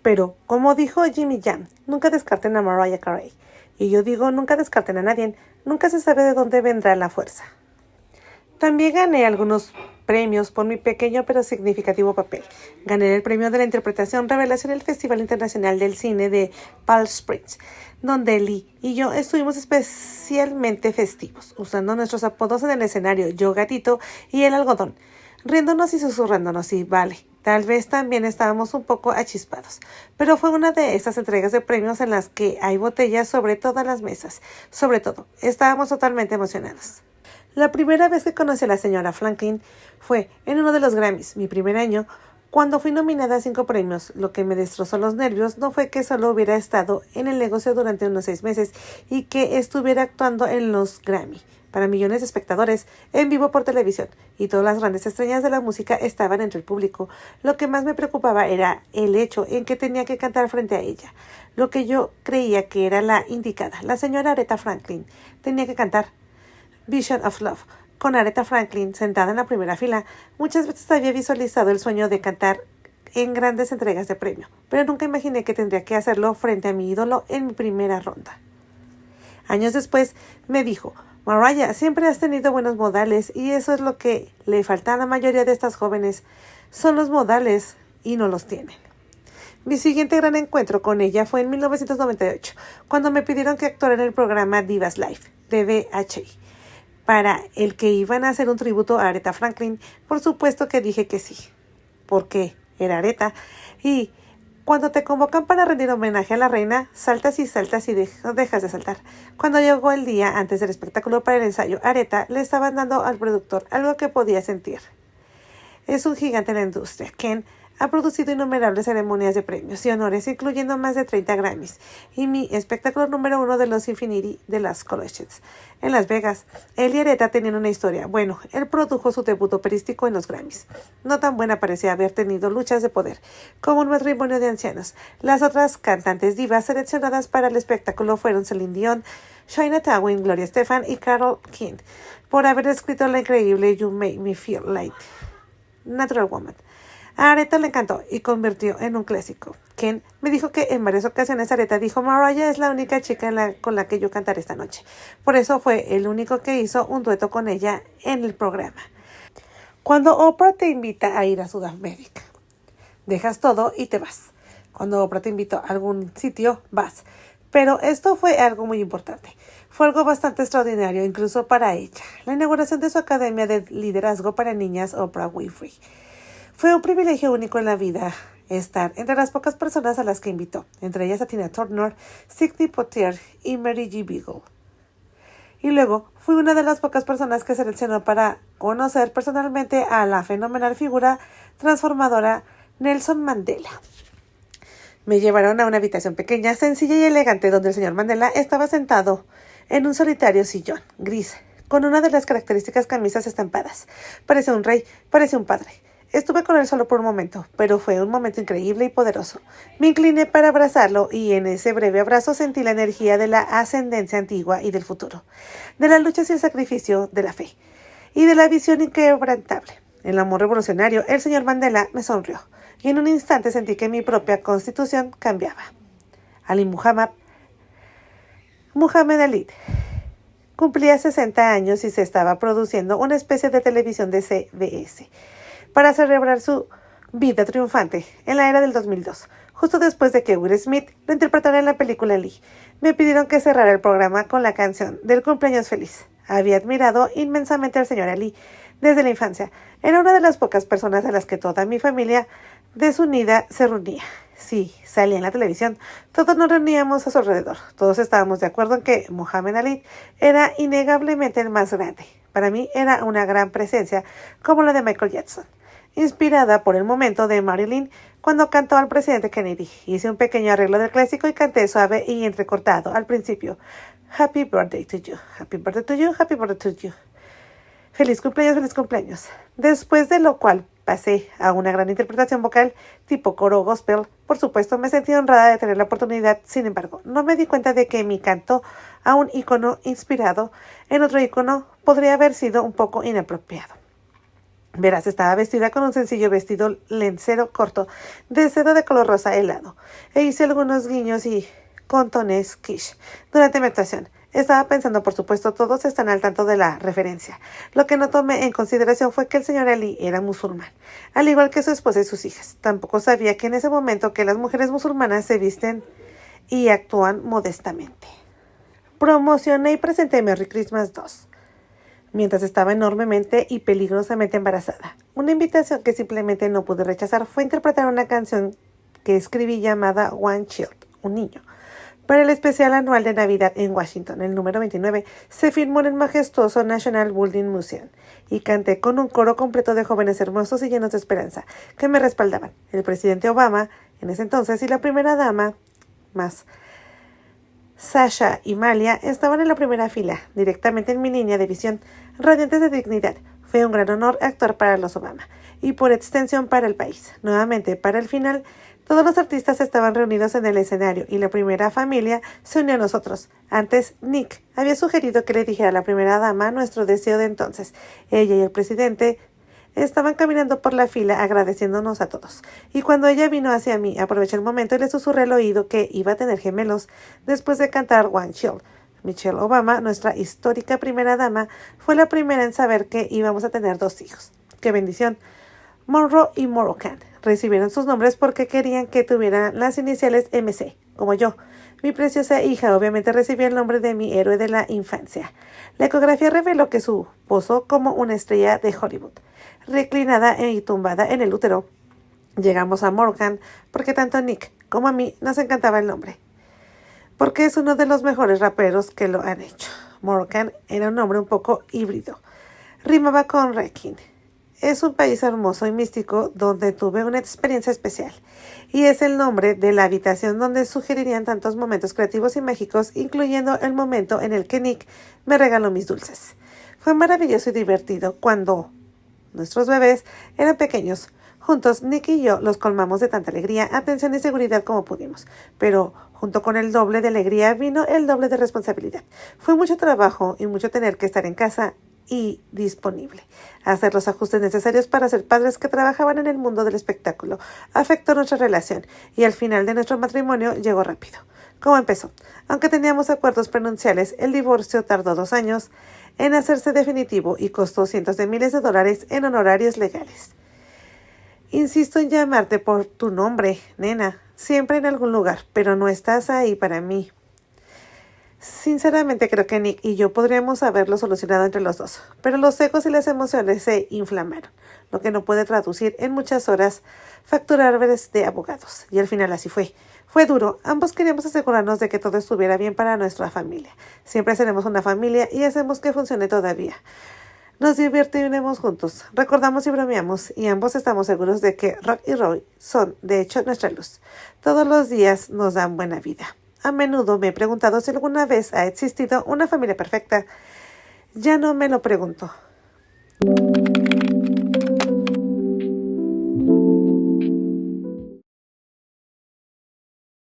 pero, como dijo Jimmy Jam, nunca descarten a Mariah Carey. Y yo digo, nunca descarten a nadie, nunca se sabe de dónde vendrá la fuerza. También gané algunos premios por mi pequeño pero significativo papel. Gané el premio de la interpretación revelación en el Festival Internacional del Cine de Palm Springs, donde Lee y yo estuvimos especialmente festivos, usando nuestros apodos en el escenario, yo gatito y el algodón, riéndonos y susurrándonos, y vale, tal vez también estábamos un poco achispados, pero fue una de estas entregas de premios en las que hay botellas sobre todas las mesas. Sobre todo, estábamos totalmente emocionados. La primera vez que conocí a la señora Franklin fue en uno de los Grammys, mi primer año, cuando fui nominada a 5 premios. Lo que me destrozó los nervios no fue que solo hubiera estado en el negocio durante unos 6 meses y que estuviera actuando en los Grammy para millones de espectadores en vivo por televisión, y todas las grandes estrellas de la música estaban entre el público. Lo que más me preocupaba era el hecho en que tenía que cantar frente a ella, lo que yo creía que era la indicada. La señora Aretha Franklin tenía que cantar Vision of Love, con Aretha Franklin sentada en la primera fila. Muchas veces había visualizado el sueño de cantar en grandes entregas de premio, pero nunca imaginé que tendría que hacerlo frente a mi ídolo en mi primera ronda. Años después me dijo, Mariah, siempre has tenido buenos modales y eso es lo que le falta a la mayoría de estas jóvenes. Son los modales y no los tienen. Mi siguiente gran encuentro con ella fue en 1998, cuando me pidieron que actuara en el programa Divas Live de VH1, para el que iban a hacer un tributo a Aretha Franklin. Por supuesto que dije que sí, porque era Aretha, y cuando te convocan para rendir homenaje a la reina, saltas y dejas de saltar. Cuando llegó el día antes del espectáculo para el ensayo, Aretha le estaban dando al productor algo que podía sentir. Es un gigante en la industria. Ken ha producido innumerables ceremonias de premios y honores, incluyendo más de 30 Grammys, y mi espectáculo número 1 de los Infinity de las Colleges en Las Vegas. Él y Aretha tenían una historia. Bueno, él produjo su debut operístico en los Grammys. No tan buena parecía haber tenido luchas de poder, como un matrimonio de ancianos. Las otras cantantes divas seleccionadas para el espectáculo fueron Celine Dion, Shaina Twain, Gloria Estefan y Carole King, por haber escrito la increíble You Make Me Feel Like Natural Woman. A Aretha le encantó y convirtió en un clásico. Ken me dijo que en varias ocasiones Aretha dijo: Mariah es la única chica con la que yo cantaré esta noche. Por eso fue el único que hizo un dueto con ella en el programa. Cuando Oprah te invita a ir a Sudamérica, dejas todo y te vas. Cuando Oprah te invita a algún sitio, vas. Pero esto fue algo muy importante. Fue algo bastante extraordinario, incluso para ella. La inauguración de su Academia de Liderazgo para Niñas, Oprah Winfrey. Fue un privilegio único en la vida estar entre las pocas personas a las que invitó, entre ellas a Tina Turner, Sidney Poitier y Mary G. Beagle. Y luego fui una de las pocas personas que seleccionó para conocer personalmente a la fenomenal figura transformadora Nelson Mandela. Me llevaron a una habitación pequeña, sencilla y elegante, donde el señor Mandela estaba sentado en un solitario sillón gris, con una de las características camisas estampadas. Parecía un rey, parecía un padre. Estuve con él solo por un momento, pero fue un momento increíble y poderoso. Me incliné para abrazarlo y en ese breve abrazo sentí la energía de la ascendencia antigua y del futuro, de la lucha y el sacrificio, de la fe y de la visión inquebrantable. El amor revolucionario, el señor Mandela me sonrió y en un instante sentí que mi propia constitución cambiaba. Ali Muhammad Ali cumplía 60 años y se estaba produciendo una especie de televisión de CBS para celebrar su vida triunfante en la era del 2002, justo después de que Will Smith lo interpretara en la película Lee. Me pidieron que cerrara el programa con la canción del cumpleaños feliz. Había admirado inmensamente al señor Ali desde la infancia. Era una de las pocas personas a las que toda mi familia desunida se reunía. Sí, salía en la televisión. Todos nos reuníamos a su alrededor. Todos estábamos de acuerdo en que Muhammad Ali era innegablemente el más grande. Para mí era una gran presencia, como la de Michael Jackson. Inspirada por el momento de Marilyn cuando cantó al presidente Kennedy. Hice un pequeño arreglo del clásico y canté suave y entrecortado al principio. Happy birthday to you, happy birthday to you, happy birthday to you. Feliz cumpleaños, feliz cumpleaños. Después de lo cual pasé a una gran interpretación vocal tipo coro gospel. Por supuesto, me sentí honrada de tener la oportunidad. Sin embargo, no me di cuenta de que mi canto a un ícono inspirado en otro ícono podría haber sido un poco inapropiado. Verás, estaba vestida con un sencillo vestido lencero corto de seda de color rosa helado e hice algunos guiños y contones quiche durante mi actuación. Estaba pensando, por supuesto, todos están al tanto de la referencia. Lo que no tomé en consideración fue que el señor Ali era musulmán, al igual que su esposa y sus hijas. Tampoco sabía que en ese momento que las mujeres musulmanas se visten y actúan modestamente. Promocioné y presenté Merry Christmas 2. Mientras estaba enormemente y peligrosamente embarazada. Una invitación que simplemente no pude rechazar fue interpretar una canción que escribí llamada One Child, un niño. Para el especial anual de Navidad en Washington, el número 29, se filmó en el majestuoso National Building Museum y canté con un coro completo de jóvenes hermosos y llenos de esperanza que me respaldaban. El presidente Obama, en ese entonces, y la primera dama, más Sasha y Malia, estaban en la primera fila, directamente en mi línea de visión, radiantes de dignidad. Fue un gran honor actuar para los Obama y por extensión para el país. Nuevamente, para el final, todos los artistas estaban reunidos en el escenario y la primera familia se unió a nosotros. Antes, Nick había sugerido que le dijera a la primera dama nuestro deseo de entonces. Ella y el presidente estaban caminando por la fila agradeciéndonos a todos. Y cuando ella vino hacia mí, aproveché el momento y le susurré al oído que iba a tener gemelos después de cantar One Child. Michelle Obama, nuestra histórica primera dama, fue la primera en saber que íbamos a tener 2 hijos. ¡Qué bendición! Monroe y Moroccan. recibieron sus nombres porque querían que tuvieran las iniciales MC, como yo. Mi preciosa hija obviamente recibió el nombre de mi héroe de la infancia. La ecografía reveló que su posó como una estrella de Hollywood, reclinada y tumbada en el útero. Llegamos a Morgan porque tanto a Nick como a mí nos encantaba el nombre, porque es uno de los mejores raperos que lo han hecho. Morgan era un nombre un poco híbrido. Rimaba con Rekin. Es un país hermoso y místico donde tuve una experiencia especial. Y es el nombre de la habitación donde sugerirían tantos momentos creativos y mágicos, incluyendo el momento en el que Nick me regaló mis dulces. Fue maravilloso y divertido cuando nuestros bebés eran pequeños. Juntos, Nick y yo los colmamos de tanta alegría, atención y seguridad como pudimos. Pero junto con el doble de alegría vino el doble de responsabilidad. Fue mucho trabajo y mucho tener que estar en casa y disponible. Hacer los ajustes necesarios para ser padres que trabajaban en el mundo del espectáculo afectó nuestra relación y al final de nuestro matrimonio llegó rápido. ¿Cómo empezó? Aunque teníamos acuerdos prenupciales, el divorcio tardó 2 años en hacerse definitivo y costó cientos de miles de dólares en honorarios legales. Insisto en llamarte por tu nombre, nena, siempre en algún lugar, pero no estás ahí para mí. Sinceramente creo que Nick y yo podríamos haberlo solucionado entre los dos, pero los ecos y las emociones se inflamaron, lo que no puede traducir en muchas horas facturables de abogados. Y al final así fue. Fue duro, ambos queríamos asegurarnos de que todo estuviera bien para nuestra familia. Siempre seremos una familia y hacemos que funcione todavía. Nos divertimos juntos, recordamos y bromeamos, y ambos estamos seguros de que Rock y Roy son, de hecho, nuestra luz. Todos los días nos dan buena vida. A menudo me he preguntado si alguna vez ha existido una familia perfecta. Ya no me lo pregunto.